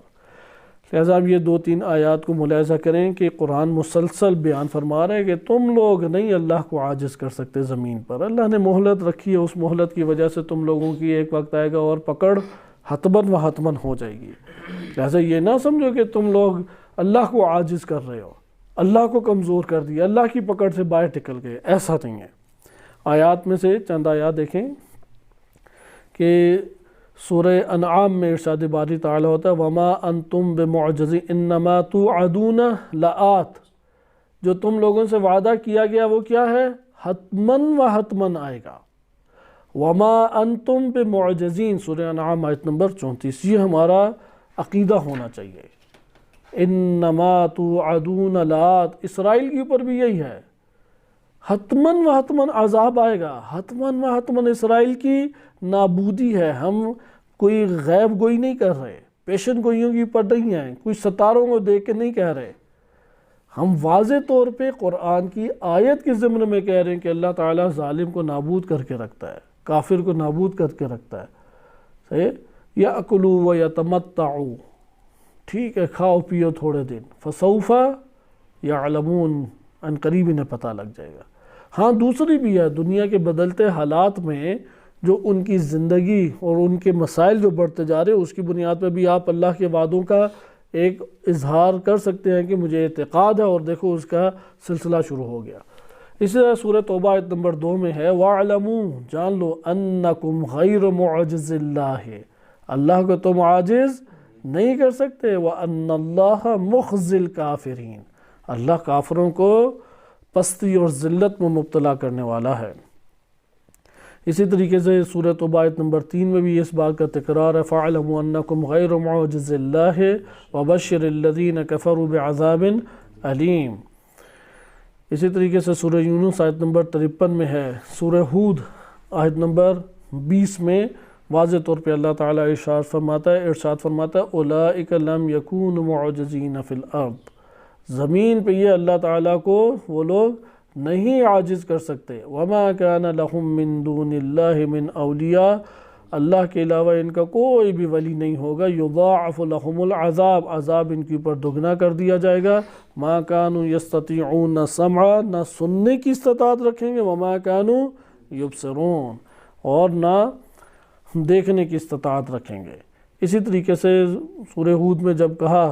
لہذا اب یہ 2-3 آیات کو ملاحظہ کریں کہ قرآن مسلسل بیان فرما رہے ہے کہ تم لوگ نہیں اللہ کو عاجز کر سکتے زمین پر، اللہ نے مہلت رکھی ہے، اس مہلت کی وجہ سے تم لوگوں کی ایک وقت آئے گا اور پکڑ حتماً و حتماً ہو جائے گی۔ لہذا یہ نہ سمجھو کہ تم لوگ اللہ کو عاجز کر رہے ہو، اللہ کو کمزور کر دیا، اللہ کی پکڑ سے باہر نکل گئے، ایسا نہیں ہے۔ آیات میں سے چند آیات دیکھیں کہ سورہ انعام میں ارشاد باری تعالیٰ ہوتا ہے وَمَا أَنْتُمْ بِمُعْجِزِينَ إِنَّمَا تُوعَدُونَ لَآتٍ، جو تم لوگوں سے وعدہ کیا گیا وہ کیا ہے؟ حتماً و حتماً آئے گا۔ وَمَا أَنْتُمْ بِمُعْجِزِينَ سورہ انعام آیت نمبر 34، یہ ہمارا عقیدہ ہونا چاہیے۔ انما توعدون لآت، اسرائیل کے اوپر بھی یہی ہے، حتماً و حتماً عذاب آئے گا، حتماً و حتماً اسرائیل کی نابودی ہے۔ ہم کوئی غیب گوئی نہیں کر رہے، پیشن گوئیوں کی اوپر نہیں ہیں، کوئی ستاروں کو دیکھ کے نہیں کہہ رہے، ہم واضح طور پہ قرآن کی آیت کے ضمن میں کہہ رہے ہیں کہ اللہ تعالیٰ ظالم کو نابود کر کے رکھتا ہے، کافر کو نابود کر کے رکھتا ہے۔ صحیح؟ یَأْکُلُوا وَیَتَمَتَّعُوا، ٹھیک ہے کھاؤ پیو تھوڑے دن، فَسَوْفَ يَعْلَمُونَ، ان قریب انہیں پتہ لگ جائے گا۔ ہاں دوسری بھی ہے، دنیا کے بدلتے حالات میں جو ان کی زندگی اور ان کے مسائل جو بڑھتے جا رہے ہیں، اس کی بنیاد پہ بھی آپ اللہ کے وعدوں کا ایک اظہار کر سکتے ہیں کہ مجھے اعتقاد ہے، اور دیکھو اس کا سلسلہ شروع ہو گیا۔ اسی طرح سورہ توبہ آیت نمبر 2 میں ہے وَاعْلَمُوا، جان لو أَنَّكُمْ غَيْرُ مُعْجِزِ اللَّهِ، اللہ کو تم عاجز نہیں کر سکتے، وَأَنَّ اللَّهَ مُخْزِي الْكَافِرِينَ، اللہ کافروں کو پستی اور ذلت میں مبتلا کرنے والا ہے۔ اسی طریقے سے سورہ توبہ آیت نمبر 3 میں بھی اس بات کا تکرار ہے فَاعْلَمُوا أَنَّكُمْ غَيْرُ مُعْجِزِ اللَّهِ وَبَشِّرِ الَّذِينَ كَفَرُوا بِعَذَابٍ أَلِيمٍ۔ اسی طریقے سے سورہ یونس آیت نمبر 53 میں ہے، سورہ ہود آیت نمبر 20 میں واضح طور پہ اللہ تعالیٰ ارشاد فرماتا ہے أُولَٰئِكَ لَمْ يَكُونُوا مُعْجِزِينَ فِي الْأَرْضِ، زمین پہ یہ اللہ تعالیٰ کو وہ لوگ نہیں عاجز کر سکتے۔ وَمَا كَانَ لَهُم مِّن دُونِ اللَّهِ مِّنْ أَوْلِيَاءَ، اللہ کے علاوہ ان کا کوئی بھی ولی نہیں ہوگا۔ يُضَاعَفُ لَهُمُ الْعَذَابُ، عذاب ان کے اوپر دگنا کر دیا جائے گا۔ مَا كَانُوا يَسْتَطِيعُونَ سَمْعًا، نہ سننے کی استطاعت رکھیں گے، وَمَا كَانُوا يُبْصِرُونَ، اور نہ دیکھنے کی استطاعت رکھیں گے۔ اسی طریقے سے سورہ ہود میں جب کہا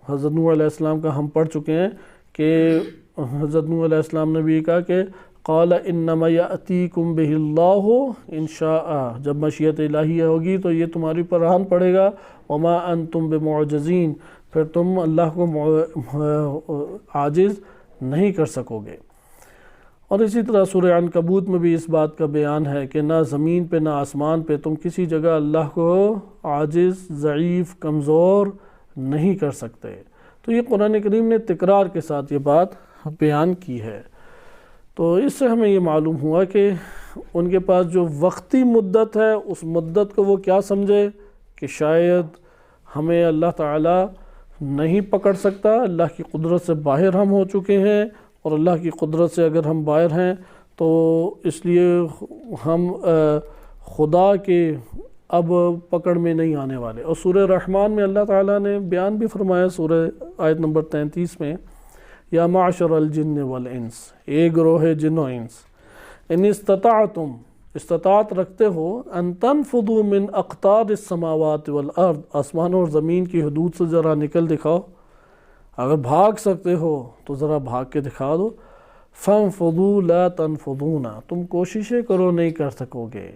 حضرت نوح علیہ السلام کا ہم پڑھ چکے ہیں کہ حضرت نوح علیہ السلام نے بھی کہا کہ قال انما یأتیکم بہ اللہ ان شاء، جب مشیت الہی ہوگی تو یہ تمہاری پر آن پڑے گا۔ وما انتم بمعجزین، پھر تم اللہ کو عاجز نہیں کر سکو گے۔ اور اسی طرح سورہ عنکبوت میں بھی اس بات کا بیان ہے کہ نہ زمین پہ نہ آسمان پہ تم کسی جگہ اللہ کو عاجز، ضعیف، کمزور نہیں کر سکتے۔ تو یہ قرآن کریم نے تکرار کے ساتھ یہ بات بیان کی ہے۔ تو اس سے ہمیں یہ معلوم ہوا کہ ان کے پاس جو وقتی مدت ہے اس مدت کو وہ کیا سمجھے کہ شاید ہمیں اللہ تعالیٰ نہیں پکڑ سکتا، اللہ کی قدرت سے باہر ہم ہو چکے ہیں، اور اللہ کی قدرت سے اگر ہم باہر ہیں تو اس لیے ہم خدا کے اب پکڑ میں نہیں آنے والے۔ اور سورہ رحمان میں اللہ تعالیٰ نے بیان بھی فرمایا سورہ آیت نمبر 33 میں یا معشر الجن والانس، اے گروہ جن و انس، ان استطاعتم، استطاعت رکھتے ہو، ان تنفذوا من اقطار السماوات والارض، آسمان اور زمین کی حدود سے ذرا نکل دکھاؤ، اگر بھاگ سکتے ہو تو ذرا بھاگ کے دکھا دو۔ فانفضوا لا تنفضون، تم کوششیں کرو نہیں کر سکو گے،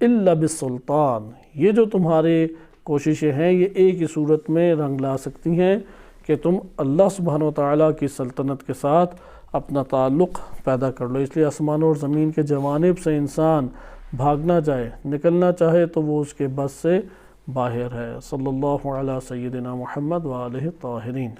الا بالسلطان، یہ جو تمہارے کوششیں ہیں یہ ایک ہی صورت میں رنگ لا سکتی ہیں کہ تم اللہ سبحانہ وتعالیٰ کی سلطنت کے ساتھ اپنا تعلق پیدا کر لو۔ اس لیے آسمان اور زمین کے جوانب سے انسان بھاگنا چاہے، نکلنا چاہے تو وہ اس کے بس سے باہر ہے۔ صلی اللہ علیہ سیدنا محمد وآلہ الطاہرین۔